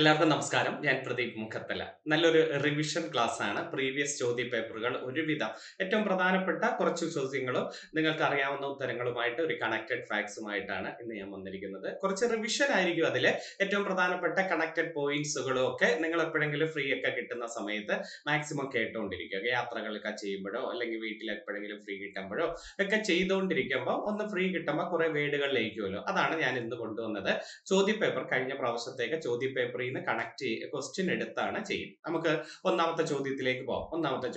എല്ലാവർക്കും നമസ്കാരം. ഞാൻ പ്രദീപ് മുഖത്തല. നല്ലൊരു റിവിഷൻ ക്ലാസ് ആണ്. പ്രീവിയസ് ചോദ്യ പേപ്പറുകൾ ഒരുവിധം ഏറ്റവും പ്രധാനപ്പെട്ട കുറച്ച് ചോദ്യങ്ങളും നിങ്ങൾക്ക് അറിയാവുന്ന ഉത്തരങ്ങളുമായിട്ട് ഒരു കണക്റ്റഡ് ഫാക്ട്സുമായിട്ടാണ് ഇന്ന് ഞാൻ വന്നിരിക്കുന്നത്. കുറച്ച് റിവിഷൻ ആയിരിക്കും അതിൽ. ഏറ്റവും പ്രധാനപ്പെട്ട കണക്റ്റഡ് പോയിന്റ്സുകളും ഒക്കെ നിങ്ങൾ എപ്പോഴെങ്കിലും ഫ്രീ ഒക്കെ കിട്ടുന്ന സമയത്ത് മാക്സിമം കേട്ടുകൊണ്ടിരിക്കുക. യാത്രകളൊക്കെ ചെയ്യുമ്പോഴോ അല്ലെങ്കിൽ വീട്ടിൽ എപ്പോഴെങ്കിലും ഫ്രീ കിട്ടുമ്പോഴോ ഒക്കെ ചെയ്തുകൊണ്ടിരിക്കുമ്പോൾ ഒന്ന് ഫ്രീ കിട്ടുമ്പോൾ കുറെ വേർഡുകൾ ലയിക്കുമല്ലോ. അതാണ് ഞാൻ ഇന്ന് കൊണ്ടുവന്നത്. ചോദ്യപേപ്പർ കഴിഞ്ഞ പ്രാവശ്യത്തേക്ക് ചോദ്യപേപ്പറിൽ നിന്ന് കണക്ട് ക്വസ്റ്റ്യൻ എടുത്താണ് ചെയ്യുന്നത്. നമുക്ക് ഒന്നാമത്തെ ചോദ്യത്തിലേക്ക് പോകാം. ഒന്നാമത്തെ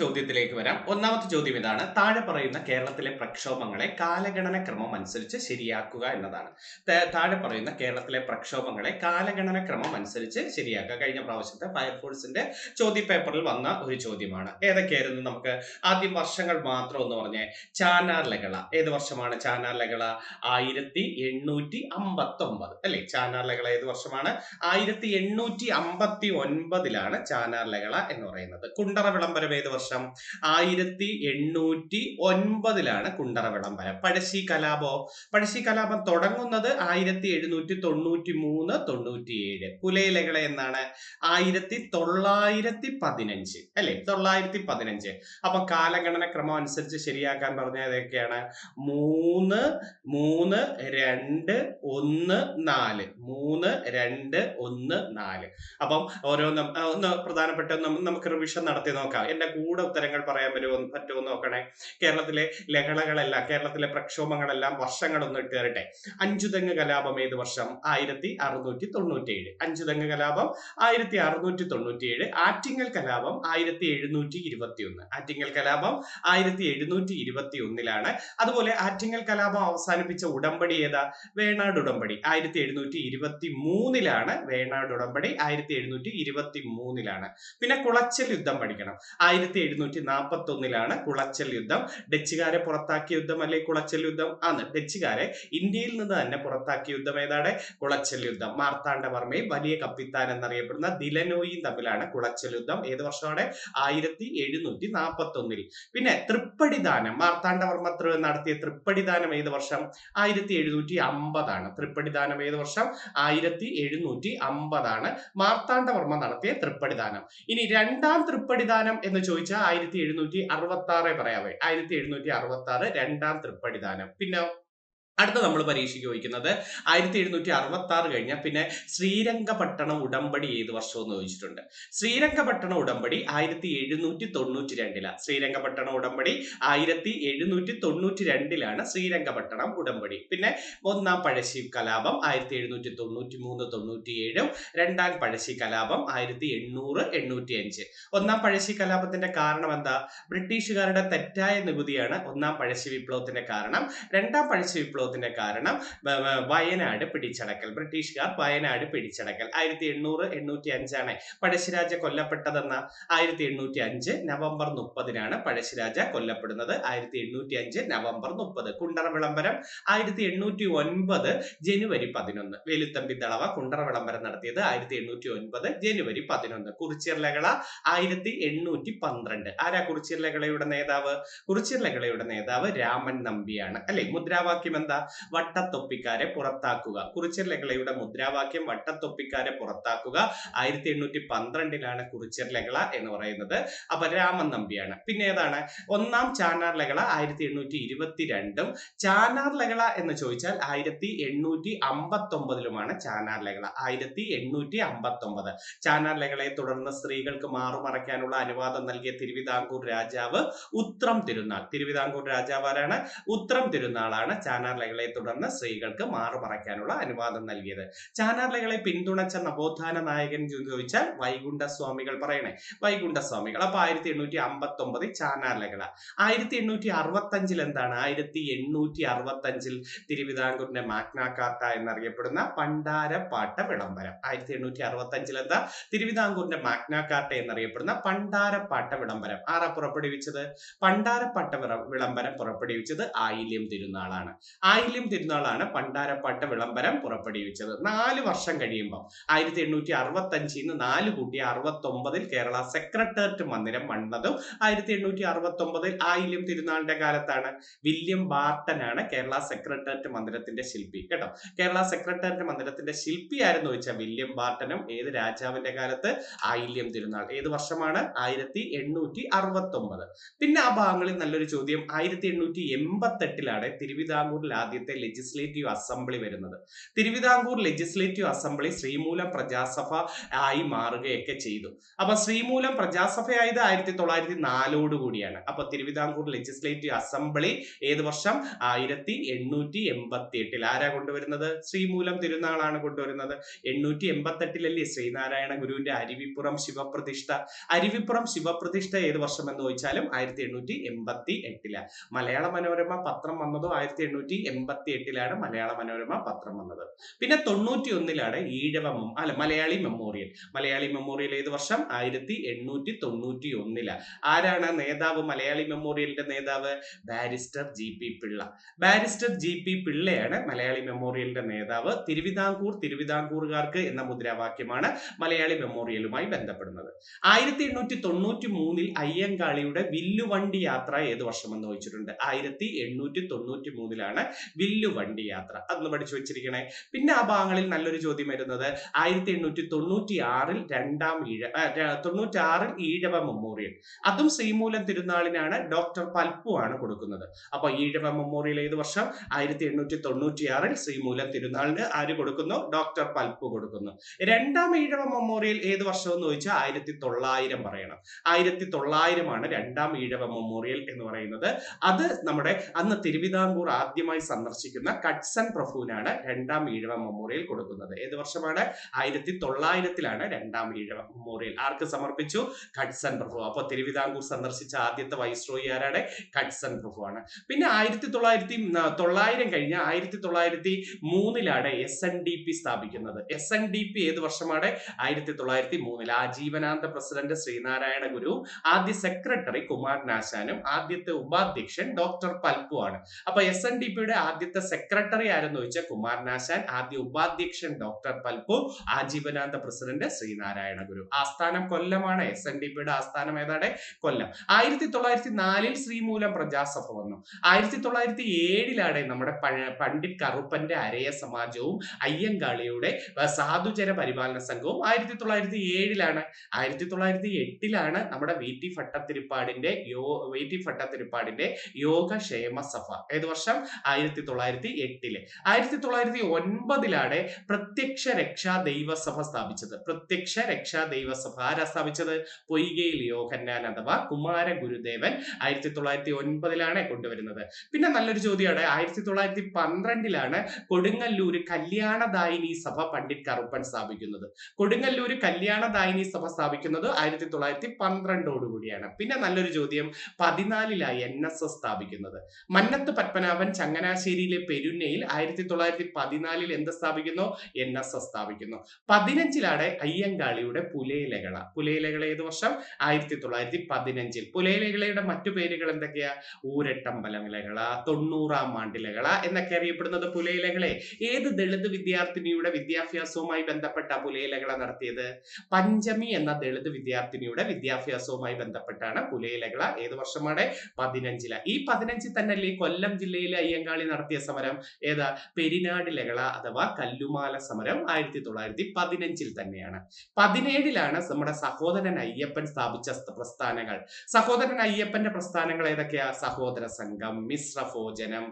ചോദ്യത്തിലേക്ക് വരാം. ഒന്നാമത്തെ ചോദ്യം ഇതാണ്: താഴെ പറയുന്ന കേരളത്തിലെ പ്രക്ഷോഭങ്ങളെ കാലഗണന ക്രമം അനുസരിച്ച് ശരിയാക്കുക എന്നതാണ്. താഴെ പറയുന്ന കേരളത്തിലെ പ്രക്ഷോഭങ്ങളെ കാലഗണന ക്രമം അനുസരിച്ച് ശരിയാക്കുക. കഴിഞ്ഞ പ്രാവശ്യത്തെ ഫയർഫോഴ്സിന്റെ ചോദ്യപേപ്പറിൽ വന്ന ഒരു ചോദ്യമാണ്. ഏതൊക്കെയായിരുന്നു? നമുക്ക് ആദ്യം വർഷങ്ങൾ മാത്രം ഒന്ന് പറഞ്ഞേ. ചാനാർ ലഹള ഏത് വർഷമാണ്? ചാനാർ ലഹള 1859 അല്ലെ? ചാനാർ ലഹള ഏത് വർഷമാണ്? 1859 ചാനാർ ലഹള എന്ന് പറയുന്നത്. കുണ്ടറ വിളംബരം ഏത് വർഷം? 1809 കുണ്ടറ വിളംബരം. പഴശ്ശി കലാപം തുടങ്ങുന്നത് 1793-97. പുലയ ലഹള എന്നാണ്? 1915 അല്ലെ? 915. അപ്പൊ കാലഗണന ക്രമം അനുസരിച്ച് ശരിയാക്കാൻ പറഞ്ഞ ഏതൊക്കെയാണ്? 3, 3, 2, 1, 4. 3, 2, 1, 4. അപ്പം ഓരോന്നും ഒന്ന് പ്രധാനപ്പെട്ട നമുക്ക് റിവിഷൻ നടത്തി നോക്കാം. എന്റെ കൂടെ ഉത്തരങ്ങൾ പറയാൻ പറ്റുമോ നോക്കണേ. കേരളത്തിലെ ലഹളകളെല്ലാം, കേരളത്തിലെ പ്രക്ഷോഭങ്ങളെല്ലാം വർഷങ്ങളൊന്നും ഇട്ട് തരട്ടെ. അഞ്ചുതെങ്ങ് കലാപം ഏത് വർഷം? 1697. അഞ്ചുതെങ്ങ് കലാപം 1697. ആറ്റിങ്ങൽ കലാപം 1721. ആറ്റിങ്ങൽ കലാപം 1721. അതുപോലെ ആറ്റിങ്ങൽ കലാപം അവസാനിപ്പിച്ച ഉടമ്പടി ഏതാ? വേണാട് ഉടമ്പടി. 1723 വേണാട് ഉടമ്പടി. 1723. പിന്നെ കുളച്ചൽ യുദ്ധം പഠിക്കണം. 1741 കുളച്ചൽ യുദ്ധം. ഡച്ചുകാരെ പുറത്താക്കിയ യുദ്ധം അല്ലെ കുളച്ചൽ യുദ്ധം? ആണ്. ഡച്ചുകാരെ ഇന്ത്യയിൽ നിന്ന് തന്നെ പുറത്താക്കിയ യുദ്ധം ഏതാണ്? കുളച്ചൽ യുദ്ധം. മാർത്താണ്ഡവർമ്മയും വലിയ കപ്പിത്താൻ എന്നറിയപ്പെടുന്ന ദിലനോയും തമ്മിലാണ് കുളച്ചൽ യുദ്ധം. ഏത് വർഷമാണ്? 1741. പിന്നെ തൃപ്പടിദാനം, മാർത്താണ്ഡവർമ്മ നടത്തിയ തൃപ്പടിദാനം ഏത് വർഷം? 1750. തൃപ്പടിദാനം ഏത് വർഷം? 1750 മാർത്താണ്ഡവർമ്മ നടത്തിയ തൃപ്പടിദാനം. ഇനി രണ്ടാം തൃപ്പടിദാനം എന്ന് ചോദിച്ചാൽ 1766 പറയാവേ. 1766 രണ്ടാം തൃപ്പടിദാനം. പിന്നെ അടുത്ത നമ്മൾ പരീക്ഷയ്ക്ക് ചോദിക്കുന്നത് 1766 കഴിഞ്ഞാൽ പിന്നെ ശ്രീരംഗപട്ടണം ഉടമ്പടി ഏത് വർഷം എന്ന് ചോദിച്ചിട്ടുണ്ട്. ശ്രീരംഗപട്ടണം ഉടമ്പടി 1792. ശ്രീരംഗപട്ടണം ഉടമ്പടി 1792 ശ്രീരംഗപട്ടണം ഉടമ്പടി. പിന്നെ ഒന്നാം പഴശ്ശി കലാപം 1793-97. രണ്ടാം പഴശ്ശി കലാപം 1800-1805. ഒന്നാം പഴശ്ശി കലാപത്തിന്റെ കാരണം എന്താ? ബ്രിട്ടീഷുകാരുടെ തെറ്റായ നികുതിയാണ് ഒന്നാം പഴശ്ശി വിപ്ലവത്തിന്റെ കാരണം. രണ്ടാം പഴശ്ശി വിപ്ലവത്തിന്റെ കാരണം വയനാട് പിടിച്ചടക്കൽ. ബ്രിട്ടീഷുകാർ വയനാട് പിടിച്ചടക്കൽ. 1800-1805 പഴശ്ശിരാജ കൊല്ലപ്പെട്ടതെന്ന? 1805 നവംബർ 30 പഴശ്ശിരാജ കൊല്ലപ്പെടുന്നത്. 1805 നവംബർ 30. കുണ്ടറ വിളംബരം 1809 ജനുവരി 11. വേലുത്തമ്പി ദളവ കുണ്ടറ വിളംബരം നടത്തിയത് 1809 ജനുവരി 11. കുറിച്യർ ലഹള 1812. ആരാ കുറിച്യർ ലഹളയുടെ നേതാവ്? കുറിച്യർ ലഹളയുടെ നേതാവ് രാമൻ നമ്പിയാണ് അല്ലെ? മുദ്രാവാക്യം എന്താ? വട്ടത്തൊപ്പിക്കാരെ പുറത്താക്കുക. കുറിച്യർ ലഹളയുടെ മുദ്രാവാക്യം വട്ടത്തൊപ്പിക്കാരെ പുറത്താക്കുക. 1812 കുറിച്യർ ലഹള എന്ന് പറയുന്നത്. അപ്പൊ രാമൻ നമ്പിയാണ്. പിന്നെ ഏതാണ്? ഒന്നാം ചാനാർ ലഹള 1822. ചാനാർ ലഹള എന്ന് ചോദിച്ചാൽ 1859 ചാനാർ ലഹള. 1859. ചാനാർ ലഹളയെ തുടർന്ന് സ്ത്രീകൾക്ക് മാറുമറയ്ക്കാനുള്ള അനുവാദം നൽകിയ തിരുവിതാംകൂർ രാജാവ് ഉത്രം തിരുനാൾ. തിരുവിതാംകൂർ രാജാവ് ആരാണ്? ഉത്രം തിരുനാളാണ് ചാനാർ ലഹളയെ തുടർന്ന് സ്ത്രീകൾക്ക് മാറുമറയ്ക്കാനുള്ള അനുവാദം നൽകിയത്. ചാനാർ ലഹളയെ പിന്തുണച്ച നവോത്ഥാന നായകൻ ചോദിച്ചാൽ വൈകുണ്ഠസ്വാമികൾ. പറയണേ, വൈകുണ്ഠസ്വാമികൾ. അപ്പൊ 1859 ചാനാർ ലഹള. 1865 എന്താണ്? 1865 തിരുവിതാംകൂറിന്റെ മാഗ്ന കാർട്ട എന്നറിയപ്പെടുന്ന പണ്ടാരപ്പാട്ട വിളംബരം. 1865 എന്താ? തിരുവിതാംകൂറിന്റെ മാഗ്ന കാർട്ട എന്നറിയപ്പെടുന്ന പണ്ടാരപ്പാട്ട വിളംബരം. ആരാ പുറപ്പെടുവിച്ചത്? പണ്ടാരപ്പാട്ട വിളംബരം പുറപ്പെടുവിച്ചത് ആയില്യം തിരുനാളാണ്. ആയില്യം തിരുനാളാണ് പണ്ടാരപ്പാട്ട് വിളംബരം പുറപ്പെടുവിച്ചത്. 4 വർഷം കഴിയുമ്പോൾ 1865 4 കൂട്ടി 69 കേരള സെക്രട്ടേറിയറ്റ് മന്ദിരം പണിതതും 1869 ആയില്യം തിരുനാളിന്റെ കാലത്താണ്. വില്യം ബാർട്ടൻ ആണ് കേരള സെക്രട്ടേറിയറ്റ് മന്ദിരത്തിന്റെ ശില്പി കേട്ടോ. കേരള സെക്രട്ടേറിയറ്റ് മന്ദിരത്തിന്റെ ശില്പി ആരെന്ന് ചോദിച്ചാൽ വില്യം ബാർട്ടനും. ഏത് രാജാവിന്റെ കാലത്ത്? ആയില്യം തിരുനാൾ. ഏത് വർഷമാണ്? 1869. പിന്നെ ആ ഭാഗങ്ങളിൽ നല്ലൊരു ചോദ്യം, 1888 തിരുവിതാംകൂറിൽ ആദ്യത്തെ ലെജിസ്ലേറ്റീവ് അസംബ്ലി വരുന്നത്. തിരുവിതാംകൂർ ലെജിസ്ലേറ്റീവ് അസംബ്ലി ശ്രീമൂലം പ്രജാസഭ ആയി മാറുകയൊക്കെ ചെയ്തു. അപ്പൊ ശ്രീമൂലം പ്രജാസഭയായത് 1904 കൂടിയാണ്. അപ്പൊ തിരുവിതാംകൂർ ലെജിസ്ലേറ്റീവ് അസംബ്ലി ഏത് വർഷം? 1888. ആരാ കൊണ്ടുവരുന്നത്? ശ്രീമൂലം തിരുനാളാണ് കൊണ്ടുവരുന്നത്. 888 ശ്രീനാരായണ ഗുരുവിന്റെ അരുവിപ്പുറം ശിവപ്രതിഷ്ഠ. അരുവിപ്പുറം ശിവപ്രതിഷ്ഠ ഏത് വർഷം എന്ന് ചോദിച്ചാലും 1888. മലയാള മനോരമ പത്രം വന്നതോ 1888 മലയാള മനോരമ പത്രം വന്നത്. പിന്നെ 91 ഈഴവ മലയാളി മെമ്മോറിയൽ. മലയാളി മെമ്മോറിയൽ ഏത് വർഷം? 1891. ആരാണ് നേതാവ്? മലയാളി മെമ്മോറിയലിന്റെ നേതാവ് barrister GP Pillai. Barrister GP പിള്ളയാണ് മലയാളി മെമ്മോറിയലിന്റെ നേതാവ്. തിരുവിതാംകൂറുകാർക്ക് എന്ന മുദ്രാവാക്യമാണ് മലയാളി മെമ്മോറിയലുമായി ബന്ധപ്പെടുന്നത്. 1893 അയ്യങ്കാളിയുടെ വില്ലുവണ്ടി യാത്ര ഏത് വർഷം എന്ന് ചോദിച്ചിട്ടുണ്ട്. 1893 വില്ലുവണ്ടി യാത്ര. അതൊന്ന് പഠിച്ചു വെച്ചിരിക്കണേ. പിന്നെ ആ ഭാഗങ്ങളിൽ നല്ലൊരു ചോദ്യം വരുന്നത് 1896 ഈഴവ മെമ്മോറിയൽ. അതും ശ്രീമൂലം തിരുനാളിനാണ്. ഡോക്ടർ പൽപ്പു ആണ് കൊടുക്കുന്നത്. അപ്പൊ ഈഴവ മെമ്മോറിയൽ ഏത് വർഷം? 1896 ശ്രീമൂലം തിരുനാളിന് ആര് കൊടുക്കുന്നു? ഡോക്ടർ പൽപ്പു കൊടുക്കുന്നു. രണ്ടാം ഈഴവ മെമ്മോറിയൽ ഏത് വർഷം എന്ന് ചോദിച്ചാൽ 1900 പറയണം. 1900 രണ്ടാം ഈഴവ മെമ്മോറിയൽ എന്ന് പറയുന്നത്. അത് നമ്മുടെ അന്ന് തിരുവിതാംകൂർ ആദ്യമായി സന്ദർശിക്കുന്ന കട്സൺ പ്രഭുവിനാണ് രണ്ടാം ഈഴവ മെമ്മോറിയൽ കൊടുക്കുന്നത്. ഏത് വർഷമാണ്? 1900 രണ്ടാം ഈഴവ മെമ്മോറിയൽ ആർക്ക് സമർപ്പിച്ചു? കട്സൺ പ്രഭു. അപ്പൊ തിരുവിതാംകൂർ സന്ദർശിച്ച ആദ്യത്തെ വൈസ്രോയി ആരാണ്? കട്സൺ പ്രഭു ആണ്. പിന്നെ 1900 കഴിഞ്ഞ 1903 SNDP സ്ഥാപിക്കുന്നത്. SNDP ഏത് വർഷമാണ്? 1903. ആജീവനാന്ത പ്രസിഡന്റ് ശ്രീനാരായണ ഗുരു, ആദ്യ സെക്രട്ടറി കുമാരനാശാനും ആദ്യത്തെ ഉപാധ്യക്ഷൻ ഡോക്ടർ പൽപ്പു ആണ്. അപ്പൊ SNDPയുടെ ആദ്യത്തെ സെക്രട്ടറി ആരെന്ന് ചോദിച്ചാൽ കുമാരനാശാൻ, ആദ്യ ഉപാധ്യക്ഷൻ ഡോക്ടർ പൽപ്പു, ആജീവനാന്ത പ്രസിഡന്റ് ശ്രീനാരായണ ഗുരു. ആസ്ഥാനം കൊല്ലമാണ്. SNDPയുടെ ആസ്ഥാനം ഏതാണ്? കൊല്ലം. 1904 ശ്രീമൂലം പ്രജാസഭ വന്നു. 1907 നമ്മുടെ പണ്ഡിറ്റ് കറുപ്പന്റെ അരയ സമാജവും അയ്യങ്കാളിയുടെ സാധുജന പരിപാലന സംഘവും 1907. 1908 നമ്മുടെ VT ഭട്ടതിരിപ്പാടിന്റെ യോഗക്ഷേമ സഭ. ഏത് വർഷം? 1908. 1909 പ്രത്യക്ഷ രക്ഷാ ദൈവസഭ സ്ഥാപിച്ചത്. പ്രത്യക്ഷ രക്ഷാ ദൈവസഭ ആരാ സ്ഥാപിച്ചത്? പൊയ്കയിൽ യോഹന്നാൻ അഥവാ കുമാര ഗുരുദേവൻ 1909 കൊണ്ടുവരുന്നത്. പിന്നെ നല്ലൊരു ചോദ്യമാണ്, 1912 കൊടുങ്ങല്ലൂര് കല്യാണദായിനി സഭ പണ്ഡിറ്റ് കറുപ്പൻ സ്ഥാപിക്കുന്നത്. കൊടുങ്ങല്ലൂര് കല്യാണദായിനി സഭ സ്ഥാപിക്കുന്നത് 1912 കൂടിയാണ്. പിന്നെ നല്ലൊരു ചോദ്യം, 14 NSS സ്ഥാപിക്കുന്നത്. മന്നത്ത് പത്മനാഭൻ ചങ്ങനാശ്ശേരിയിലെ പെരുന്നയിൽ 1914 എന്ത് സ്ഥാപിക്കുന്നു? NSS സ്ഥാപിക്കുന്നു. 15 അയ്യങ്കാളിയുടെ പുലയലകള. പുലയലകള ഏത് വർഷം? 1915. പുലയലകളയുടെ മറ്റു പേരുകൾ എന്തൊക്കെയാ? ഊരട്ടമ്പലമിലകള, 90-ാം ആണ്ടിലകള എന്നൊക്കെ അറിയപ്പെടുന്നത് പുലയലകളെ. ഏത് ദളിത് വിദ്യാർത്ഥിനിയുടെ വിദ്യാഭ്യാസവുമായി ബന്ധപ്പെട്ട പുലയലകള നടത്തിയത്? പഞ്ചമി എന്ന ദളിത് വിദ്യാർത്ഥിനിയുടെ വിദ്യാഭ്യാസവുമായി ബന്ധപ്പെട്ടാണ് പുലയലകള. ഏത് വർഷമാണ്? 15. ഈ 15 തന്നെയല്ലേ കൊല്ലം ജില്ലയിലെ അയ്യങ്കാളി നടത്തിയ സമരം? ഏതാ? പെരിനാട് ലകള അഥവാ കല്ലുമാല സമരം 1915 തന്നെയാണ്. 17 നമ്മുടെ സഹോദരൻ അയ്യപ്പൻ സ്ഥാപിച്ച പ്രസ്ഥാനങ്ങൾ. സഹോദരൻ അയ്യപ്പന്റെ പ്രസ്ഥാനങ്ങൾ ഏതൊക്കെയാ? സഹോദര സംഘം, മിശ്രഭോജനം,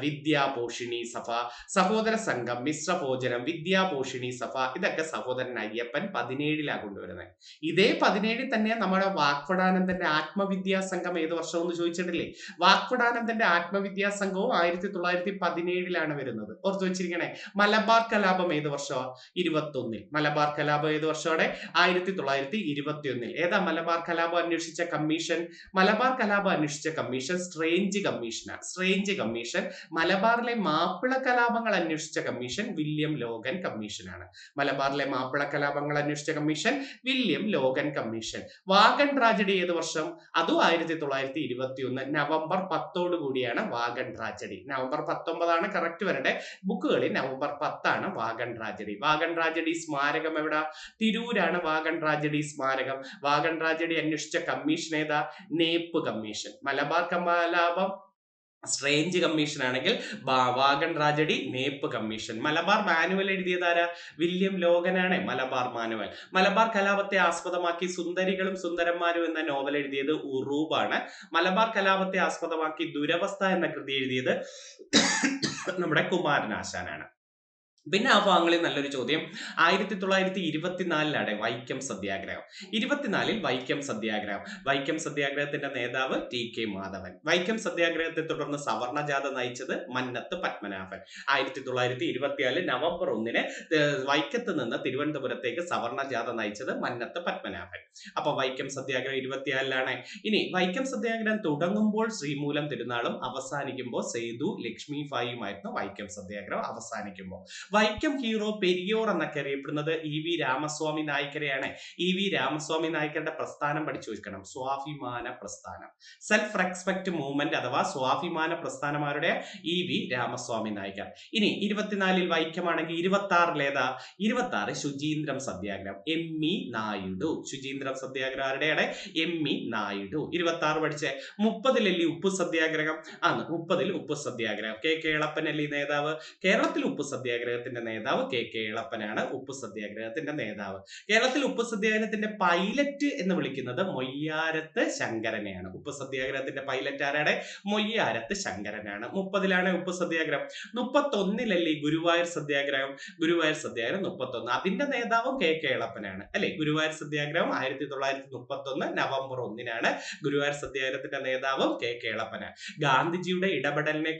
വിദ്യാപോഷിണി സഭ. സഹോദര സംഘം, മിശ്രഭോജനം, വിദ്യാപോഷിണി സഭ, ഇതൊക്കെ സഹോദരൻ അയ്യപ്പൻ 17 കൊണ്ടുവരുന്നത്. ഇതേ 17 തന്നെ നമ്മുടെ വാഗ്ഭടാനന്ദന്റെ ആത്മവിദ്യാ സംഘം ഏത് വർഷം എന്ന് ചോദിച്ചിട്ടില്ലേ? വാഗ്ഭടാനന്ദന്റെ ആത്മവിദ്യാ സംഘവും 1917 വരുന്നത്. ഓർത്തു വെച്ചിരിക്കണേ. മലബാർ കലാപം ഏത് വർഷമാണ്? 21. മലബാർ കലാപം ഏത് വർഷമാണ്? 1921. ഏതാ മലബാർ കലാപം അന്വേഷിച്ച കമ്മീഷൻ? മലബാർ കലാപം അന്വേഷിച്ച കമ്മീഷൻ സ്ട്രേഞ്ച് കമ്മീഷനാണ്. Strange commission. മലബാറിലെ മാപ്പിള കലാപങ്ങൾ അന്വേഷിച്ച കമ്മീഷൻ വില്യം ലോഗൻ കമ്മീഷനാണ്. മലബാറിലെ മാപ്പിള കലാപങ്ങൾ അന്വേഷിച്ച commission William Logan commission. Wagon tragedy ഏത് വർഷം? അതും 1921 നവംബർ 10 കൂടിയാണ് വാഗൺ ട്രാജഡി. നവംബർ 19 കറക്റ്റ് വരട്ടെ. ബുക്കുകളിൽ November 10 wagon tragedy. Wagon tragedy സ്മാരകം എവിടെ? തിരൂരാണ് വാഗൺ ട്രാജഡി സ്മാരകം. വാഗൺ ട്രാജഡി അന്വേഷിച്ച കമ്മീഷൻ ഏതാ? Knapp commission. മലബാർ കലാപം സ്ട്രേഞ്ച് കമ്മീഷൻ ആണെങ്കിൽ wagon tragedy Knapp commission. Malabar manual എഴുതിയതാരാ? വില്യം ലോഗനാണ് മലബാർ മാനുവൽ. മലബാർ കലാപത്തെ ആസ്പദമാക്കി സുന്ദരികളും സുന്ദരന്മാരും എന്ന നോവൽ എഴുതിയത് ഉറൂബാണ്. മലബാർ കലാപത്തെ ആസ്പദമാക്കി ദുരവസ്ഥ എന്ന കൃതി എഴുതിയത് നമ്മുടെ കുമാരനാശാനാണ്. പിന്നെ ആ ഭാഗങ്ങളിൽ നല്ലൊരു ചോദ്യം, 1924 വൈക്കം സത്യാഗ്രഹം. 24 വൈക്കം സത്യാഗ്രഹം. വൈക്കം സത്യാഗ്രഹത്തിന്റെ നേതാവ് TK മാധവൻ. വൈക്കം സത്യാഗ്രഹത്തെ തുടർന്ന് സവർണ ജാഥ നയിച്ചത് മന്നത്ത് പത്മനാഭൻ. 1924 നവംബർ 1 വൈക്കത്ത് നിന്ന് തിരുവനന്തപുരത്തേക്ക് സവർണ ജാഥ നയിച്ചത് മന്നത്ത് പത്മനാഭൻ. അപ്പൊ വൈക്കം സത്യാഗ്രഹം 24 ഇനി വൈക്കം സത്യാഗ്രഹം തുടങ്ങുമ്പോൾ ശ്രീമൂലം തിരുനാളും അവസാനിക്കുമ്പോൾ സേതു ലക്ഷ്മി ഫായിയുമായിരുന്നു വൈക്കം സത്യാഗ്രഹം അവസാനിക്കുമ്പോൾ. വൈക്കം ഹീറോ പെരിയോർ എന്നൊക്കെ അറിയപ്പെടുന്നത് EV രാമസ്വാമി നായ്ക്കരെയാണ്. EV രാമസ്വാമി നായ്ക്കരുടെ പ്രസ്ഥാനം പഠിച്ചു വെക്കണം. സ്വാഭിമാന പ്രസ്ഥാനം, സെൽഫ് റെസ്പെക്ട് മൂവ്മെന്റ് അഥവാ സ്വാഭിമാന പ്രസ്ഥാനമാരുടെ EV രാമസ്വാമി നായ്ക്കർ. ഇനി 24 വൈക്കമാണെങ്കിൽ 26 ഏതാ? 26 ശുചീന്ദ്രം സത്യാഗ്രഹം, ME നായിഡു. ശുചീന്ദ്രം സത്യാഗ്രഹം ആരുടെയാണ്? ME നായിഡു. 26 പഠിച്ചേ. 30 ഉപ്പ് സത്യാഗ്രഹം ആണ്. 30 ഉപ്പ് സത്യാഗ്രഹം. KK എളപ്പനല്ലി നേതാവ്. കേരളത്തിൽ ഉപ്പ് സത്യാഗ്രഹത്തിന്റെ നേതാവ് KK എളപ്പനാണ്. ഉപ്പ് സത്യാഗ്രഹത്തിന്റെ നേതാവ്. കേരളത്തിൽ ഉപ്പ് സത്യാഗ്രഹത്തിന്റെ പൈലറ്റ് എന്ന് വിളിക്കുന്നത് മൊയ്യാരത്ത് ശങ്കരനെയാണ്. ഉപ്പ് സത്യാഗ്രഹത്തിന്റെ പൈലറ്റ് ആരാണ്? മൊയ്യാരത്ത് ശങ്കരനാണ്. 30 ഉപ്പ് സത്യാഗ്രഹം. 31 ഗുരുവായൂർ സത്യാഗ്രഹം. ഗുരുവായൂർ സത്യാഗ്രഹം 31. അതിന്റെ നേതാവും KK എളപ്പനാണ് അല്ലെ. ഗുരുവായൂർ സത്യാഗ്രഹം 1931 നവംബർ 1 ഗുരുവായൂർ സത്യാഗ്രഹത്തിന്റെ നേതാവും KK എളപ്പനാണ്. ഗാന്ധിജിയുടെ ഇടപെടലിനെ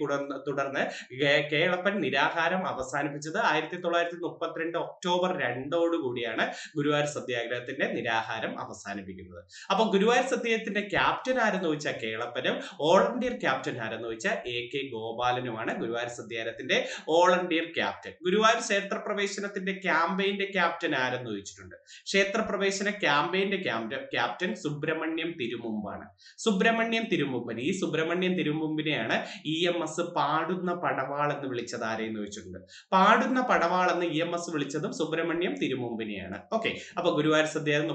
തുടർന്ന് KK എളപ്പൻ നിരാഹാരം അവസാനിപ്പിച്ചത് 1932 ഒക്ടോബർ 2 കൂടിയാണ് ഗുരുവായൂർ സത്യാഗ്രഹത്തിന്റെ നിരാഹാരം അവസാനിപ്പിക്കുന്നത്. അപ്പൊ ഗുരുവായൂർ സത്യാഗ്രഹത്തിന്റെ ക്യാപ്റ്റൻ ആരെന്ന് ചോദിച്ചാൽ കേളപ്പനും, ഓൾ ഇന്ത്യ ക്യാപ്റ്റൻ ആരെന്ന് ചോദിച്ചാൽ AK ഗോപാലനുമാണ് ഗുരുവായൂർ സത്യാഗ്രഹത്തിന്റെ ഓൾ ഇന്ത്യ ക്യാപ്റ്റൻ. ഗുരുവായൂർ ക്ഷേത്ര പ്രവേശനത്തിന്റെ ക്യാമ്പയിന്റെ ക്യാപ്റ്റൻ ആരെന്ന് ചോദിച്ചിട്ടുണ്ട്. ക്ഷേത്രപ്രവേശന ക്യാമ്പയിന്റെ ക്യാപ്റ്റൻ സുബ്രഹ്മണ്യം തിരുമുമ്പാണ്. സുബ്രഹ്മണ്യം തിരുമുമ്പൻ. ഈ സുബ്രഹ്മണ്യം തിരുമുമ്പിനെയാണ് EMS പാടുന്ന പടവാൾ എന്ന് വിളിച്ചത് ആരെന്ന് ചോദിച്ചിട്ടുണ്ട്. പാടുന്ന പടവാൾ എന്ന് EMS വിളിച്ചതും സുബ്രഹ്മണ്യം തിരുമുമ്പിനെയാണ്. ഓക്കെ. അപ്പൊ ഗുരുവായൂർ സത്യാഗ്രഹം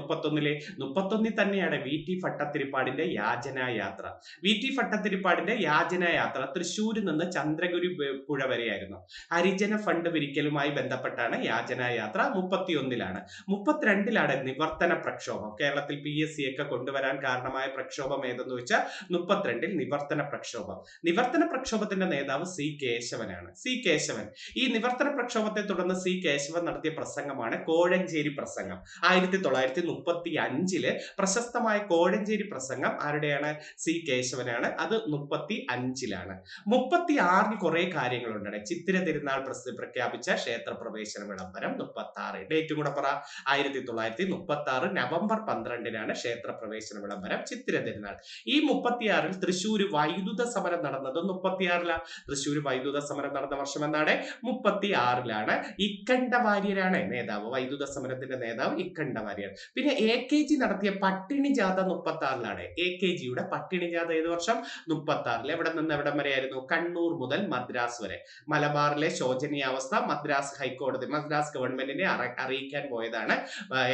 31 തന്നെയാണ് VT ഭട്ടതിരിപ്പാടിന്റെ യാചനായാത്ര. VT ഭട്ടതിരിപ്പാടിന്റെ യാചനായാത്ര തൃശ്ശൂരിൽ നിന്ന് ചന്ദ്രഗുരു പുഴ വരെയായിരുന്നു. ഹരിജന ഫണ്ട് പിരിക്കലുമായി ബന്ധപ്പെട്ടാണ് യാചനായാത്ര. 31 32 നിവർത്തന പ്രക്ഷോഭം. കേരളത്തിൽ PSC ഒക്കെ കൊണ്ടുവരാൻ കാരണമായ പ്രക്ഷോഭം ഏതെന്ന് വെച്ചാൽ 32 നിവർത്തന പ്രക്ഷോഭം. നിവർത്തന പ്രക്ഷോഭത്തിന്റെ നേതാവ് C കേശവനാണ്. C കേശവൻ. ഈ നിവർത്തന പ്രക്ഷോഭത്തെ തുടർന്ന് C കേശവൻ നടത്തിയ പ്രസംഗമാണ് കോഴഞ്ചേരി പ്രസംഗം. 1935 പ്രശസ്തമായ കോഴഞ്ചേരി പ്രസംഗം ആരുടെയാണ്? C കേശവനാണ്. അത് 35 36 കുറെ കാര്യങ്ങളുണ്ട്. ചിത്തിര തിരുനാൾ പ്രഖ്യാപിച്ച ക്ഷേത്ര പ്രവേശന വിളംബരം 36. ഡേറ്റും കൂടെ പറ. 1936 നവംബർ 12 ക്ഷേത്ര പ്രവേശന വിളംബരം, ചിത്തിര തിരുനാൾ. ഈ 36 തൃശ്ശൂർ വൈദ്യുത സമരം നടന്നത് 36 തൃശ്ശൂർ വൈദ്യുത സമരം നടന്ന വർഷം എന്നാണ്? 36 ഇക്കണ്ട വാര്യരാണ് നേതാവ്. വൈദ്യുത സമരത്തിന്റെ നേതാവ് ഇക്കണ്ട വാര്യർ. പിന്നെ AKG നടത്തിയ പട്ടിണി ജാഥ 36 AKGയുടെ പട്ടിണി ജാഥ ഏത് വർഷം? 36. എവിടെ നിന്ന് എവിടം വരെയായിരുന്നു? കണ്ണൂർ മുതൽ മദ്രാസ് വരെ. മലബാറിലെ ശോചനീയാവസ്ഥ മദ്രാസ് ഹൈക്കോടതി, മദ്രാസ് ഗവൺമെന്റിനെ അറിയിക്കാൻ പോയതാണ്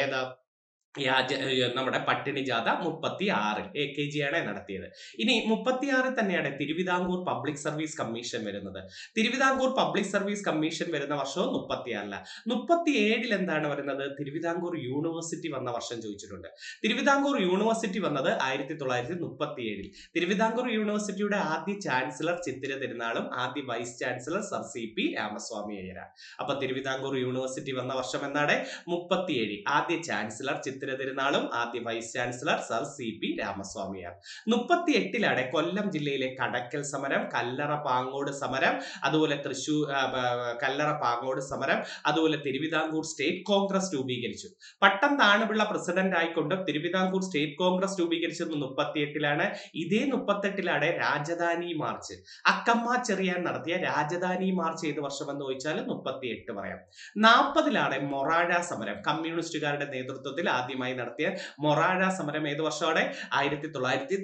ഏതാ? നമ്മുടെ പട്ടിണി ജാഥ 36 AKG ആണ് നടത്തിയത്. ഇനി 36 തന്നെയാണ് തിരുവിതാംകൂർ പബ്ലിക് സർവീസ് കമ്മീഷൻ വരുന്നത്. തിരുവിതാംകൂർ പബ്ലിക് സർവീസ് കമ്മീഷൻ വരുന്ന വർഷവും 36. 37 എന്താണ് വരുന്നത്? തിരുവിതാംകൂർ യൂണിവേഴ്സിറ്റി വന്ന വർഷം ചോദിച്ചിട്ടുണ്ട്. തിരുവിതാംകൂർ യൂണിവേഴ്സിറ്റി വന്നത് 1937. തിരുവിതാംകൂർ യൂണിവേഴ്സിറ്റിയുടെ ആദ്യ ചാൻസലർ ചിത്തിര തിരുനാളും ആദ്യ vice chancellor sir CP Ramaswami അയ്യരാർ. അപ്പൊ തിരുവിതാംകൂർ യൂണിവേഴ്സിറ്റി വന്ന വർഷം എന്നാണ്? 37. ആദ്യ ചാൻസലർ തിരുനാളും ആദ്യ വൈസ് ചാൻസലർ സർ CP രാമസ്വാമിയാണ്. 38 കൊല്ലം ജില്ലയിലെ കടക്കൽ സമരം, കല്ലറ പാങ്ങോട് സമരം, അതുപോലെ തൃശ്ശൂർ കല്ലറ പാങ്ങോട് സമരം, അതുപോലെ തിരുവിതാംകൂർ സ്റ്റേറ്റ് കോൺഗ്രസ് രൂപീകരിച്ചു. പട്ടം താണുപിള്ള പ്രസിഡന്റ് ആയിക്കൊണ്ട് തിരുവിതാംകൂർ സ്റ്റേറ്റ് കോൺഗ്രസ് രൂപീകരിച്ചത് 38. ഇതേ 38 രാജധാനി മാർച്ച്, അക്കമ്മ ചെറിയാൻ നടത്തിയ രാജധാനി മാർച്ച് ഏത് വർഷം എന്ന് ചോദിച്ചാൽ 38 പറയാം. 40 മൊറാഴ സമരം, കമ്മ്യൂണിസ്റ്റുകാരുടെ നേതൃത്വത്തിൽ ആദ്യ ആദ്യമായി നടത്തിയ മൊറാഴ സമരം ഏത് വർഷമാണ്? 1940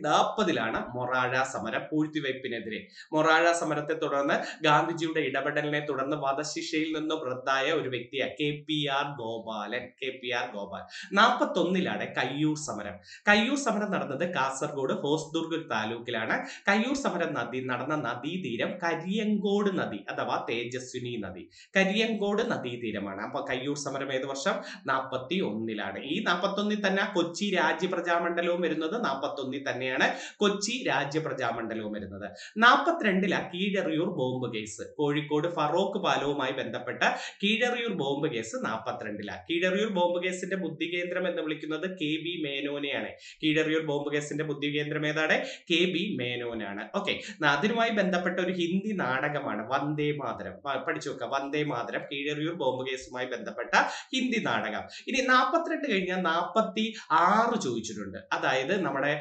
മൊറാഴ സമരം പൂഴ്ത്തിവയ്പ്പിനെതിരെ. മൊറാഴ സമരത്തെ തുടർന്ന് ഗാന്ധിജിയുടെ ഇടപെടലിനെ തുടർന്ന് വധശിക്ഷയിൽ നിന്നും റദ്ദായ ഒരു വ്യക്തിയാണ് KPR ഗോപാലൻ. KPR ഗോപാൽ. 41 കയ്യൂർ സമരം. കയ്യൂർ സമരം നടന്നത് കാസർഗോഡ് ഹോസ്ദുർഗ് താലൂക്കിലാണ്. കയ്യൂർ സമരം നടന്ന നദീതീരം കരിയങ്കോട് നദി അഥവാ തേജസ്വിനി നദി. കരിയങ്കോട് നദീതീരമാണ്. അപ്പൊ കയ്യൂർ സമരം ഏത് വർഷം? 41. ഈ 41 തന്നെ കൊച്ചി രാജ്യപ്രജാമണ്ഡലവും വരുന്നത് 41 തന്നെയാണ് കൊച്ചി രാജ്യപ്രജാമണ്ഡലവും വരുന്നത്. 42 കീഴറിയൂർ ബോംബ് കേസ്. കോഴിക്കോട് ഫറോക്ക് പാലവുമായി ബന്ധപ്പെട്ട Keezhariyur bomb case 42. Keezhariyur bomb കേസിന്റെ ബുദ്ധികേന്ദ്രം എന്ന് വിളിക്കുന്നത് KB മേനോനെയാണ്. കീഴറിയൂർ ബോംബ് കേസിന്റെ ബുദ്ധികേന്ദ്രം ഏതാണ്? KB മേനോനാണ്. ഓക്കെ, അതിനുമായി ബന്ധപ്പെട്ട ഒരു ഹിന്ദി നാടകമാണ് വന്ദേ മാതരം. പഠിച്ചു വെക്കുക, വന്ദേ മാതരം കീഴറിയൂർ ബോംബ് കേസുമായി ബന്ധപ്പെട്ട ഹിന്ദി നാടകം. ഇനി 42 കഴിഞ്ഞാൽ 46 ചോദിച്ചിട്ടുണ്ട്. അതായത് നമ്മുടെ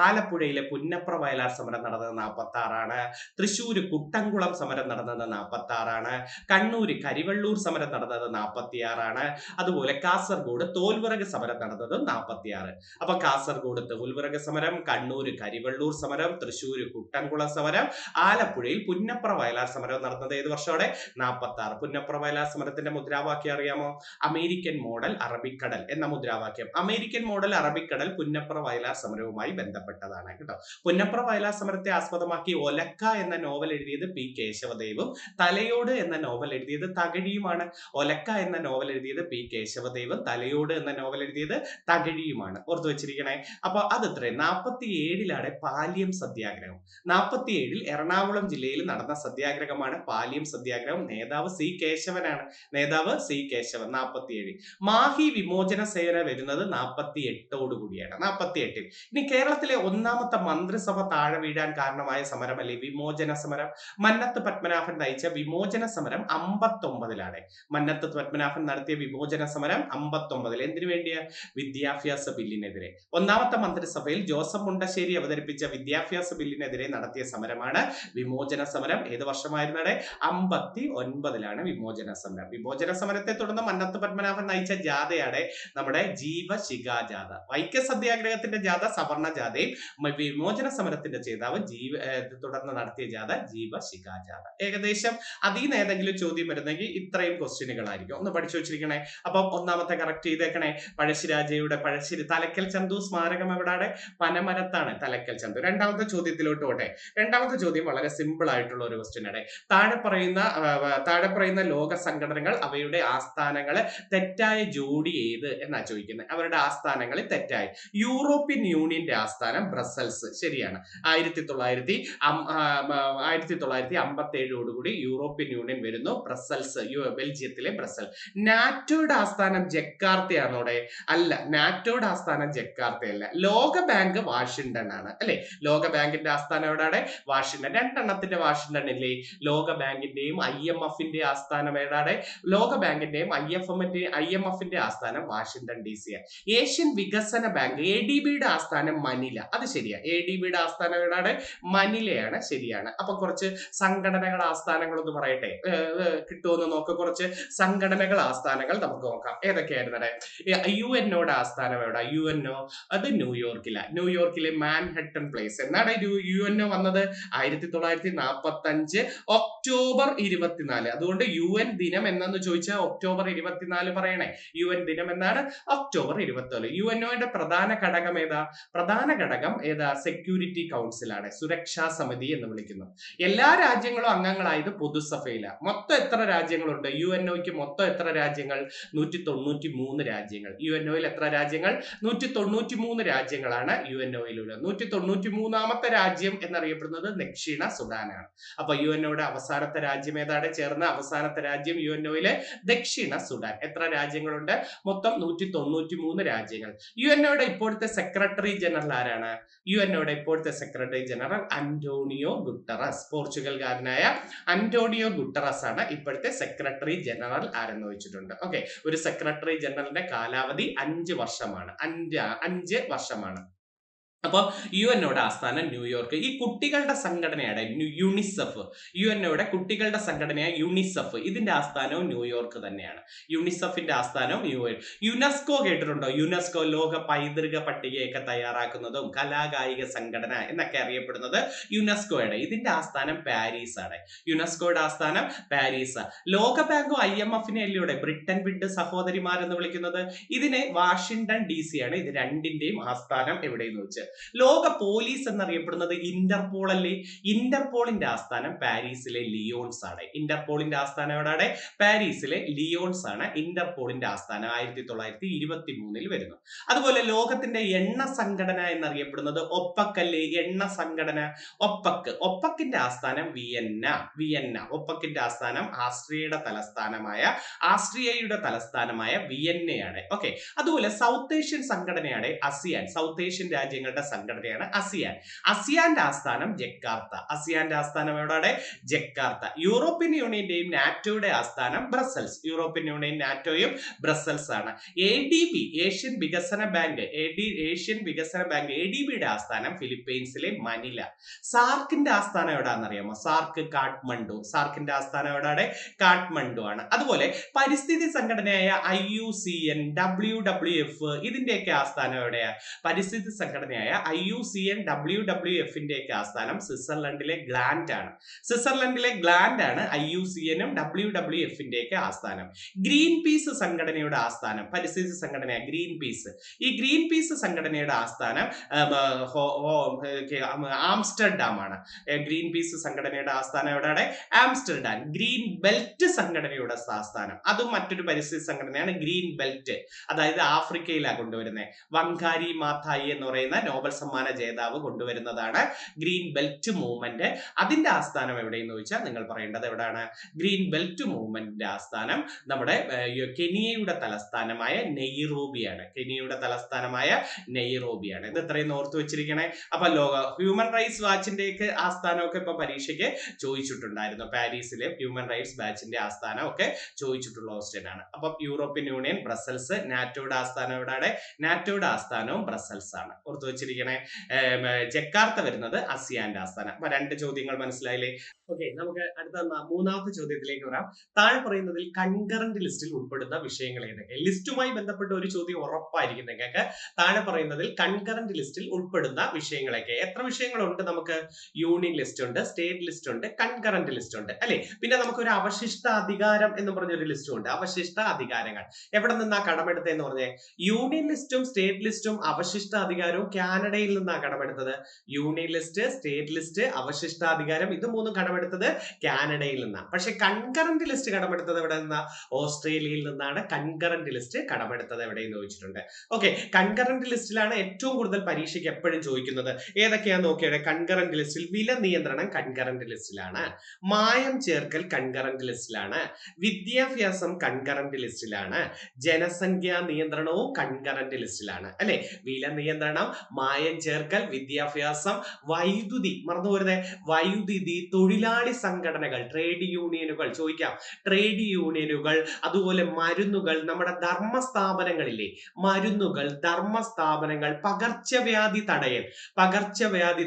ആലപ്പുഴയിലെ പുന്നപ്ര വയലാർ സമരം നടന്നത് 46. തൃശ്ശൂര് കുട്ടംകുളം സമരം നടന്നത് 46. കണ്ണൂര് കരിവള്ളൂർ സമരം നടന്നത് 46. അതുപോലെ കാസർഗോഡ് തോൽവിറക് സമരം നടന്നത് 46. അപ്പൊ കാസർഗോഡ് തോൽവിറക് സമരം, കണ്ണൂര് കരിവള്ളൂർ സമരം, തൃശ്ശൂര് കുട്ടംകുളം സമരം, ആലപ്പുഴയിൽ പുന്നപ്ര വയലാർ സമരം നടന്നത് ഏത് വർഷമാണ്? 46. പുന്നപ്ര വയലാർ സമരത്തിന്റെ മുദ്രാവാക്യം അറിയാമോ? അമേരിക്കൻ മോഡൽ അറബിക്കടൽ എന്ന മുദ്രാവാക്യം. അമേരിക്കൻ മോഡൽ അറബിക്കടൽ പുന്നപ്ര വയലാർ സമരവുമായി ബന്ധപ്പെട്ടതാണ് കേട്ടോ. പുന്നപ്ര വയലാർ സമരത്തെ ആസ്പദമാക്കി ഒലക്ക എന്ന നോവൽ എഴുതിയത് P കേശവദേവും തലയോട് എന്ന നോവൽ എഴുതിയത് തകഴിയുമാണ്. ഒലക്ക എന്ന നോവൽ എഴുതിയത് P കേശവദേവും തലയോട് എന്ന നോവൽ എഴുതിയത് തകഴിയുമാണ്. ഓർത്തു വെച്ചിരിക്കണേ. അപ്പൊ അത് ഇത്രയും. 47 പാലിയം സത്യാഗ്രഹം. 47 എറണാകുളം ജില്ലയിൽ നടന്ന സത്യാഗ്രഹമാണ് പാലിയം സത്യാഗ്രഹം. നേതാവ് C കേശവനാണ്. നേതാവ് C കേശവൻ. 47. മാഹി വിമോചന സേന വരുന്നത് 48 കൂടിയാണ്. 48. ഇനി കേരളത്തിലെ ഒന്നാമത്തെ മന്ത്രിസഭ താഴെ വീഴാൻ കാരണമായ സമരമല്ലേ വിമോചന സമരം? മന്നത്ത് പത്മനാഭൻ നയിച്ച വിമോചന സമരം 59. മന്നത്ത് പത്മനാഭൻ നടത്തിയ വിമോചന സമരം 59. എന്തിനു വേണ്ടിയാ? വിദ്യാഭ്യാസ ബില്ലിനെതിരെ. ഒന്നാമത്തെ മന്ത്രിസഭയിൽ ജോസഫ് മുണ്ടശ്ശേരി അവതരിപ്പിച്ച വിദ്യാഭ്യാസ ബില്ലിനെതിരെ നടത്തിയ സമരമാണ് വിമോചന സമരം. ഏത് വർഷമായിരുന്നടെ? 59 വിമോചന സമരം. വിമോചന സമരത്തെ തുടർന്ന് മന്നത്ത് പത്മനാഭൻ നയിച്ച ജാഥയാണ് നമ്മുടെ ജീവശിഖ ജാഥ. വൈക്കം സത്യാഗ്രഹത്തിന്റെ ജാഥ സവർണ ജാഥയും വിമോചന സമരത്തിന്റെ ജേതാവ് തുടർന്ന് നടത്തിയ ജാഥ ജീവശിഖ ജാഥ. ഏകദേശം അതിൽ നിന്ന് ഏതെങ്കിലും ചോദ്യം വരുന്നെങ്കിൽ ഇത്രയും ക്വസ്റ്റ്യനുകളായിരിക്കും. ഒന്ന് പഠിച്ചു വെച്ചിരിക്കണേ. അപ്പം ഒന്നാമത്തെ കറക്റ്റ് ചെയ്തേക്കണേ. പഴശ്ശിരാജയുടെ തലക്കൽ ചന്തു സ്മാരകം എവിടെയാണ്? പനമരത്താണ് തലക്കൽ ചന്തു. രണ്ടാമത്തെ ചോദ്യത്തിലോട്ട് പോട്ടെ. രണ്ടാമത്തെ ചോദ്യം വളരെ സിമ്പിൾ ആയിട്ടുള്ള ഒരു ക്വസ്റ്റ്യൻ ആണ്. താഴെ പറയുന്ന ലോക സംഘടനകൾ അവയുടെ ആസ്ഥാനങ്ങള് തെറ്റായ ജോഡി ഏത് എന്നാ ചോദിക്കുന്നത്. അവരുടെ ആസ്ഥാനങ്ങളിൽ തെറ്റായി. യൂറോപ്യൻ യൂണിയന്റെ ആസ്ഥാനം ബ്രസൽസ്. ശരിയാണ്. 1957 കൂടി യൂറോപ്യൻ യൂണിയൻ വരുന്നു. ബ്രസൽസ്, ബെൽജിയത്തിലെ ബ്രസൽ. നാറ്റോയുടെ ആസ്ഥാനം ജക്കാർത്തയാണോടെ? അല്ല, നാറ്റോയുടെ ആസ്ഥാനം ജക്കാർത്തയല്ല. ലോക ബാങ്ക് വാഷിംഗ്ടൺ ആണ് അല്ലെ? ലോക ബാങ്കിന്റെ ആസ്ഥാനം എവിടെയാണ്? വാഷിംഗ്ടൺ. രണ്ടെണ്ണത്തിന്റെ വാഷിംഗ്ടൺ ഇല്ലേ? ലോക ബാങ്കിന്റെയും IMF-ന്റെ ആസ്ഥാനം ഏതാണ്? ലോക ബാങ്കിന്റെയും IMF-ന്റെ ആസ്ഥാനം വാഷിംഗ്ടൺ DC. ഏഷ്യൻ വികസന ബാങ്ക് ADB-യുടെ ആസ്ഥാനം മനില. അത് ശരിയാ. ADB-യുടെ ആസ്ഥാനം എവിടെയാണ്? മനിലയാണ്. ശരിയാണ്. അപ്പൊ കുറച്ച് സംഘടനകൾ ആസ്ഥാനങ്ങളൊന്ന് പറയട്ടെ, കിട്ടുമെന്ന് നോക്ക്. കുറച്ച് സംഘടനകൾ ആസ്ഥാനങ്ങൾ നമുക്ക് നോക്കാം. ഏതൊക്കെയായിരുന്നേ? UNO-യുടെ ആസ്ഥാനം എവിടെ? UNO അത് ന്യൂയോർക്കിലെ മാൻഹട്ടൻ പ്ലേസ്. എന്നാണ് UNO വന്നത്? 1945 ഒക്ടോബർ 24. അതുകൊണ്ട് UN ദിനം എന്നു ചോദിച്ചാൽ ഒക്ടോബർ 24 പറയണേ. UN ദിനം എന്നാണ് ഒക്ടോബർ 24. UNO-യുടെ പ്രധാന ഘടകം ഏതാ? പ്രധാന ഘടകം ഏതാ? സെക്യൂരിറ്റി കൗൺസിൽ ആണ്. സുരക്ഷാ സമിതി എന്ന് വിളിക്കുന്നു. എല്ലാ രാജ്യങ്ങളും അംഗങ്ങളായത് പൊതുസഭയിലാണ്. മൊത്തം എത്ര രാജ്യങ്ങളുണ്ട്? UNO-ക്ക് മൊത്തം എത്ര രാജ്യങ്ങൾ? 193 രാജ്യങ്ങൾ. UNO-യിൽ എത്ര രാജ്യങ്ങൾ? 193 രാജ്യങ്ങളാണ് UNO-യിലുള്ളത്. 193ാമത്തെ രാജ്യം എന്നറിയപ്പെടുന്നത് ദക്ഷിണ സുഡാനാണ്. അപ്പൊ UNO-യുടെ അവസാനത്തെ രാജ്യം ഏതാണ്? ചേർന്ന അവസാനത്തെ രാജ്യം UNO-യിലെ ദക്ഷിണ സുഡാൻ. എത്ര രാജ്യങ്ങളുണ്ട്? മൊത്തം 193 രാജ്യങ്ങൾ. UNO-യുടെ ഇപ്പോഴത്തെ സെക്രട്ടറി ജനറൽ ആരാണ്? UNO-യുടെ ഇപ്പോഴത്തെ സെക്രട്ടറി ജനറൽ അന്റോണിയോ ഗുട്ടറസ്. പോർച്ചുഗൽകാരനായ അന്റോണിയോ ഗുട്ടറസ് ആണ് ഇപ്പോഴത്തെ സെക്രട്ടറി ജനറൽ ആരെന്ന് വെച്ചിട്ടുണ്ട്. ഓക്കെ, ഒരു സെക്രട്ടറി ജനറലിന്റെ കാലാവധി 5 വർഷമാണ്. 5 വർഷമാണ്. അപ്പോൾ യുഎൻഒയുടെ ആസ്ഥാനം ന്യൂയോർക്ക്. ഈ കുട്ടികളുടെ സംഘടനയുടെ യുണിസെഫ്, യുഎൻഒയുടെ കുട്ടികളുടെ സംഘടനയായ യുണിസെഫ്, ഇതിന്റെ ആസ്ഥാനവും ന്യൂയോർക്ക് തന്നെയാണ്. യുണിസെഫിന്റെ ആസ്ഥാനവും യുനെസ്കോ കേട്ടിട്ടുണ്ടോ? യുനെസ്കോ ലോക പൈതൃക പട്ടികയൊക്കെ തയ്യാറാക്കുന്നതും കലാകായിക സംഘടന എന്നൊക്കെ അറിയപ്പെടുന്നത് യുനെസ്കോയുടെ. ഇതിന്റെ ആസ്ഥാനം പാരീസ് ആണ്. യുനെസ്കോയുടെ ആസ്ഥാനം പാരീസ്. ലോകബാങ്കും IMF-നെ അല്ലൂടെ ബ്രിട്ടൻ വിഡ് സഹോദരിമാരെന്ന് വിളിക്കുന്നത്. ഇതിനെ വാഷിംഗ്ടൺ DC ആണ്. ഇത് രണ്ടിന്റെയും ആസ്ഥാനം എവിടെയെന്ന് വെച്ച്. ലോക പോലീസ് എന്നറിയപ്പെടുന്നത് ഇന്റർപോൾ അല്ലേ? ഇന്റർപോളിന്റെ ആസ്ഥാനം പാരീസിലെ ലിയോൺസ് ആണ്. ഇന്റർപോളിന്റെ ആസ്ഥാനം എവിടെയാണ്? പാരീസിലെ ലിയോൺസ് ആണ് ഇന്റർപോളിന്റെ ആസ്ഥാനം. 1923 വരുന്നു. അതുപോലെ ലോകത്തിന്റെ എണ്ണ സംഘടന എന്നറിയപ്പെടുന്നത് ഒപ്പക് അല്ലേ? എണ്ണ സംഘടന ഒപ്പക്. ഒപ്പക്കിന്റെ ആസ്ഥാനം വിയന്ന. ഒപ്പക്കിന്റെ ആസ്ഥാനം ആസ്ട്രിയയുടെ തലസ്ഥാനമായ വിയന്നയാണ്. ഓക്കെ. അതുപോലെ സൗത്ത് ഏഷ്യൻ സംഘടനയാണ് ASEAN. സൗത്ത് ഏഷ്യൻ രാജ്യങ്ങളുടെ സംഘടനയാണ് ASEAN. ASEAന്റെ ആസ്ഥാനം ജക്കാർത്ത. ASEAന്റെ ആസ്ഥാനം എവിടെയാണ്? ജക്കാർത്ത. യൂറോപ്യൻ യൂണിയന്റെയും നാറ്റോയുടെ ആസ്ഥാനം ബ്രസൽസ്. യൂറോപ്യൻ യൂണിയൻ, നാറ്റോയും ബ്രസൽസ് ആണ്. ADB, ഏഷ്യൻ വികസന ബാങ്ക്, ADBയുടെ ആസ്ഥാനം ഫിലിപ്പൈൻസിലെ മനില. സാർക്കിന്റെ ആസ്ഥാനം എവിടെയാണെന്നറിയാമോ? കാഠ്മണ്ഡു. സാർക്കിന്റെ ആസ്ഥാനം എവിടെയാണ്? കാഠ്മണ്ഡു ആണ്. അതുപോലെ പരിസ്ഥിതി സംഘടനയായ IUCN, WWF ഇതിന്റെയൊക്കെ ആസ്ഥാനം എവിടെയാ? പരിസ്ഥിതി സംഘടനയായ IUCN, WWF-ന്റെ ഒക്കെ ആസ്ഥാനം സ്വിറ്റ്സർലൻഡിലെ ഗ്ലാൻഡ് ആണ്. IUCN-ഉം WWF-ന്റെ ഒക്കെ ആസ്ഥാനം. ഗ്രീൻ പീസ് സംഘടനയുടെ ആസ്ഥാനം, പരിസ്ഥിതി സംഘടനയായ ഗ്രീൻ പീസ്. ഈ ഗ്രീൻ പീസ് സംഘടനയുടെ ആസ്ഥാനം ആംസ്റ്റർഡാം ആണ്. ഗ്രീൻ പീസ് സംഘടനയുടെ ആസ്ഥാനം എവിടെയാണ്? ആംസ്റ്റർഡാം. ഗ്രീൻ ബെൽറ്റ് സംഘടനയുടെ ആസ്ഥാനം, അതും മറ്റൊരു പരിസ്ഥിതി സംഘടനയാണ്. ഗ്രീൻ ബെൽറ്റ്, അതായത് ആഫ്രിക്കയിലാണ് കൊണ്ടുവരുന്നത്. വങ്കാരി മാഥായി എന്ന് പറയുന്ന നോബൽ സമ്മാന ജേതാവ് കൊണ്ടുവരുന്നതാണ് ഗ്രീൻ ബെൽറ്റ് മൂവ്മെന്റ്. അതിന്റെ ആസ്ഥാനം എവിടെയെന്ന് ചോദിച്ചാൽ നിങ്ങൾ പറയേണ്ടത് എവിടെയാണ്? ഗ്രീൻ ബെൽറ്റ് മൂവ്മെന്റിന്റെ ആസ്ഥാനം നമ്മുടെ കെനിയയുടെ തലസ്ഥാനമായ നെയ്റോബിയാണ്. ഇത് ഇത്രയും ഓർത്ത് വെച്ചിരിക്കണേ. അപ്പൊ ഹ്യൂമൻ റൈറ്റ്സ് വാച്ചിന്റെയൊക്കെ ആസ്ഥാനമൊക്കെ ഇപ്പൊ പരീക്ഷയ്ക്ക് ചോദിച്ചിട്ടുണ്ടായിരുന്നു. പാരീസിലെ ഹ്യൂമൻ റൈറ്റ്സ് വാച്ചിന്റെ ആസ്ഥാനം ഒക്കെ ചോദിച്ചിട്ടുള്ള ക്വസ്റ്റ്യൻ ആണ്. അപ്പൊ യൂറോപ്യൻ യൂണിയൻ ബ്രസൽസ്. നാറ്റോയുടെ ആസ്ഥാനം എവിടെയാണ്? നാറ്റോയുടെ ആസ്ഥാനവും ബ്രസൽസ് ആണ്. ഓർത്ത് വെച്ചിരിക്കണേ. ജക്കാർത്ത വരുന്നത് ASEAന്റെ ആസ്ഥാനം. അപ്പൊ 2 ചോദ്യങ്ങൾ മനസ്സിലായില്ലേ? ഓക്കെ, നമുക്ക് അടുത്ത 3ാമത്തെ ചോദ്യത്തിലേക്ക് വരാം. താഴെ പറയുന്നതിൽ കൺകറന്റ് ലിസ്റ്റിൽ ഉൾപ്പെടുന്ന വിഷയങ്ങൾ ഏതൊക്കെ? ലിസ്റ്റുമായി ബന്ധപ്പെട്ട ഒരു ചോദ്യം ഉറപ്പായിരിക്കും നിങ്ങൾക്ക്. താഴെ പറയുന്നതിൽ കൺകറന്റ് ലിസ്റ്റിൽ ഉൾപ്പെടുന്ന വിഷയങ്ങളൊക്കെ. എത്ര വിഷയങ്ങളുണ്ട് നമുക്ക്? യൂണിയൻ ലിസ്റ്റ് ഉണ്ട്, സ്റ്റേറ്റ് ലിസ്റ്റ് ഉണ്ട്, കൺകറന്റ് ലിസ്റ്റ് ഉണ്ട് അല്ലെ? പിന്നെ നമുക്ക് ഒരു അവശിഷ്ട അധികാരം എന്ന് പറഞ്ഞൊരു ലിസ്റ്റും ഉണ്ട്. അവശിഷ്ട അധികാരങ്ങൾ എവിടെ നിന്നാ കടമെടുത്തതെന്ന് പറഞ്ഞേ? യൂണിയൻ ലിസ്റ്റും സ്റ്റേറ്റ് ലിസ്റ്റും അവശിഷ്ട അധികാരവും കാനഡയിൽ നിന്നാണ് കടമെടുത്തത്. യൂണിയൻ ലിസ്റ്റ്, സ്റ്റേറ്റ് ലിസ്റ്റ്, അവശിഷ്ടാധികാരം, ഇത് 3 കടമെടുത്തത് കാനഡയിൽ നിന്നാണ്. പക്ഷെ കൺകറന്റ് ലിസ്റ്റ് കടമെടുത്തത് എവിടെ നിന്നാ? ഓസ്ട്രേലിയയിൽ നിന്നാണ് കൺകറന്റ് ലിസ്റ്റ് കടമെടുത്തത്. എവിടെയെന്ന് ചോദിച്ചിട്ടുണ്ട്. ഓക്കെ, കൺകറന്റ് ലിസ്റ്റിലാണ് ഏറ്റവും കൂടുതൽ പരീക്ഷയ്ക്ക് എപ്പോഴും ചോദിക്കുന്നത്. ഏതൊക്കെയാന്ന് നോക്കിയാൽ കൺകറന്റ് ലിസ്റ്റിൽ വില നിയന്ത്രണം കൺകറന്റ് ലിസ്റ്റിലാണ്, മായം ചേർക്കൽ കൺകറന്റ് ലിസ്റ്റിലാണ്, വിദ്യാഭ്യാസം കൺകറന്റ് ലിസ്റ്റിലാണ്, ജനസംഖ്യാ നിയന്ത്രണവും കൺകറന്റ് ലിസ്റ്റിലാണ് അല്ലെ? വില നിയന്ത്രണം, മായം ചേർക്കൽ, വിദ്യാഭ്യാസം, വൈദ്യുതി, മറന്നുപോരുതേ, വൈദ്യുതി, തൊഴിലാളി സംഘടനകൾ, ട്രേഡ് യൂണിയനുകൾ ചോദിക്കാം, ട്രേഡ് യൂണിയനുകൾ, അതുപോലെ മരുന്നുകൾ, നമ്മുടെ ധർമ്മസ്ഥാപനങ്ങളില്ലേ, മരുന്നുകൾ, ധർമ്മസ്ഥാപനങ്ങൾ, പകർച്ചവ്യാധി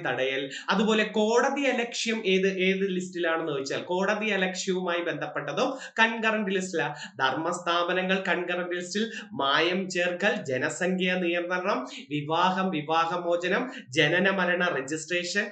തടയൽ, അതുപോലെ കോടതി അലക്ഷ്യം ഏത് ലിസ്റ്റിലാണെന്ന് ചോദിച്ചാൽ കോടതി അലക്ഷ്യവുമായി ബന്ധപ്പെട്ടതും കൺകറന്റ് ലിസ്റ്റിലാണ്. ധർമ്മസ്ഥാപനങ്ങൾ കൺകറന്റ് ലിസ്റ്റിൽ, മായം ചേർക്കൽ, ജനസംഖ്യാ നിയന്ത്രണം, വിവാഹമോചനം, ജനന മരണ രജിസ്ട്രേഷൻ,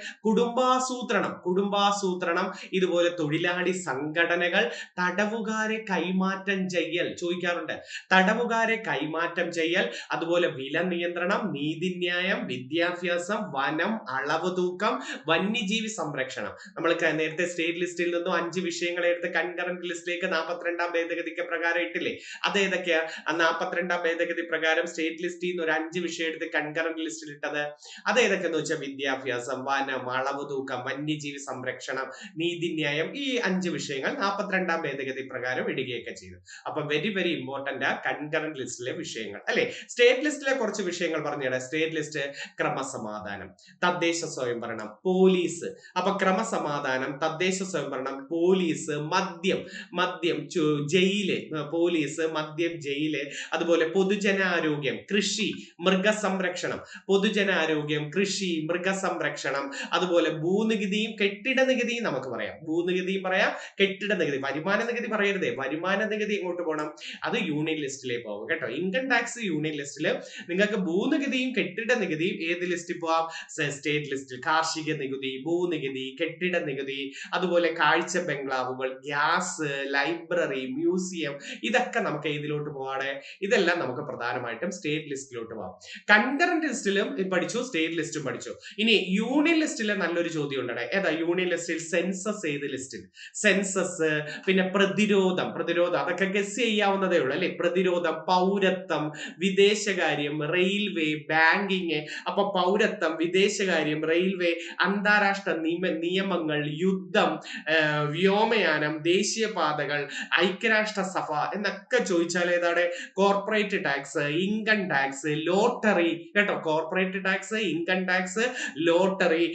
കുടുംബാസൂത്രണം, ഇതുപോലെ തൊഴിലാളി സംഘടനകൾ, തടവുകാരെ കൈമാറ്റം ചെയ്യൽ ചോദിക്കാറുണ്ട്. തടവുകാരെ കൈമാറ്റം ചെയ്യൽ, അതുപോലെ വില നിയന്ത്രണം, നീതിന്യായം, വിദ്യാഭ്യാസം, വനം, അളവ് തൂക്കം, വന്യജീവി സംരക്ഷണം. നമ്മൾ നേരത്തെ സ്റ്റേറ്റ് ലിസ്റ്റിൽ നിന്നും 5 വിഷയങ്ങളെ എടുത്ത് കൺകറന്റ് ലിസ്റ്റിലേക്ക് 42ാം ഭേദഗതിക്ക് പ്രകാരം ഇട്ടില്ലേ? അതേതൊക്കെയാ? 42ാം ഭേദഗതി പ്രകാരം സ്റ്റേറ്റ് ലിസ്റ്റിൽ നിന്ന് ഒരു 5 വിഷയം എടുത്ത് കൺകറന്റ് ലിസ്റ്റിൽ ഇട്ടത് അതേതൊക്കെയെന്ന് വെച്ചാൽ വിദ്യാഭ്യാസം, വനം, അളവ് തൂക്കം, വന്യജീവി സംരക്ഷണം, നീതിന്യായം, ഈ 5 വിഷയങ്ങൾ 42ാം ഭേദഗതി പ്രകാരം ഇടുകയൊക്കെ ചെയ്തു. അപ്പൊ വെരി വെരി ഇമ്പോർട്ടന്റ് ആ കൺകറന്റ് ലിസ്റ്റിലെ വിഷയങ്ങൾ അല്ലെ? സ്റ്റേറ്റ് ലിസ്റ്റിലെ കുറച്ച് വിഷയങ്ങൾ പറഞ്ഞുതരാം. സ്റ്റേറ്റ് ലിസ്റ്റ് ക്രമസമാധാനം, തദ്ദേശ സ്വയംഭരണം, പോലീസ്. അപ്പൊ ക്രമസമാധാനം, തദ്ദേശ സ്വയംഭരണം, പോലീസ്, മദ്യം, ജയില്, പോലീസ്, മദ്യം, ജയില്, അതുപോലെ പൊതുജനാരോഗ്യം, കൃഷി, മൃഗസംരക്ഷണം, പൊതുജനാരോഗ്യം, കൃഷി, മൃഗസംരക്ഷണം, അതുപോലെ ഭൂനികുതിയും കെട്ടിട നികുതിയും നമുക്ക് പറയാം. ഭൂനികുതിയും പറയാം, കെട്ടിട നികുതി. വരുമാന നികുതി പറയരുതേ, വരുമാന നികുതി എങ്ങോട്ട് പോകണം? അത് യൂണിയൻ ലിസ്റ്റിലേക്ക് പോകും കേട്ടോ. ഇൻകം ടാക്സ് യൂണിയൻ ലിസ്റ്റിൽ, നിങ്ങൾക്ക് ഭൂനികുതിയും കെട്ടിട നികുതിയും ഏത് ലിസ്റ്റിൽ പോവാം? സ്റ്റേറ്റ് ലിസ്റ്റിൽ. കാർഷിക നികുതി, ഭൂനികുതി, കെട്ടിട നികുതി, അതുപോലെ കാഴ്ച ബംഗ്ലാവുകൾ, ഗ്യാസ്, ലൈബ്രറി, മ്യൂസിയം, ഇതൊക്കെ നമുക്ക് ഏതിലോട്ട് പോവാണ്? ഇതെല്ലാം നമുക്ക് പ്രധാനമായിട്ടും സ്റ്റേറ്റ് ലിസ്റ്റിലോട്ട് പോവാം. കൺകറന്റ് ലിസ്റ്റിലും പഠിച്ചു, സ്റ്റേറ്റ് ലിസ്റ്റും പഠിച്ചു. ഇനി യൂണിയൻ ലിസ്റ്റിലെ നല്ലൊരു ചോദ്യം ഉണ്ട്. ഏതാ യൂണിയൻ ലിസ്റ്റിൽ? സെൻസസ് ഏത് ലിസ്റ്റിൽ? സെൻസസ്, പിന്നെ പ്രതിരോധം അതൊക്കെ ഗസ് ചെയ്യാവുന്നതേ ഉള്ളൂ അല്ലെ. പ്രതിരോധം, പൗരത്വം, വിദേശകാര്യം, റെയിൽവേ, ബാങ്കിങ്. അപ്പൊ പൗരത്വം, വിദേശകാര്യം, റെയിൽവേ, അന്താരാഷ്ട്ര നിയമങ്ങൾ, യുദ്ധം, വ്യോമയാനം, ദേശീയപാതകൾ, ഐക്യരാഷ്ട്ര സഭ എന്നൊക്കെ ചോദിച്ചാൽ ഏതാണ്? Corporate tax, income tax, lottery കേട്ടോ. Corporate tax, income tax, lottery,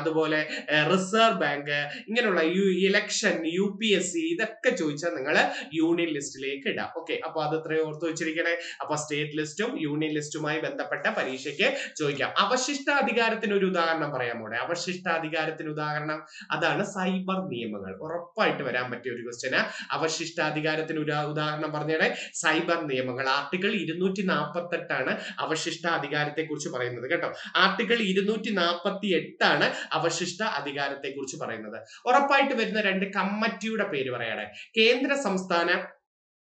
അതുപോലെ റിസർവ് ബാങ്ക്, ഇങ്ങനെയുള്ള ഇലക്ഷൻ, UPSC, ഇതൊക്കെ ചോദിച്ചാൽ നിങ്ങൾ യൂണിയൻ ലിസ്റ്റിലേക്ക് ഇടാം. ഓക്കെ, അപ്പൊ അത് ഇത്രയും ഓർത്ത് വെച്ചിരിക്കണേ. അപ്പൊ സ്റ്റേറ്റ് ലിസ്റ്റും യൂണിയൻ ലിസ്റ്റുമായി ബന്ധപ്പെട്ട പരീക്ഷയ്ക്ക് ചോദിക്കാം. അവശിഷ്ടാധികാരത്തിന് ഒരു ഉദാഹരണം പറയാമോ? അവശിഷ്ടാധികാരത്തിന് ഉദാഹരണം അതാണ് സൈബർ നിയമങ്ങൾ. ഉറപ്പായിട്ട് വരാൻ പറ്റിയ ഒരു ക്വസ്റ്റ്യന്. അവശിഷ്ടാധികാരത്തിന് ഒരു ഉദാഹരണം പറഞ്ഞേടെ. സൈബർ നിയമങ്ങൾ. ആർട്ടിക്കിൾ 248 ആണ് അവശിഷ്ടാധികാരത്തെ കുറിച്ച് പറയുന്നത് കേട്ടോ. ആർട്ടിക്കിൾ 248 ആണ് അവശിഷ്ട അധികാരത്തെ കുറിച്ച് പറയുന്നത്. ഉറപ്പായിട്ട് വരുന്ന രണ്ട് കമ്മിറ്റിയുടെ പേര് പറയണേ. കേന്ദ്ര സംസ്ഥാന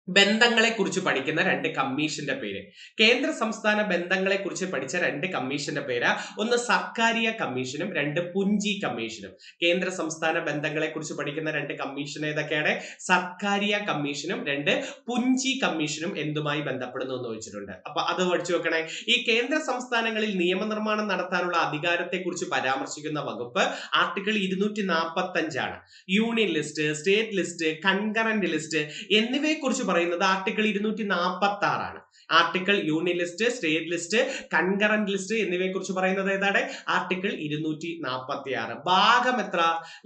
ബന്ധങ്ങളെ കുറിച്ച് പഠിക്കുന്ന രണ്ട് കമ്മീഷന്റെ പേര്. കേന്ദ്ര സംസ്ഥാന ബന്ധങ്ങളെ കുറിച്ച് പഠിച്ച രണ്ട് കമ്മീഷന്റെ പേര്, ഒന്ന് സർക്കാരിയ കമ്മീഷനും രണ്ട് പുഞ്ചി കമ്മീഷനും. കേന്ദ്ര സംസ്ഥാന ബന്ധങ്ങളെ കുറിച്ച് പഠിക്കുന്ന രണ്ട് കമ്മീഷൻ ഏതൊക്കെയാണ്? സർക്കാരിയ കമ്മീഷനും രണ്ട് പുഞ്ചി കമ്മീഷനും എന്തുമായി ബന്ധപ്പെടുന്നു എന്ന് ചോദിച്ചിട്ടുണ്ട്. അപ്പൊ അത് പഠിച്ചു വെക്കണേ. ഈ കേന്ദ്ര സംസ്ഥാനങ്ങളിൽ നിയമനിർമ്മാണം നടത്താനുള്ള അധികാരത്തെ കുറിച്ച് പരാമർശിക്കുന്ന വകുപ്പ് ആർട്ടിക്കിൾ 245 ആണ്. Union list, state list, concurrent list എന്നിവയെ കുറിച്ച് പറയുന്നത് ആർട്ടിക്കിൾ 246 ആണ്. Article union list, state list, concurrent list എന്നിവയെ കുറിച്ച് പറയുന്നത് ഏതാണ്? ആർട്ടിക്കിൾ 246. ഭാഗം എത്ര?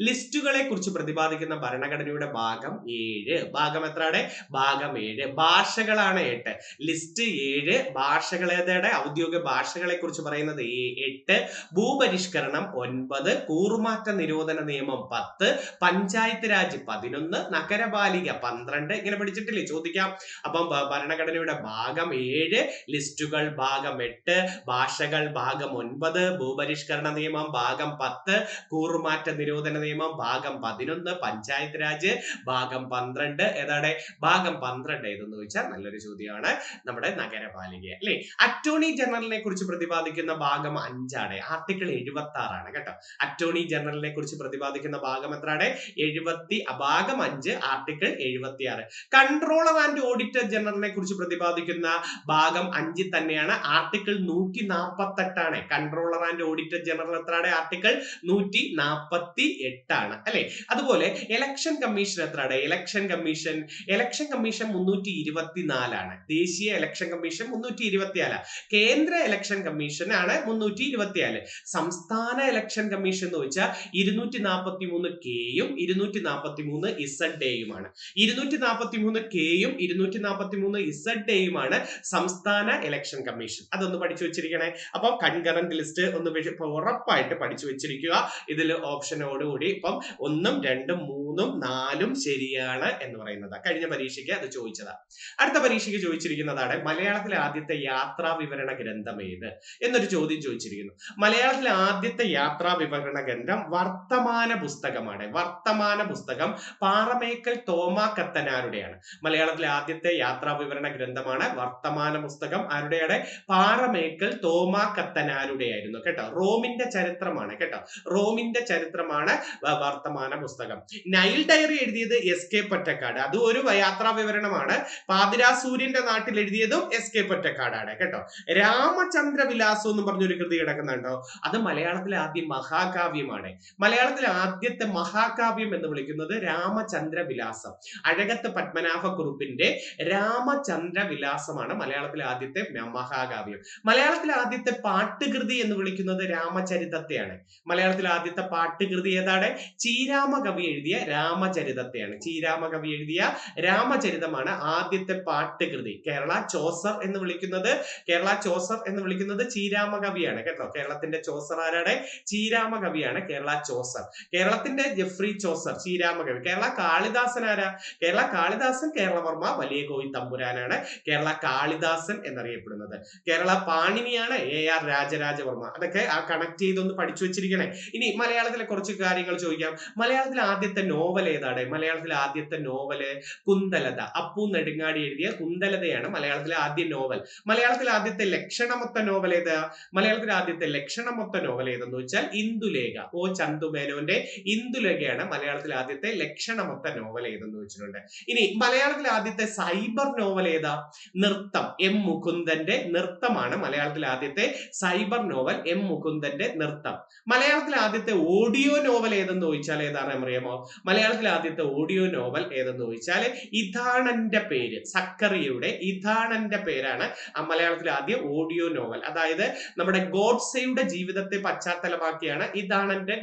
ലിസ്റ്റുകളെ കുറിച്ച് പ്രതിപാദിക്കുന്ന ഭരണഘടനയുടെ ഭാഗം 7. ഭാഗം എത്രയാണ്? ഭാഗം 7. ഭാഷകളാണ് 8. ലിസ്റ്റ് 7, ഭാഷകൾ ഏതാണ്? ഔദ്യോഗിക ഭാഷകളെ കുറിച്ച് പറയുന്നത് 8. ഭൂപരിഷ്കരണം 9, കൂറുമാറ്റ നിരോധന നിയമം 10, പഞ്ചായത്ത് രാജ് 11, നഗരപാലിക 12. ഇങ്ങനെ പഠിച്ചിട്ടില്ലേ? ചോദിക്കാം. അപ്പം ഭരണഘടനയുടെ ഭാഗം 7, ലിസ്റ്റുകൾ ഭാഗം 8, ഭാഷകൾ ഭാഗം 9, ഭൂപരിഷ്കരണ നിയമം ഭാഗം 10, കൂറുമാറ്റ നിരോധന നിയമം ഭാഗം 11, പഞ്ചായത്ത് രാജ് ഭാഗം 12. ഏതാണ് ഭാഗം 12? ഏതെന്ന് ചോദിച്ചാൽ നല്ലൊരു ചോദ്യമാണ്. നമ്മുടെ നഗരപാലിക അല്ലെ. അറ്റോർണി ജനറലിനെ കുറിച്ച് പ്രതിപാദിക്കുന്ന ഭാഗം 5 ആണ്. ആർട്ടിക്കിൾ 76 ആണ് കേട്ടോ. അറ്റോർണി ജനറലിനെ കുറിച്ച് പ്രതിപാദിക്കുന്ന ഭാഗം എത്രയാണ്? ഭാഗം 5, ആർട്ടിക്കിൾ 76. കൺട്രോളർ ആൻഡ് ഓഡിറ്റർ ജനറലിനെ കുറിച്ച് പ്രതിപാദിക്കുന്ന ഭാഗം 5 തന്നെയാണ്. ആർട്ടിക്കിൾ 148 ആണ്. കൺട്രോളർ ആൻഡ് ഓഡിറ്റർ ജനറൽ എത്രയാണ്? ആർട്ടിക്കിൾ 148 ആണ് അല്ലെ. അതുപോലെ ഇലക്ഷൻ കമ്മീഷൻ എത്രയാണ്? ഇലക്ഷൻ കമ്മീഷൻ 324 ആണ്. ദേശീയ ഇലക്ഷൻ കമ്മീഷൻ 324. കേന്ദ്ര ഇലക്ഷൻ കമ്മീഷൻ ആണ് 324. സംസ്ഥാന ഇലക്ഷൻ കമ്മീഷൻ എന്ന് വെച്ചാൽ 243 കെയും 243 ഇസഡ്ഡേയുമാണ്. 243 കെയും 243 ഇസഡ്ഡേയുമാണ് സംസ്ഥാന ഇലക്ഷൻ കമ്മീഷൻ. അതൊന്ന് പഠിച്ചു വെച്ചിരിക്കണേ. അപ്പൊ കൺകറന്റ് ലിസ്റ്റ് ഒന്ന് ഉറപ്പായിട്ട് പഠിച്ചു വെച്ചിരിക്കുക. ഇതിൽ ഓപ്ഷനോടുകൂടി ഇപ്പം 1, 2, 3, 4 ശരിയാണ് എന്ന് പറയുന്നത്. കഴിഞ്ഞ പരീക്ഷയ്ക്ക് അത് ചോദിച്ചതാ. അടുത്ത പരീക്ഷയ്ക്ക് ചോദിച്ചിരിക്കുന്നതാണ് മലയാളത്തിലെ ആദ്യത്തെ യാത്രാ വിവരണ ഗ്രന്ഥം ഏത് എന്നൊരു ചോദ്യം ചോദിച്ചിരിക്കുന്നു. മലയാളത്തിലെ ആദ്യത്തെ യാത്രാ വിവരണ ഗ്രന്ഥം വർത്തമാന പുസ്തകമാണ്. വർത്തമാന പുസ്തകം പാറമേക്കൽ തോമാ കത്തനാരുടെയാണ്. മലയാളത്തിലെ ആദ്യത്തെ യാത്രാ വിവരണ ഗ്രന്ഥമാണ് വർത്തമാന പുസ്തകം. ആരുടെയാണ്? പാറമേക്കൽ തോമാ കത്തനാരുടെ ആയിരുന്നു കേട്ടോ. റോമിന്റെ ചരിത്രമാണ് കേട്ടോ. റോമിന്റെ ചരിത്രമാണ് വർത്തമാന പുസ്തകം. നൈൽ ഡയറി എഴുതിയത് SK പൊറ്റക്കാട്. അത് ഒരു യാത്രാ വിവരണമാണ്. പാതിരാസൂര്യന്റെ നാട്ടിൽ എഴുതിയതും SK പൊറ്റക്കാടാണ് കേട്ടോ. രാമചന്ദ്ര വിലാസം എന്ന് പറഞ്ഞൊരു കൃതി കിടക്കുന്നുണ്ടോ? അത് മലയാളത്തിലെ ആദ്യ മഹാകാവ്യമാണ്. മലയാളത്തിലെ ആദ്യത്തെ മഹാകാവ്യം എന്ന് വിളിക്കുന്നത് രാമചന്ദ്ര വിലാസം. അഴകത്ത് പത്മനാഭ കുറുപ്പ് കുറുപ്പിന്റെ രാമചന്ദ്ര വിലാസമാണ് മലയാളത്തിലെ ആദ്യത്തെ മഹാകാവ്യം. മലയാളത്തിലെ ആദ്യത്തെ പാട്ടുകൃതി എന്ന് വിളിക്കുന്നത് രാമചരിതത്തെയാണ്. മലയാളത്തിലെ ആദ്യത്തെ പാട്ടുകൃതി ഏതാണ്? ചീരാമ കവി എഴുതിയ രാമചരിതത്തെയാണ്. ചീരാമ കവി എഴുതിയ രാമചരിതമാണ് ആദ്യത്തെ പാട്ടുകൃതി. കേരള ചോസർ എന്ന് വിളിക്കുന്നത് ചീരാമ കവിയാണ് കേട്ടോ. കേരളത്തിന്റെ ചോസർ ആരാണ്? ചീരാമ കവിയാണ് കേരള ചോസർ. കേരളത്തിന്റെ ജെഫ്രി ചോസർ ചീരാമ കവി. കേരള കാളിദാസൻ ആരാ? കേരള കാളിദാസൻ കേരളവർമ്മ വലിയ കോയി തമ്പുരാനാണ് കേരള കാളിദാസൻ എന്നറിയപ്പെടുന്നത്. കേരള പാണിനിയാണ് AR രാജരാജവർമ്മ. അതൊക്കെ ആ കണക്ട് ചെയ്തൊന്ന് പഠിച്ചു വെച്ചിരിക്കണേ. ഇനി മലയാളത്തിലെ കുറച്ച് കാര്യങ്ങൾ ചോദിക്കാം. മലയാളത്തിലെ ആദ്യത്തെ നോവൽ ഏതാണ്? മലയാളത്തിലെ ആദ്യത്തെ നോവല് കുന്തലത. അപ്പു നെടുങ്ങാടി എഴുതിയ കുന്തലതയാണ് മലയാളത്തിലെ ആദ്യ നോവൽ. മലയാളത്തിലെ ആദ്യത്തെ ലക്ഷണമൊത്ത നോവൽ ഏതാ? മലയാളത്തിലെ ആദ്യത്തെ ലക്ഷണമൊത്ത നോവൽ ഏതെന്ന് വെച്ചാൽ ഇന്ദുലേഖ. O ചന്തുമേനോന്റെ ഇന്ദുലേഖയാണ് മലയാളത്തിലെ ആദ്യത്തെ ലക്ഷണമൊത്ത നോവൽ ഏതെന്ന് വെച്ചിട്ടുണ്ട്. ഇനി മലയാളത്തിലെ ആദ്യത്തെ സൈബർ നോവൽ ഏതാ? നൃത്തം. M മുകുന്ദന്റെ നൃത്തമാണ് മലയാളത്തിലെ ആദ്യത്തെ സൈബർ നോവൽ. M മുകുന്ദന്റെ നൃത്തം. മലയാളത്തിലെ ആദ്യത്തെ ഓഡിയോ നോവൽ ഏതെന്ന് ചോദിച്ചാൽ ഏതാണെന്ന് അറിയാമോ? മലയാളത്തിലെ ആദ്യത്തെ ഓഡിയോ നോവൽ ഏതെന്ന് ചോദിച്ചാൽ ഇഥാണന്റെ പേര്. സക്കറിയയുടെ ഇഥാണന്റെ പേരാണ് മലയാളത്തിലെ ആദ്യ ഓഡിയോ നോവൽ. അതായത് നമ്മുടെ ഗോഡ്സെയുടെ ജീവിതത്തെ പശ്ചാത്തലമാക്കിയാണ് ഇഥാണന്റെ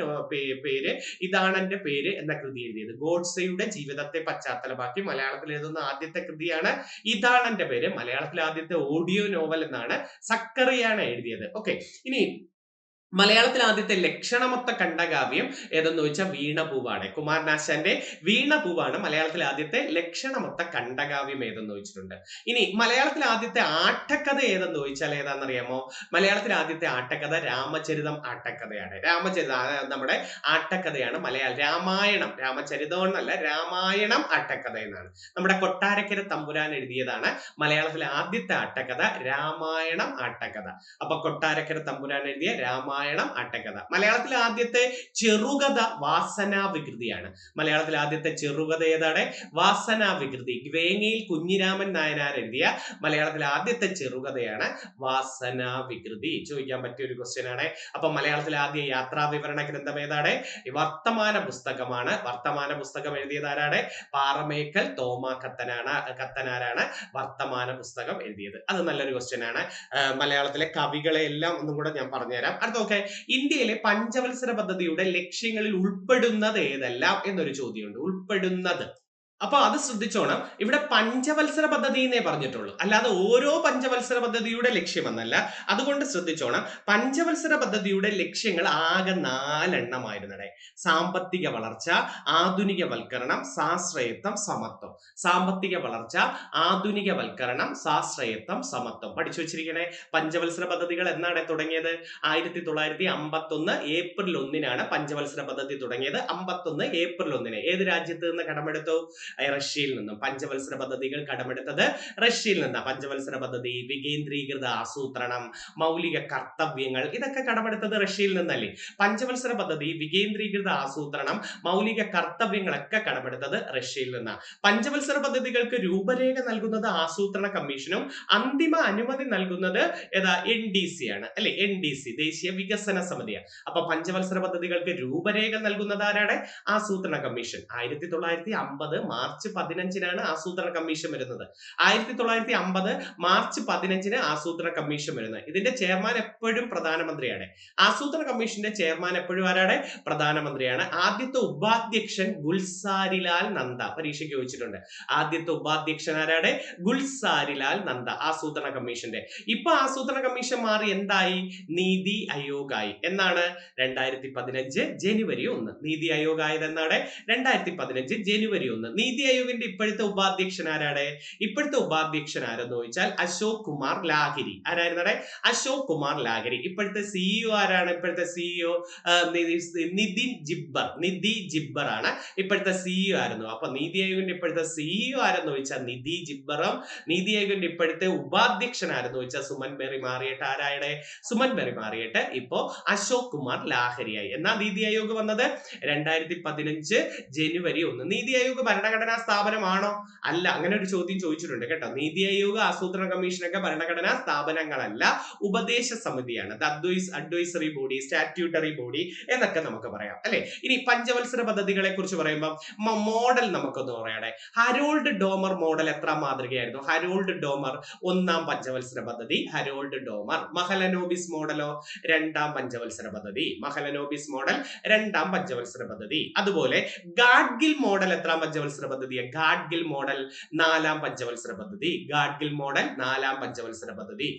പേര് എന്ന കൃതി എഴുതിയത്. ഗോഡ്സെയുടെ ജീവിതത്തെ പശ്ചാത്തലമാക്കി മലയാളത്തിൽ എഴുതുന്ന ആദ്യത്തെ കൃതിയാണ് ഇഥാണന്റെ പേര്. മലയാളത്തിലെ ആദ്യത്തെ ഓഡിയോ നോവൽ എന്നാണ് സക്കറിയാണ് എഴുതിയത്. ഓക്കെ, ഇനി മലയാളത്തിൽ ആദ്യത്തെ ലക്ഷണമൊത്ത ഖണ്ഡകാവ്യം ഏതെന്ന് ചോദിച്ചാൽ വീണപൂവാണ്. കുമാരനാശാന്റെ വീണപൂവാണ് മലയാളത്തിലെ ആദ്യത്തെ ലക്ഷണമൊത്ത ഖണ്ഡകാവ്യം ഏതെന്ന് ചോദിച്ചിട്ടുണ്ട്. ഇനി മലയാളത്തിലെ ആദ്യത്തെ ആട്ടക്കഥ ഏതെന്ന് ചോദിച്ചാൽ ഏതാണെന്നറിയാമോ? മലയാളത്തിലെ ആദ്യത്തെ ആട്ടക്കഥ രാമചരിതം ആട്ടക്കഥയാണ്. നമ്മുടെ ആട്ടക്കഥയാണ് രാമായണം. രാമചരിതം എന്നല്ല, രാമായണം ആട്ടക്കഥ എന്നാണ്. നമ്മുടെ കൊട്ടാരക്കര തമ്പുരാൻ എഴുതിയതാണ് മലയാളത്തിലെ ആദ്യത്തെ ആട്ടക്കഥ രാമായണം ആട്ടക്കഥ. അപ്പൊ കൊട്ടാരക്കര തമ്പുരാൻ എഴുതിയ രാമായണം ആട്ടക്കഥ. മലയാളത്തിലെ ആദ്യത്തെ ചെറുകഥ വാസനാവികൃതിയാണ്. മലയാളത്തിലെ ആദ്യത്തെ ചെറുകഥ ഏതാണ്? വാസനാവികൃതി. വേങ്ങയിൽ കുഞ്ഞിരാമൻ നായനാർ എഴുതിയ മലയാളത്തിലെ ആദ്യത്തെ ചെറുകഥയാണ് വാസനാവികൃതി. ചോദിക്കാൻ പറ്റിയ ഒരു ക്വസ്റ്റ്യൻ ആണ്. അപ്പൊ മലയാളത്തിലെ ആദ്യ യാത്രാ വിവരണ ഗ്രന്ഥം ഏതാണ്? വർത്തമാന പുസ്തകമാണ്. വർത്തമാന പുസ്തകം എഴുതിയത് ആരാണ്? പാറമേക്കൽ തോമ കത്തനാരാണ് വർത്തമാന പുസ്തകം എഴുതിയത്. അത് നല്ലൊരു ക്വസ്റ്റ്യൻ ആണ്. മലയാളത്തിലെ കവികളെ എല്ലാം ഒന്നും കൂടെ ഞാൻ പറഞ്ഞുതരാം. അടുത്ത ഇന്ത്യയിലെ പഞ്ചവത്സര പദ്ധതിയുടെ ലക്ഷ്യങ്ങളിൽ ഉൾപ്പെടുന്നത് ഏതെല്ലാം എന്നൊരു ചോദ്യമുണ്ട്. ഉൾപ്പെടുന്നത്. അപ്പൊ അത് ശ്രദ്ധിച്ചോണം. ഇവിടെ പഞ്ചവത്സര പദ്ധതി എന്നേ പറഞ്ഞിട്ടുള്ളൂ, അല്ലാതെ ഓരോ പഞ്ചവത്സര പദ്ധതിയുടെ ലക്ഷ്യമെന്നല്ല. അതുകൊണ്ട് ശ്രദ്ധിച്ചോണം. പഞ്ചവത്സര പദ്ധതിയുടെ ലക്ഷ്യങ്ങൾ ആകെ 4 എണ്ണമായിരുന്നേ. സാമ്പത്തിക വളർച്ച, ആധുനികവൽക്കരണം, സാശ്രയത്വം, സമത്വം. സാമ്പത്തിക വളർച്ച, ആധുനികവൽക്കരണം, സാശ്രയത്വം, സമത്വം. പഠിച്ചു വെച്ചിരിക്കണേ. പഞ്ചവത്സര പദ്ധതികൾ എന്നാണ് തുടങ്ങിയത്? 1951 ഏപ്രിൽ 1-നാണ് പഞ്ചവത്സര പദ്ധതി തുടങ്ങിയത്. 51 ഏപ്രിൽ 1-ന്. ഏത് രാജ്യത്ത് നിന്ന് കടമെടുത്തു? റഷ്യയിൽ നിന്നും. പഞ്ചവത്സര പദ്ധതികൾ കടമെടുത്തത് റഷ്യയിൽ നിന്നാണ്. പഞ്ചവത്സര പദ്ധതി, വികേന്ദ്രീകൃത ആസൂത്രണം, മൗലിക കർത്തവ്യങ്ങൾ, ഇതൊക്കെ കടമെടുത്തത് റഷ്യയിൽ നിന്നല്ലേ? പഞ്ചവത്സര പദ്ധതി, വികേന്ദ്രീകൃത ആസൂത്രണം, മൗലിക കർത്തവ്യങ്ങളൊക്കെ കടമെടുത്തത് റഷ്യയിൽ നിന്നാണ്. പഞ്ചവത്സര പദ്ധതികൾക്ക് രൂപരേഖ നൽകുന്നത് ആസൂത്രണ കമ്മീഷനും അന്തിമ അനുമതി നൽകുന്നത് ഏതാ? NDC ആണ് അല്ലെ? NDC, ദേശീയ വികസന സമിതിയാണ്. അപ്പൊ പഞ്ചവത്സര പദ്ധതികൾക്ക് രൂപരേഖ നൽകുന്നത് ആരാണ്? ആസൂത്രണ കമ്മീഷൻ. 1950 മാർച്ച് 15-നാണ് ആസൂത്രണ കമ്മീഷൻ വരുന്നത്. 1950 മാർച്ച് 15-ന് ആസൂത്രണ കമ്മീഷൻ വരുന്നത്. ഇതിന്റെ ചെയർമാൻ എപ്പോഴും പ്രധാനമന്ത്രിയാണ്. ആസൂത്രണ കമ്മീഷന്റെ ചെയർമാൻ എപ്പോഴും ആരാണ്? പ്രധാനമന്ത്രിയാണ്. ആദ്യത്തെ ഉപാധ്യക്ഷൻ ഗുൽസാരിലാൽ നന്ദ. പരീക്ഷയ്ക്ക് ചോദിച്ചിട്ടുണ്ട്. ആദ്യത്തെ ഉപാധ്യക്ഷൻ ആരാണ്? ഗുൽസാരിലാൽ നന്ദ ആസൂത്രണ കമ്മീഷന്റെ. ഇപ്പൊ ആസൂത്രണ കമ്മീഷൻ മാറി എന്തായി? നീതി ആയോഗ് ആയി. എന്നാണ്? 2015 ജനുവരി 1. നീതി ആയോഗ് ആയത് എന്നാണ്? 2015 ജനുവരി 1. നീതി ആയോഗിന്റെ ഇപ്പോഴത്തെ ഉപാധ്യക്ഷൻ ആരാണ്? ഇപ്പോഴത്തെ ഉപാധ്യക്ഷൻ ആരെന്ന് ചോദിച്ചാൽ അശോക് കുമാർ ലാഹിരി. ആരായിരുന്നടെ? അശോക് കുമാർ ലാഹിരി. ഇപ്പോഴത്തെ CEO ആരാണ്? ഇപ്പോഴത്തെ CEO നിധി ജിബ്ബർ ആണ് ഇപ്പോഴത്തെ CEO ആയിരുന്നു. അപ്പൊ നീതി ആയോഗിന്റെ ഇപ്പോഴത്തെ CEO ആരെന്ന് ചോദിച്ചാൽ നിധി ജിബ്ബറും, നീതി ആയോഗിന്റെ ഇപ്പോഴത്തെ ഉപാധ്യക്ഷൻ ആരെന്ന് ചോദിച്ചാൽ സുമൻ ബെറി മാറിയിട്ട് ആരായുടെ? സുമൻ ബെറി മാറിയിട്ട് ഇപ്പോ അശോക് കുമാർ ലാഹിരിയായി. എന്നാ നീതി ആയോഗ് വന്നത് 2015 ജനുവരി 1. നീതി ആയോഗ് ഭരണഘടന ഭരണഘടനാ സ്ഥാപനമാണോ? അല്ല. അങ്ങനെ ഒരു ചോദ്യം ചോദിച്ചിട്ടുണ്ട് കേട്ടോ. നീതി ആയോഗ്, ആസൂത്രണ കമ്മീഷനൊക്കെ ഭരണഘടനാ സ്ഥാപനങ്ങളല്ല, ഉപദേശ സമിതിയാണ്. അഡ്വൈസറി ബോഡി, സ്റ്റാറ്റ്യൂട്ടറി ബോഡി എന്നൊക്കെ നമുക്ക് പറയാം അല്ലെ. ഇനി പഞ്ചവത്സര പദ്ധതികളെ കുറിച്ച് പറയുമ്പോൾ മോഡൽ നമുക്കൊന്ന് പറയണേ. ഹരോൾഡ് ഡോമർ മോഡൽ എത്ര മാതൃകയായിരുന്നു? ഹരോൾഡ് ഡോമർ ഒന്നാം പഞ്ചവത്സര പദ്ധതി, ഹരോൾഡ് ഡോമർ. മഹലനോബിസ് മോഡലോ? രണ്ടാം പഞ്ചവത്സര പദ്ധതി. മഹലനോബിസ് മോഡൽ രണ്ടാം പഞ്ചവത്സര പദ്ധതി. അതുപോലെ ഗാഡ്ഗിൽ മോഡൽ എത്രാം പഞ്ചവത്സര പദ്ധതിയാണ്? ഗാഡ്ഗിൽ മോഡൽ നാലാം പഞ്ചവത്സര പദ്ധതി. ഗാഡ്ഗിൽ മോഡൽ നാലാം പഞ്ചവത്സര പദ്ധതി.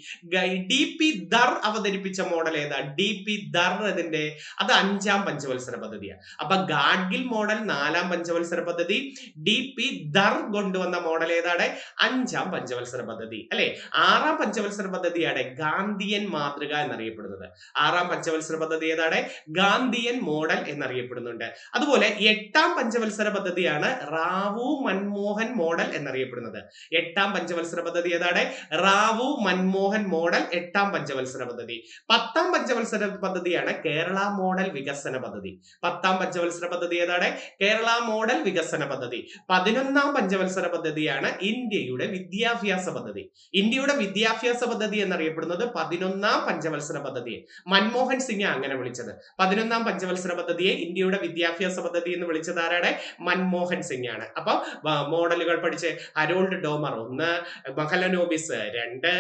DP ദർ അവതരിപ്പിച്ച മോഡൽ ഏതാ? DP ദർ അതിന്റെ അത് അഞ്ചാം പഞ്ചവത്സര പദ്ധതിയാണ്. അപ്പൊ ഗാഡ്ഗിൽ മോഡൽ നാലാം പഞ്ചവത്സര പദ്ധതി, DP ദർ കൊണ്ടുവന്ന മോഡൽ ഏതാണ്? അഞ്ചാം പഞ്ചവത്സര പദ്ധതി അല്ലെ. ആറാം പഞ്ചവത്സര പദ്ധതിയാണ് ഗാന്ധിയൻ മാതൃക എന്നറിയപ്പെടുന്നത്. ആറാം പഞ്ചവത്സര പദ്ധതി ഏതാണ്? ഗാന്ധിയൻ മോഡൽ എന്നറിയപ്പെടുന്നുണ്ട്. അതുപോലെ എട്ടാം പഞ്ചവത്സര പദ്ധതിയാണ് റാവു മൻമോഹൻ മോഡൽ എന്നറിയപ്പെടുന്നത്. എട്ടാം പഞ്ചവത്സര പദ്ധതി ഏതാണ്? റാവു മൻമോഹൻ മോഡൽ എട്ടാം പഞ്ചവത്സര പദ്ധതി. പത്താം പഞ്ചവത്സര പദ്ധതിയാണ് കേരള മോഡൽ വികസന പദ്ധതി. പത്താം പഞ്ചവത്സര പദ്ധതി ഏതാണ്? കേരള മോഡൽ വികസന പദ്ധതി. 11ാം പഞ്ചവത്സര പദ്ധതിയാണ് ഇന്ത്യയുടെ വിദ്യാഭ്യാസ പദ്ധതി. ഇന്ത്യയുടെ വിദ്യാഭ്യാസ പദ്ധതി എന്നറിയപ്പെടുന്നത് 11ാം പഞ്ചവത്സര പദ്ധതിയെ മൻമോഹൻ സിംഗ് അങ്ങനെ വിളിച്ചത്. 11ാം പഞ്ചവത്സര പദ്ധതിയെ ഇന്ത്യയുടെ വിദ്യാഭ്യാസ പദ്ധതി എന്ന് വിളിച്ചത് ആരാണ്? മൻമോഹൻ സിംഗ് ആണ്. അപ്പൊ മോഡലുകൾ പഠിച്ച് Harold Domar 1, Mahalanobis 2,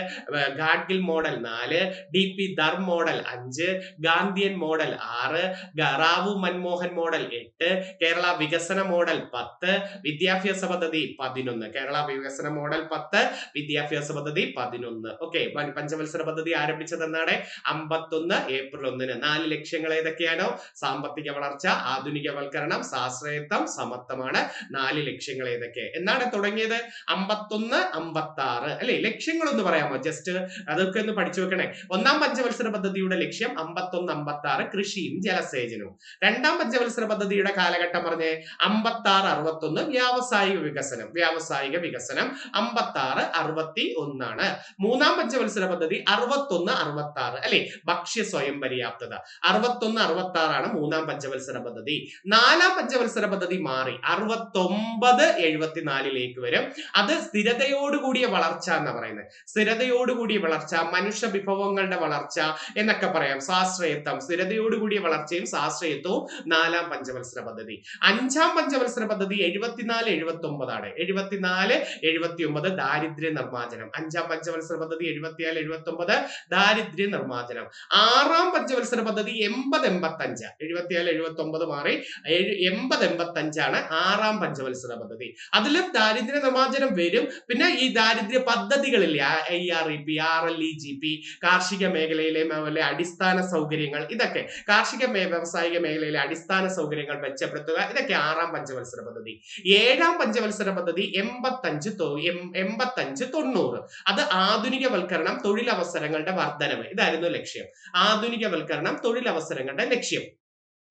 Gadgil model 4, DP there model 5, Gandhian model 6, Rao Manmohan model 8, Kerala വികസന മോഡൽ 10, വിദ്യാഭ്യാസ പദ്ധതി 11. കേരള വികസന മോഡൽ 10, വിദ്യാഭ്യാസ പദ്ധതി 11. ഓക്കെ. പഞ്ചവത്സര പദ്ധതി ആരംഭിച്ചത് എന്നാണ്? 51 ഏപ്രിൽ 1. 4 ലക്ഷ്യങ്ങൾ ഏതൊക്കെയാണോ? സാമ്പത്തിക വളർച്ച, ആധുനികവൽക്കരണം, സ്വാശ്രയത്വം, സമത്വമാണ് 4 ലക്ഷ്യങ്ങൾ ഏതൊക്കെ എന്നാണ് തുടങ്ങിയത്? 51, 56 അല്ലെ. ലക്ഷ്യങ്ങളൊന്ന് പറയാമോ? ജസ്റ്റ് അതൊക്കെ ഒന്ന് പഠിച്ചു വെക്കണേ. ഒന്നാം പഞ്ചവത്സര പദ്ധതിയുടെ ലക്ഷ്യം 51, 56 കൃഷിയും ജലസേചനവും. രണ്ടാം പഞ്ചവത്സര പദ്ധതിയുടെ കാലഘട്ടം പറഞ്ഞേ? 56, 61 വ്യാവസായിക വികസനം. വ്യാവസായിക വികസനം 56, 61 ആണ്. മൂന്നാം പഞ്ചവത്സര പദ്ധതി 61, 66 അല്ലെ. ഭക്ഷ്യ സ്വയം പര്യാപ്തത 61, 66 ആണ് മൂന്നാം പഞ്ചവത്സര പദ്ധതി. നാലാം പഞ്ചവത്സര പദ്ധതി മാറി 69, 74ലേക്ക് വരും. അത് സ്ഥിരതയോടുകൂടിയ വളർച്ച എന്ന് പറയുന്നത്. സ്ഥിരതയോടുകൂടിയ വളർച്ച, മനുഷ്യ വിഭവങ്ങളുടെ വളർച്ച എന്നൊക്കെ പറയാം. സ്വാശ്രയത്വം, സ്ഥിരതയോടുകൂടിയ വളർച്ചയും സ്വാശ്രയത്വവും നാലാം പഞ്ചവത്സര പദ്ധതി. അഞ്ചാം പഞ്ചവത്സര പദ്ധതി 74, 79 ആണ്. 74, 79 ദാരിദ്ര്യ നിർമ്മാർജ്ജനം. അഞ്ചാം പഞ്ചവത്സര പദ്ധതി 74, 79 ദാരിദ്ര്യ നിർമ്മാർജ്ജനം. ആറാം പഞ്ചവത്സര പദ്ധതി 80, 85. 74, 79 മാറി 80, 85 ആണ് ആറാം പഞ്ചവത്സര പദ്ധതി. അതിലും ദാരിദ്ര്യ നിർമ്മാർജ്ജനം വരും. പിന്നെ ഈ ദാരിദ്ര്യ പദ്ധതികളില്ലേ, IREP, RLEGP, കാർഷിക മേഖലയിലെ അടിസ്ഥാന സൗകര്യങ്ങൾ, ഇതൊക്കെ കാർഷിക വ്യവസായിക മേഖലയിലെ അടിസ്ഥാന സൗകര്യങ്ങൾ മെച്ചപ്പെടുത്തുക, ഇതൊക്കെ ആറാം പഞ്ചവത്സര പദ്ധതി. ഏഴാം പഞ്ചവത്സര പദ്ധതി 85, 90. അത് ആധുനികവൽക്കരണം, തൊഴിലവസരങ്ങളുടെ വർധനവ്, ഇതായിരുന്നു ലക്ഷ്യം. ആധുനികവൽക്കരണം, തൊഴിലവസരങ്ങളുടെ ലക്ഷ്യം.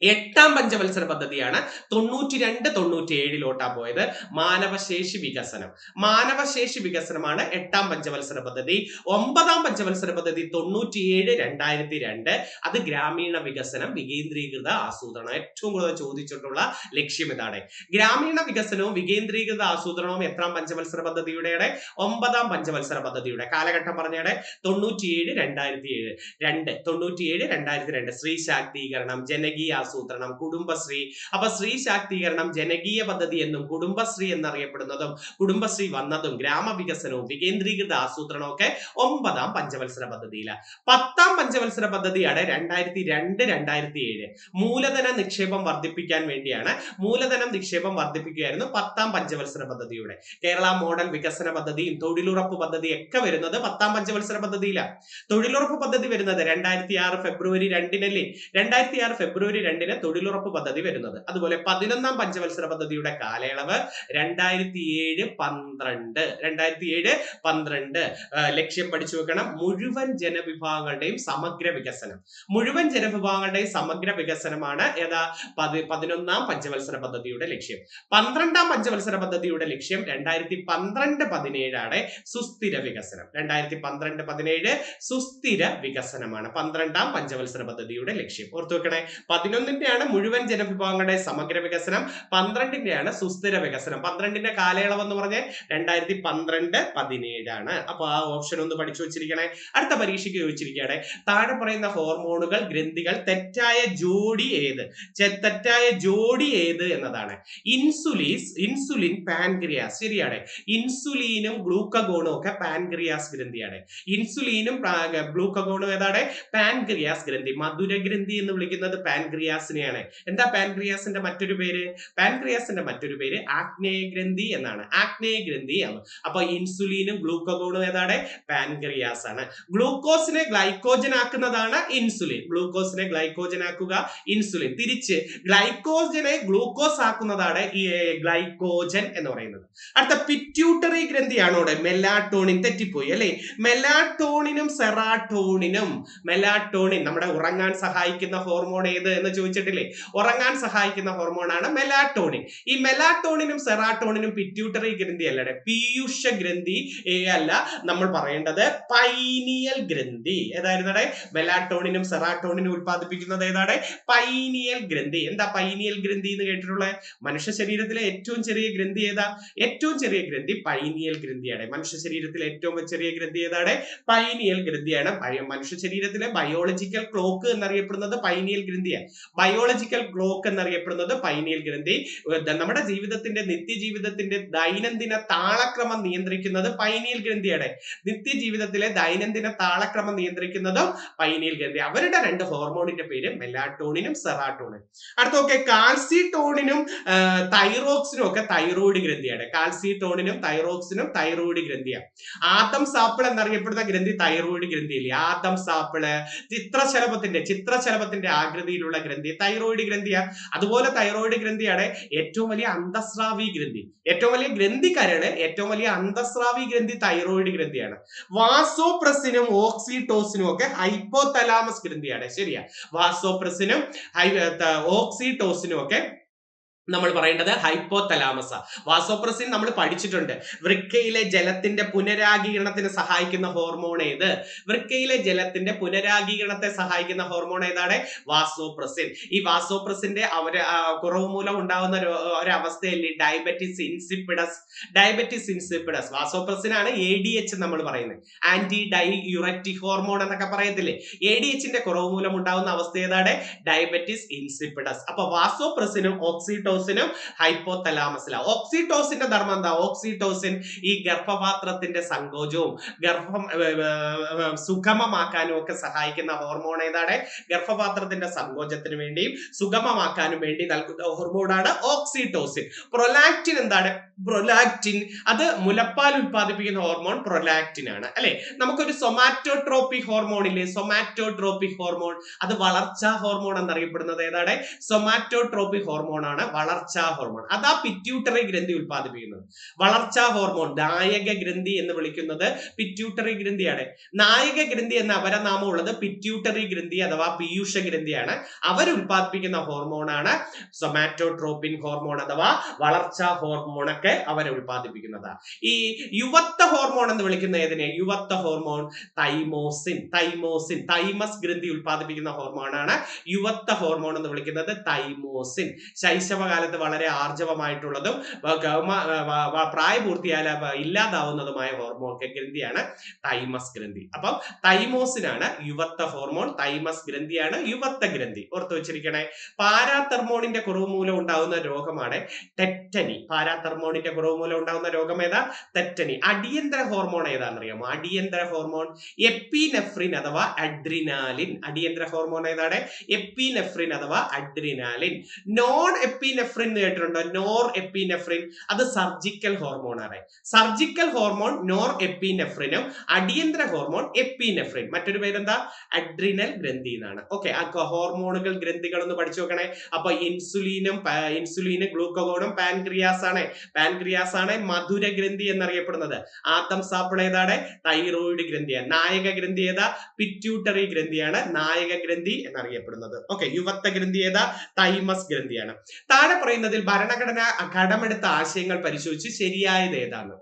എട്ടാം പഞ്ചവത്സര പദ്ധതിയാണ് 92, 97 പോയത്. മാനവശേഷി വികസനം. മാനവശേഷി വികസനമാണ് എട്ടാം പഞ്ചവത്സര പദ്ധതി. ഒമ്പതാം പഞ്ചവത്സര പദ്ധതി 97, 2002. അത് ഗ്രാമീണ വികസനം, വികേന്ദ്രീകൃത ആസൂത്രണം. ഏറ്റവും കൂടുതൽ ചോദിച്ചിട്ടുള്ള ലക്ഷ്യം ഇതാണ്. ഗ്രാമീണ വികസനവും വികേന്ദ്രീകൃത ആസൂത്രണവും എത്രാം പഞ്ചവത്സര പദ്ധതിയുടെ? ഒമ്പതാം പഞ്ചവത്സര പദ്ധതിയുടെ. കാലഘട്ടം പറഞ്ഞാണ് 97, 2007. 97, 2002. സ്ത്രീ ശാക്തീകരണം, ജനകീയ ആസൂത്രണം, കുടുംബശ്രീ. അപ്പൊ സ്ത്രീ ശാക്തീകരണം ജനകീയ പദ്ധതി എന്നും കുടുംബശ്രീ എന്നറിയപ്പെടുന്നതും കുടുംബശ്രീ വന്നതും ഗ്രാമവികസനവും വികേന്ദ്രീകൃത ആസൂത്രണവും ഒക്കെ ഒമ്പതാം പഞ്ചവത്സര പദ്ധതിയിലാണ്. പത്താം പഞ്ചവത്സര പദ്ധതിയാണ് 2002, 2007. മൂലധന നിക്ഷേപം വർദ്ധിപ്പിക്കാൻ വേണ്ടിയാണ്. മൂലധനം നിക്ഷേപം വർദ്ധിപ്പിക്കുകയായിരുന്നു പത്താം പഞ്ചവത്സര പദ്ധതിയുടെ. കേരള മോഡൽ വികസന പദ്ധതിയും തൊഴിലുറപ്പ് പദ്ധതിയും ഒക്കെ വരുന്നത് പത്താം പഞ്ചവത്സര പദ്ധതിയിലാണ്. തൊഴിലുറപ്പ് പദ്ധതി വരുന്നത് 2006 ഫെബ്രുവരി 2 2006 ഫെബ്രുവരി 2 തൊഴിലുറപ്പ് പദ്ധതി വരുന്നത്. അതുപോലെ 11ാം പഞ്ചവത്സര പദ്ധതിയുടെ കാലയളവ് 2007, 12. ലക്ഷ്യം പഠിച്ചു വെക്കണം. മുഴുവൻ ജനവിഭാഗങ്ങളുടെയും സമഗ്ര വികസനം. മുഴുവൻ ജനവിഭാഗങ്ങളുടെയും സമഗ്ര വികസനമാണ് ഏതാ 11ാം പഞ്ചവത്സര പദ്ധതിയുടെ ലക്ഷ്യം. 12ാം പഞ്ചവത്സര പദ്ധതിയുടെ ലക്ഷ്യം 2012-17 ആണ് സുസ്ഥിര വികസനം. 2012-17 സുസ്ഥിര വികസനമാണ് 12ാം പഞ്ചവത്സര പദ്ധതിയുടെ ലക്ഷ്യം. ഓർത്തു വെക്കണേ. 11 11ന്റെയാണ് മുഴുവൻ ജനവിഭാഗങ്ങളുടെ സമഗ്ര വികസനം, 12ന്റെയാണ് സുസ്ഥിര വികസനം. 12ന്റെ കാലയളവ് എന്ന് പറഞ്ഞാൽ 2012-17 ആണ്. അപ്പൊ ആ ഓപ്ഷൻ ഒന്ന് പഠിച്ചു വെച്ചിരിക്കണേ. അടുത്ത പരീക്ഷയ്ക്ക് ചോദിച്ചിരിക്കുകയാണ്, താഴെ പറയുന്ന ഹോർമോണുകൾ, ഗ്രന്ഥികൾ തെറ്റായ ജോഡി ഏത്? തെറ്റായ ജോഡി ഏത് എന്നതാണ്. Insulin, pancreas. ശരിയാണ്. ഇൻസുലിനും ഗ്ലൂക്കഗോണും ഒക്കെ പാൻക്രിയാസ് ഗ്രന്ഥിയാണ്. ഇൻസുലിനും ഗ്ലൂക്കഗോണും ഏതാണ്? പാൻക്രിയാസ് ഗ്രന്ഥി. മധുര ഗ്രന്ഥി എന്ന് വിളിക്കുന്നത് പാൻക്രിയാസിനെയാണ്. എന്താ പാൻക്രിയാസിന്റെ മറ്റൊരു പേര്? പാൻക്രിയാസിന്റെ മറ്റൊരു പേര് ആഗ്നേയ ഗ്രന്ഥി എന്നാണ്. ആഗ്നേയ ഗ്രന്ഥി ആണ്. അപ്പൊ ഇൻസുലിനും ഗ്ലൂക്കഗോണും ഏതാണ്? പാൻക്രിയാസ് ആണ്. ഗ്ലൂക്കോസിനെ ഗ്ലൈക്കോജൻ ആക്കുന്നതാണ് ഇൻസുലിൻ. ഗ്ലൂക്കോസിനെ ഗ്ലൈക്കോജൻ ആക്കുക ഇൻസുലിൻ. തിരിച്ച് ഗ്ലൈക്കോജനെ ഗ്ലൂക്കോസ് ആക്കുന്നതാണ് ഈ ഗ്ലൈക്കോജൻ എന്ന് പറയുന്നത്. അടുത്ത പിറ്റ്യൂട്ടറി ഗ്രന്ഥിയാണ് ഇവിടെ. മെലാറ്റോണിൻ. തെറ്റിപ്പോയി അല്ലെ? മെലാറ്റോണിനും സെറാട്ടോണിനും. മെലാറ്റോണിൻ നമ്മുടെ ഉറങ്ങാൻ സഹായിക്കുന്ന ഹോർമോൺ ഏത് എന്ന് ചോദിച്ചിട്ടില്ലേ? ഉറങ്ങാൻ സഹായിക്കുന്ന ഹോർമോണാണ് മെലാറ്റോണിൻ. ഈ മെലാറ്റോണിനും സെറാട്ടോണിനും പിറ്റ്യൂട്ടറി ഗ്രന്ഥി അല്ലേ? പീയൂഷ ഗ്രന്ഥി അല്ല, നമ്മൾ പറയേണ്ടത് പൈനിയൽ ഗ്രന്ഥി. ഏതായിരുന്നടെ? മെലാറ്റോണിനും സെറാട്ടോണിനും ഉത്പാദിപ്പിക്കുന്നത് ഏതാണ്? പൈനിയൽ ഗ്രന്ഥി. എന്താ പൈനിയൽ ഗ്രന്ഥി എന്ന് കേട്ടിട്ടുള്ളത്? മനുഷ്യ ശരീരത്തിലെ ഏറ്റവും ചെറിയ ഗ്രന്ഥി ഏതാ? ഏറ്റവും ചെറിയ ഗ്രന്ഥി പൈനിയൽ ഗ്രന്ഥിയാണ്. മനുഷ്യ ശരീരത്തിലെ ഏറ്റവും ചെറിയ ഗ്രന്ഥി ഏതാണ്? പൈനിയൽ ഗ്രന്ഥിയാണ്. മനുഷ്യ ശരീരത്തിലെ ബയോളജിക്കൽ ക്ലോക്ക് എന്നറിയപ്പെടുന്നത് പൈനിയൽ ഗ്രന്ഥിയാണ്. ബയോളജിക്കൽ ക്ലോക്ക് എന്നറിയപ്പെടുന്നത് പൈനിയൽ ഗ്രന്ഥി. നമ്മുടെ ജീവിതത്തിന്റെ നിത്യജീവിതത്തിന്റെ ദൈനംദിന താളക്രമം നിയന്ത്രിക്കുന്നത് പൈനിയൽ ഗ്രന്ഥിയാണ്. നിത്യജീവിതത്തിലെ ദൈനംദിന താളക്രമം നിയന്ത്രിക്കുന്നതും പൈനിയൽ ഗ്രന്ഥി. അവരുടെ രണ്ട് ഹോർമോണിന്റെ പേര് മെലാറ്റോണിനും സെറാട്ടോണിനും. അടുത്തൊക്കെ കാൽസിട്ടോണിനും തൈറോക്സിനും ഒക്കെ തൈറോയിഡ് ഗ്രന്ഥിയാണ്. കാൽസിട്ടോണിനും തൈറോക്സിനും തൈറോയിഡ് ഗ്രന്ഥിയാണ്. ആദം സാപ്പിൾ എന്നറിയപ്പെടുന്ന ഗ്രന്ഥി തൈറോയിഡ് ഗ്രന്ഥിയില്ലേ? ആദം സാപ്പിള് ചിത്രശലഭത്തിന്റെ ആകൃതിയിലുള്ള ഗ്രന്ഥി തൈറോയിഡ് ഗ്രന്ഥിയാണ്. അതുപോലെ തൈറോയിഡ് ഗ്രന്ഥിയാണ് ഏറ്റവും വലിയ അന്തസ്രാവി ഗ്രന്ഥി. ഏറ്റവും വലിയ ഗ്രന്ഥിക്കാരാണ് ഏറ്റവും വലിയ അന്തസ്രാവി ഗ്രന്ഥി തൈറോയിഡ് ഗ്രന്ഥിയാണ്. വാസോപ്രസിനും ഓക്സിറ്റോസിനും ഒക്കെ ഹൈപ്പോതലാമസ് ഗ്രന്ഥിയാണ്. ശരിയാ. വാസോപ്രസിനും ഓക്സിറ്റോസിനും ഒക്കെ നമ്മൾ പറയേണ്ടത് ഹൈപ്പോതലാമസ. വാസോപ്രസിൻ നമ്മൾ പഠിച്ചിട്ടുണ്ട്. വൃക്കയിലെ ജലത്തിന്റെ പുനരാഗീകരണത്തിന് സഹായിക്കുന്ന ഹോർമോൺ ഏത്? വൃക്കയിലെ ജലത്തിന്റെ പുനരാഗീകരണത്തെ സഹായിക്കുന്ന ഹോർമോൺ ഏതാണ്? വാസോപ്രസിൻ. ഈ വാസോപ്രസിന്റെ കുറവ് മൂലം ഉണ്ടാകുന്ന ഒരവസ്ഥയല്ലേ diabetes insipidus. Diabetes insipidus vasopressin ആണ് ADH നമ്മൾ പറയുന്നത്. ആന്റി ഡൈയൂററ്റിക് ഹോർമോൺ എന്നൊക്കെ പറയത്തില്ലേ? ADHന്റെ കുറവ് മൂലം ഉണ്ടാകുന്ന അവസ്ഥ ഏതാണ്? Diabetes insipidus. അപ്പൊ വാസോപ്രസിനും ഓക്സിറ്റോസിനും ഹൈപ്പോതലാമസിലാണ്. ഓക്സിറ്റോസിന്റെ ധർമ്മം എന്താ? ഓക്സിറ്റോസിൻ ഈ ഗർഭപാത്രത്തിന്റെ സങ്കോചവും ഗർഭം സുഗമമാക്കാനും ഒക്കെ സഹായിക്കുന്ന ഹോർമോൺ ഏതാണ്? ഗർഭപാത്രത്തിന്റെ സങ്കോചത്തിന് വേണ്ടിയും സുഗമമാക്കാനും വേണ്ടി നൽകുന്ന ഹോർമോണാണ് ഓക്സിറ്റോസിൻ. പ്രൊലാക്റ്റിൻ എന്താണ്? പ്രൊലാക്റ്റിൻ അത് മുലപ്പാൽ ഉത്പാദിപ്പിക്കുന്ന ഹോർമോൺ പ്രൊലാക്റ്റിൻ ആണ് അല്ലെ? നമുക്കൊരു സൊമാറ്റോട്രോപിക് ഹോർമോൺ ഇല്ലേ? സൊമാറ്റോട്രോപിക് ഹോർമോൺ അത് വളർച്ചാ ഹോർമോൺ എന്നറിയപ്പെടുന്നത് ഏതാണ്? സൊമാറ്റോട്രോപിക് ഹോർമോൺ ആണ് വളർച്ചാ ഹോർമോൺ. അതാ പിറ്റ്യൂട്ടറി ഗ്രന്ഥി ഉത്പാദിപ്പിക്കുന്നത്. വളർച്ചാ ഹോർമോൺ നായക ഗ്രന്ഥി എന്ന് വിളിക്കുന്നത് പിറ്റ്യൂട്ടറി ഗ്രന്ഥിയാണ്. നായക ഗ്രന്ഥി എന്ന അപരനാമം ഉള്ളത് പിറ്റ്യൂട്ടറി ഗ്രന്ഥി അഥവാ പീയൂഷ ഗ്രന്ഥിയാണ്. അവർ ഉത്പാദിപ്പിക്കുന്ന ഹോർമോണാണ് സൊമാറ്റോട്രോപിൻ ഹോർമോൺ അഥവാ വളർച്ചാ ഹോർമോണൊക്കെ അവരെ ഉത്പാദിപ്പിക്കുന്നതാണ്. ഈ യുവത്വ ഹോർമോൺ എന്ന് വിളിക്കുന്ന ഏതിനെ? യുവത്വ ഹോർമോൺ തൈമോസിൻ. തൈമസ് ഗ്രന്ഥി ഉത്പാദിപ്പിക്കുന്ന ഹോർമോണാണ് യുവത്വ ഹോർമോൺ എന്ന് വിളിക്കുന്നത് തൈമോസിൻ. ശൈശവകാലത്ത് വളരെ ആർജവമായിട്ടുള്ളതും പ്രായപൂർത്തിയാൽ ഇല്ലാതാവുന്നതുമായ ഹോർമോൺ ഗ്രന്ഥിയാണ് തൈമസ് ഗ്രന്ഥി. അപ്പം തൈമോസിനാണ് യുവത്വ ഹോർമോൺ, തൈമസ് ഗ്രന്ഥിയാണ് യുവത്വ ഗ്രന്ഥി. ഓർത്ത് വെച്ചിരിക്കണേ. പാരാതെർമോണിന്റെ കുറവ് മൂലം ഉണ്ടാകുന്ന രോഗമാണ് ടെറ്റനി. പാരാതെർമോണിന്റെ കുറവ് മൂലം ഉണ്ടാകുന്ന രോഗം ഏതാ? ടെറ്റനി. അടിയന്തര ഹോർമോൺ ഏതാണെന്നറിയാമോ? അടിയന്തര ഹോർമോൺ എപ്പിനെഫ്രിൻ അഥവാ അഡ്രിനാലിൻ. അടിയന്തര ഹോർമോൺ ഏതാണ്? എപ്പിനെഫ്രിൻ അഥവാ അഡ്രിനാലിൻ. നോൺ എപ്പിനെഫ്രിൻ കേട്ടിട്ടുണ്ടോ? നോർ എപ്പിനെഫ്രിൻ അത് സർജിക്കൽ ഹോർമോൺ ആണ്. സർജിക്കൽ ഹോർമോൺ നോർ എപ്പിനെഫ്രിനും അടിയന്തര ഹോർമോൺ എപ്പിനെഫ്രിൻ. മറ്റൊരു പേരെന്താ? അഡ്രിനൽ ഗ്രന്ഥി എന്നാണ്. ഓക്കെ, ആ ഹോർമോണുകൾ ഗ്രന്ഥികൾ ഒന്ന് പഠിച്ചു നോക്കണേ. അപ്പൊ ഇൻസുലിന് ഗ്ലൂക്കോഗോണും പാൻക്രിയാസ് ആണ് മധുര ഗ്രന്ഥി എന്നറിയപ്പെടുന്നത്. ആദം സാപ്പിൾ ഏതാണ്? തൈറോയിഡ് ഗ്രന്ഥിയാണ്. നായക ഗ്രന്ഥി ഏതാ? പിറ്റ്യൂട്ടറി ഗ്രന്ഥിയാണ് നായക ഗ്രന്ഥി എന്നറിയപ്പെടുന്നത്. ഓക്കെ, യുവത്വ ഗ്രന്ഥി ഏതാ? തൈമസ് ഗ്രന്ഥിയാണ്. താഴെ പറയുന്നതിൽ ഭരണഘടന കടമെടുത്ത ആശയങ്ങൾ പരിശോധിച്ച് ശരിയായത് ഏതാണ്?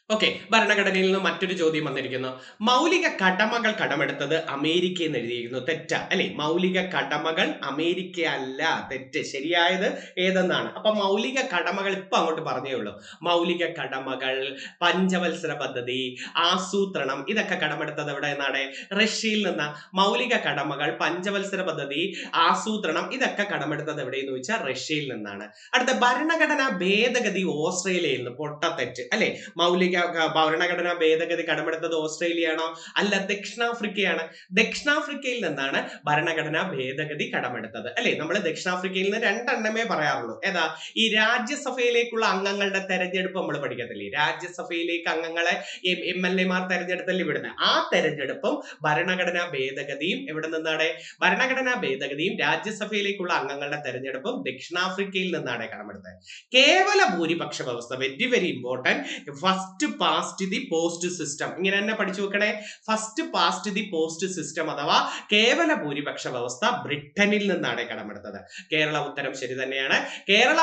ഓക്കെ, ഭരണഘടനയിൽ നിന്ന് മറ്റൊരു ചോദ്യം വന്നിരിക്കുന്നു. മൗലിക കടമകൾ കടമെടുത്തത് അമേരിക്ക എന്ന് എഴുതിയിരിക്കുന്നു. തെറ്റാ അല്ലെ? മൗലിക കടമകൾ അമേരിക്ക അല്ല, തെറ്റ്. ശരിയായത് ഏതെന്നാണ്. അപ്പൊ മൗലിക കടമകൾ ഇപ്പൊ അങ്ങോട്ട് പറഞ്ഞേ ഉള്ളൂ. മൗലിക കടമകൾ, പഞ്ചവത്സര പദ്ധതി, ആസൂത്രണം, ഇതൊക്കെ കടമെടുത്തത് എവിടെ നിന്നാണ്? റഷ്യയിൽ നിന്ന്. മൗലിക കടമകൾ, പഞ്ചവത്സര പദ്ധതി, ആസൂത്രണം, ഇതൊക്കെ കടമെടുത്തത് എവിടെയെന്ന് ചോദിച്ചാൽ റഷ്യയിൽ നിന്നാണ്. അടുത്ത ഭരണഘടനാ ഭേദഗതി ഓസ്ട്രേലിയയിൽ നിന്ന്. പൊട്ടത്തെറ്റ് അല്ലെ? മൗലിക ഭരണഘടനാ ഭേദഗതി കടമെടുത്തത് ഓസ്ട്രേലിയയാണോ? അല്ല, ദക്ഷിണാഫ്രിക്കയാണ്. ദക്ഷിണാഫ്രിക്കയിൽ നിന്നാണ് ഭരണഘടനാ ഭേദഗതി കടമെടുത്തത് അല്ലെ? നമ്മൾ ദക്ഷിണാഫ്രിക്കയിൽ നിന്ന് രണ്ടെണ്ണമേ പറയാറുള്ളൂ. ഏതാ? ഈ രാജ്യസഭയിലേക്കുള്ള അംഗങ്ങളുടെ തെരഞ്ഞെടുപ്പ് നമ്മൾ പഠിക്കത്തില്ലേ? രാജ്യസഭയിലേക്ക് അംഗങ്ങളെ MLA മാർ തെരഞ്ഞെടുത്തല്ലേ വിടുന്നത്. ആ തെരഞ്ഞെടുപ്പും ഭരണഘടനാ ഭേദഗതിയും എവിടെ നിന്നാണ്? ഭരണഘടനാ ഭേദഗതിയും രാജ്യസഭയിലേക്കുള്ള അംഗങ്ങളുടെ തെരഞ്ഞെടുപ്പും ദക്ഷിണാഫ്രിക്കയിൽ നിന്നാണ് കടമെടുത്തത്. കേവല ഭൂരിപക്ഷ വ്യവസ്ഥ, very very important. First past the post system, ഇങ്ങനെ തന്നെ പഠിച്ചു വെക്കണേ. First past the post system അഥവാ കേവല ഭൂരിപക്ഷ വ്യവസ്ഥ ബ്രിട്ടനിൽ നിന്നാണ് കടമെടുത്തത്. കേരള ഉത്തരം ശരി തന്നെയാണ്. കേവല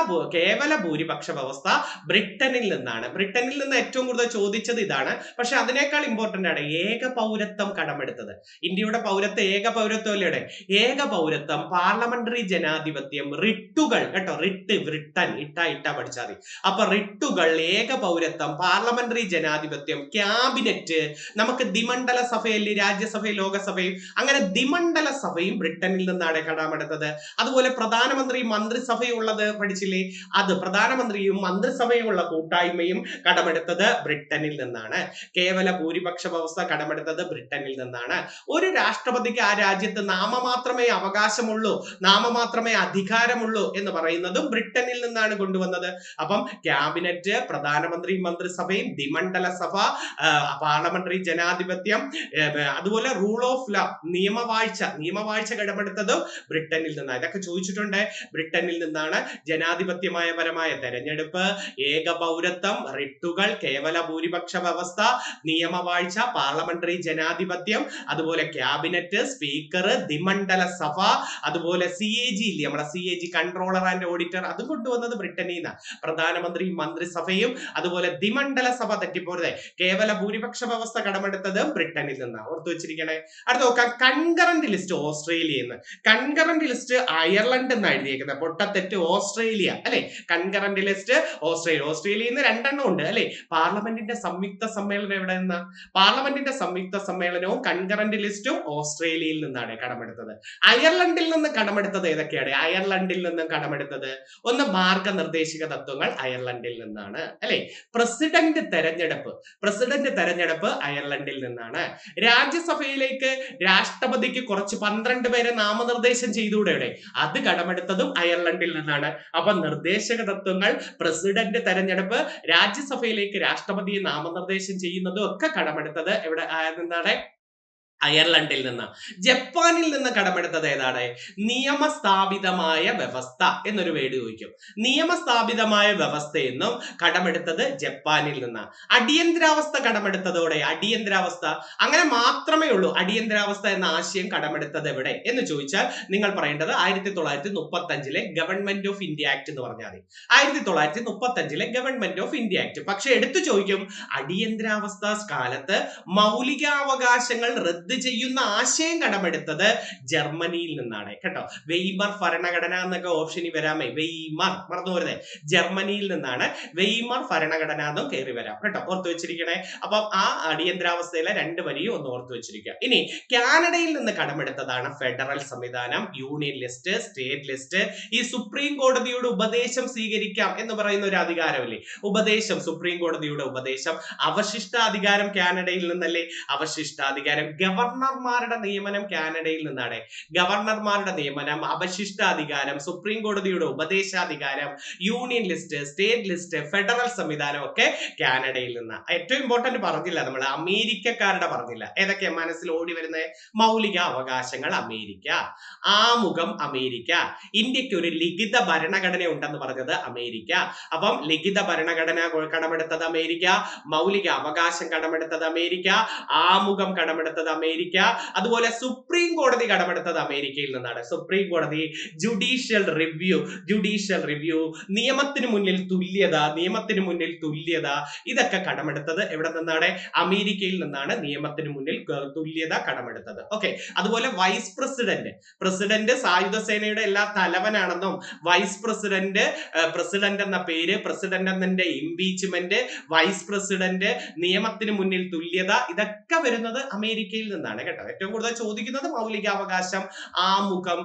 ഭൂരിപക്ഷ വ്യവസ്ഥ ബ്രിട്ടനിൽ നിന്നാണ്. ബ്രിട്ടനിൽ നിന്ന് ഏറ്റവും കൂടുതൽ ചോദിച്ചത് ഇതാണ്. പക്ഷെ അതിനേക്കാൾ ഇമ്പോർട്ടന്റ് ആണ് ഏക പൗരത്വം കടമെടുത്തത്. ഇന്ത്യയുടെ പൗരത്വം ഏക പൗരത്വം അല്ലേ? ഏക പൗരത്വം, പാർലമെന്ററി ജനാധിപത്യം, റിട്ടുകൾ കേട്ടോ, റിട്ട്, ബ്രിട്ടൻ, ഇട്ട പഠിച്ചാൽ മതി. അപ്പൊ റിട്ടുകൾ, ഏക പൗരത്വം, പാർലമെന്ററി ജനാധിപത്യം, ക്യാബിനറ്റ്, നമുക്ക് ദ്വിമണ്ഡല സഭയല്ലേ, രാജ്യസഭയും ലോകസഭയും, അങ്ങനെ ദ്വിമണ്ഡല സഭയും ബ്രിട്ടനിൽ നിന്നാണ് കടമെടുത്തത്. അതുപോലെ പ്രധാനമന്ത്രി മന്ത്രിസഭയും ഉള്ളത് പഠിച്ചില്ലേ? അത് പ്രധാനമന്ത്രിയും മന്ത്രിസഭയും ഉള്ള കൂട്ടായ്മയും കടമെടുത്തത് ബ്രിട്ടനിൽ നിന്നാണ്. കേവല ഭൂരിപക്ഷ വ്യവസ്ഥ കടമെടുത്തത് ബ്രിട്ടനിൽ നിന്നാണ്. ഒരു രാഷ്ട്രപതിക്ക് ആ രാജ്യത്ത് നാമമാത്രമേ അവകാശമുള്ളൂ, നാമമാത്രമേ അധികാരമുള്ളൂ എന്ന് പറയുന്നതും ബ്രിട്ടനിൽ നിന്നാണ് കൊണ്ടുവന്നത്. അപ്പം ക്യാബിനറ്റ്, പ്രധാനമന്ത്രി മന്ത്രിസഭയും, ദ്വിമണ്ഡല സഭ, പാർലമെന്ററി ജനാധിപത്യം, അതുപോലെ റൂൾ ഓഫ് ലോ, നിയമവാഴ്ച കടമെടുത്തത് ബ്രിട്ടനിൽ നിന്നാണ്. ഇതൊക്കെ ചോദിച്ചിട്ടുണ്ട്. ബ്രിട്ടനിൽ നിന്നാണ് ജനാധിപത്യമായ പരമായ തെരഞ്ഞെടുപ്പ്, ഏക പൗരത്വം, റിട്ടുകൾ, കേവല ഭൂരിപക്ഷ വ്യവസ്ഥ, നിയമവാഴ്ച, പാർലമെന്ററി ജനാധിപത്യം, അതുപോലെ ക്യാബിനറ്റ്, സ്പീക്കർ, ദ്വിമണ്ഡല സഭ, അതുപോലെ CAG ഇല്ലേ, നമ്മളെ CAG, കൺട്രോളർ ആൻഡ് ഓഡിറ്റർ, അതും കൊണ്ടുവന്നത് ബ്രിട്ടനിൽ നിന്നാണ്. പ്രധാനമന്ത്രി മന്ത്രിസഭയും അതുപോലെ ദ്വിമണ്ഡല സഭ തെറ്റിപ്പോരുതേ, കേവല ഭൂരിപക്ഷ വ്യവസ്ഥ കടമെടുത്തത് ബ്രിട്ടനിൽ നിന്നാണ്. ഓർത്തു വെച്ചിരിക്കണേ. അടുത്ത നോക്കാം, കൺകറന്റ് ലിസ്റ്റ് ഓസ്ട്രേലിയയിൽ നിന്ന്. കൺകറന്റ് ലിസ്റ്റ് അയർലൻഡ് എന്നാണ് എഴുതിയേക്കുന്നത്. പൊട്ടത്തെറ്റ്, ഓസ്ട്രേലിയ അല്ലെ? കൺകറന്റ് ലിസ്റ്റ് ഓസ്ട്രേലിയയിൽ നിന്ന് രണ്ടെണ്ണം ഉണ്ട് അല്ലെ? പാർലമെന്റിന്റെ സംയുക്ത സമ്മേളനം എവിടെ നിന്നാ? പാർലമെന്റിന്റെ സംയുക്ത സമ്മേളനവും കൺകറന്റ് ലിസ്റ്റും ഓസ്ട്രേലിയയിൽ നിന്നാണ് കടമെടുത്തത്. അയർലൻഡിൽ നിന്ന് കടമെടുത്തത് ഏതൊക്കെയാണ്? അയർലൻഡിൽ നിന്ന് കടമെടുത്തത് ഒന്ന്, മാർഗനിർദ്ദേശിക തത്വങ്ങൾ അയർലൻഡിൽ നിന്നാണ് അല്ലെ? പ്രസിഡന്റ് തെരഞ്ഞെടുപ്പ് അയർലൻഡിൽ നിന്നാണ്. രാജ്യസഭയിലേക്ക് രാഷ്ട്രപതിക്ക് കുറച്ച് 12 പേരെ നാമനിർദ്ദേശം ചെയ്തുകൂടെ? അത് കടമെടുത്തതും അയർലൻഡിൽ നിന്നാണ്. അപ്പൊ നിർദ്ദേശക തത്വങ്ങൾ, പ്രസിഡന്റ് തെരഞ്ഞെടുപ്പ്, രാജ്യസഭയിലേക്ക് രാഷ്ട്രപതിയെ നാമനിർദ്ദേശം ചെയ്യുന്നതും ഒക്കെ കടമെടുത്തത് എവിടെ നിന്നാണ്? അയർലൻഡിൽ നിന്ന്. ജപ്പാനിൽ നിന്ന് കടമെടുത്തത് ഏതാണ്? നിയമസ്ഥാപിതമായ വ്യവസ്ഥ എന്നൊരു വേർഡ് ചോദിക്കും. നിയമസ്ഥാപിതമായ വ്യവസ്ഥയെന്നും കടമെടുത്തത് ജപ്പാനിൽ നിന്ന്. അടിയന്തരാവസ്ഥ കടമെടുത്തതോടെ, അടിയന്തരാവസ്ഥ അങ്ങനെ മാത്രമേ ഉള്ളൂ. അടിയന്തരാവസ്ഥ എന്ന ആശയം കടമെടുത്തത് എവിടെ എന്ന് ചോദിച്ചാൽ നിങ്ങൾ പറയേണ്ടത് 1935 ഗവൺമെന്റ് ഓഫ് ഇന്ത്യ ആക്ട് എന്ന് പറഞ്ഞാൽ മതി. 1935 ഗവൺമെന്റ് ഓഫ് ഇന്ത്യ ആക്ട്. പക്ഷെ എടുത്തു ചോദിക്കും, അടിയന്തരാവസ്ഥ കാലത്ത് മൗലികാവകാശങ്ങൾ റദ്ദ് ചെയ്യുന്ന ആശയം കടമെടുത്തത് ജർമ്മനിയിൽ നിന്നാണ് കേട്ടോ. വെയ്മർ ഭരണഘടന എന്നൊക്കെ ഓപ്ഷനിൽ വരാമേ, വെയ്മർ മറന്നുപോരുതേ, ജർമ്മനിയിൽ നിന്നാണ്. വെയ്മർ ഭരണഘടന എന്നും കയറി വരാം കേട്ടോ, ഓർത്തു വെച്ചിരിക്കണേ. അപ്പം ആ അടിയന്തരാവസ്ഥയിലെ 2 വരിയും ഒന്ന് ഓർത്തു വെച്ചിരിക്കുക. ഇനി കാനഡയിൽ നിന്ന് കടമെടുത്തതാണ് ഫെഡറൽ സംവിധാനം, യൂണിയൻ ലിസ്റ്റ്, സ്റ്റേറ്റ് ലിസ്റ്റ്. ഈ സുപ്രീം കോടതിയുടെ ഉപദേശം സ്വീകരിക്കാം എന്ന് പറയുന്ന ഒരു അധികാരമില്ലേ, ഉപദേശം, സുപ്രീം കോടതിയുടെ ഉപദേശം. അവശിഷ്ടാധികാരം കാനഡയിൽ നിന്നല്ലേ? അവശിഷ്ടാധികാരം. ഗവർണർമാരുടെ നിയമനം കാനഡയിൽ നിന്നാണ്. ഗവർണർമാരുടെ നിയമനം, അവശിഷ്ടാധികാരം, സുപ്രീം കോടതിയുടെ ഉപദേശാധികാരം, union list, state list, federal സംവിധാനം ഒക്കെ കാനഡയിൽ നിന്നാണ്. ഏറ്റവും ഇമ്പോർട്ടന്റ് പറഞ്ഞില്ല നമ്മൾ, അമേരിക്കക്കാരുടെ പറഞ്ഞില്ല. ഏതൊക്കെയാ മനസ്സിൽ ഓടി വരുന്നത്? മൗലിക അവകാശങ്ങൾ അമേരിക്ക, ആമുഖം അമേരിക്ക, ഇന്ത്യക്ക് ഒരു ലിഖിത ഭരണഘടന ഉണ്ടെന്ന് പറഞ്ഞത് അമേരിക്ക. അപ്പം ലിഖിത ഭരണഘടന കടമെടുത്തത് അമേരിക്ക, മൗലിക അവകാശം കടമെടുത്തത് അമേരിക്ക, ആമുഖം കടമെടുത്തത് അമേരിക്ക, അമേരിക്ക. അതുപോലെ സുപ്രീം കോടതി കടമെടുത്തത് അമേരിക്കയിൽ നിന്നാണ്. സുപ്രീം കോടതി ജുഡീഷ്യൽ റിവ്യൂ, നിയമത്തിന് മുന്നിൽ തുല്യത, ഇതൊക്കെ കടമെടുത്തത് എവിടെ നിന്നാണ്? അമേരിക്കയിൽ നിന്നാണ് നിയമത്തിന് മുന്നിൽ തുല്യത കടമെടുത്തത്. ഓക്കെ. അതുപോലെ വൈസ് പ്രസിഡന്റ് സായുധ സേനയുടെ എല്ലാ തലവനാണെന്നും വൈസ് പ്രസിഡന്റ് എന്ന പേര്, പ്രസിഡന്റ് എന്നതിന്റെ ഇംപീച്ച്മെന്റ്, വൈസ് പ്രസിഡന്റ്, നിയമത്തിന് മുന്നിൽ തുല്യത, ഇതൊക്കെ വരുന്നത് അമേരിക്കയിൽ നിന്നാണ് കേട്ടോ. ഏറ്റവും കൂടുതൽ ചോദിക്കുന്നത് മൗലികാവകാശം, ആമുഖം,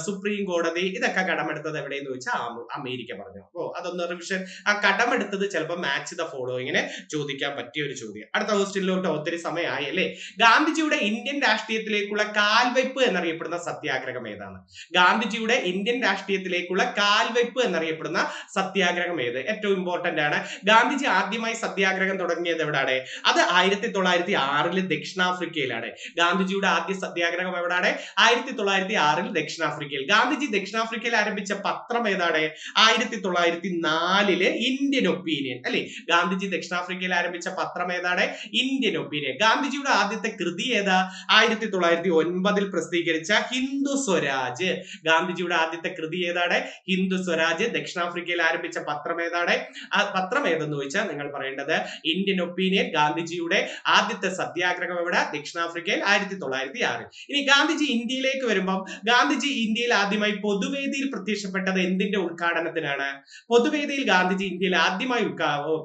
സുപ്രീം കോടതി, ഇതൊക്കെ കടമെടുത്തത് എവിടെയെന്ന് ചോദിച്ചാൽ അമേരിക്ക പറഞ്ഞു. അതൊന്ന് റിവിഷൻ. ആ കടമെടുത്തത് ചിലപ്പോൾ മാച്ച് ദ ഫോളോയിങ്ങിന് ചോദിക്കാൻ പറ്റിയ ഒരു ചോദ്യം. അടുത്ത ക്വസ്റ്റ്യനിലോട്ട് ഒത്തിരി സമയമായി അല്ലേ. ഗാന്ധിജിയുടെ ഇന്ത്യൻ രാഷ്ട്രീയത്തിലേക്കുള്ള കാൽവയ്പ് എന്നറിയപ്പെടുന്ന സത്യാഗ്രഹം ഏതാണ്? ഗാന്ധിജിയുടെ ഇന്ത്യൻ രാഷ്ട്രീയത്തിലേക്കുള്ള കാൽവയ്പ് എന്നറിയപ്പെടുന്ന സത്യാഗ്രഹം ഏത്? ഏറ്റവും ഇമ്പോർട്ടന്റ് ആണ്. ഗാന്ധിജി ആദ്യമായി സത്യാഗ്രഹം തുടങ്ങിയത് എവിടെയാണ്? അത് 1906 ദക്ഷിണാഫ്രിക്കയിലാണ്. ഗാന്ധിജിയുടെ ആദ്യ സത്യാഗ്രഹം എവിടെയാണ്? 1906 ദക്ഷിണാഫ്രിക്കയിൽ. ഗാന്ധിജി ദക്ഷിണാഫ്രിക്കയിൽ ആരംഭിച്ച പത്രം ഏതാണ്? 1904 ഇന്ത്യൻ ഒപ്പീനിയൻ അല്ലെ. ഗാന്ധിജി ദക്ഷിണാഫ്രിക്കയിൽ ആരംഭിച്ച പത്രം ഏതാണ്? Indian opinion. ഗാന്ധിജിയുടെ ആദ്യത്തെ കൃതി ഏതാ? 1909 പ്രസിദ്ധീകരിച്ച ഹിന്ദു സ്വരാജ്. ഗാന്ധിജിയുടെ ആദ്യത്തെ കൃതി ഏതാണ്? ഹിന്ദു സ്വരാജ്. ദക്ഷിണാഫ്രിക്കയിൽ ആരംഭിച്ച പത്രം ഏതാണ്? ആ പത്രം ഏതെന്ന് ചോദിച്ചാൽ നിങ്ങൾ പറയേണ്ടത് ഇന്ത്യൻ ഒപ്പീനിയൻ. ഗാന്ധിജിയുടെ ആദ്യത്തെ സത്യാഗ്രഹം എവിടെ? ദക്ഷിണാഫ്രിക്കയിൽ 1906. ഇനി ഗാന്ധിജി ഇന്ത്യയിലേക്ക് വരുമ്പം ഗാന്ധിജി ഇന്ത്യയിൽ ആദ്യമായി പൊതുവേദിയിൽ പ്രത്യക്ഷപ്പെട്ടത് എന്തിന്റെ ഉദ്ഘാടനത്തിനാണ്? പൊതുവേദിയിൽ ഗാന്ധിജി ഇന്ത്യയിൽ ആദ്യമായി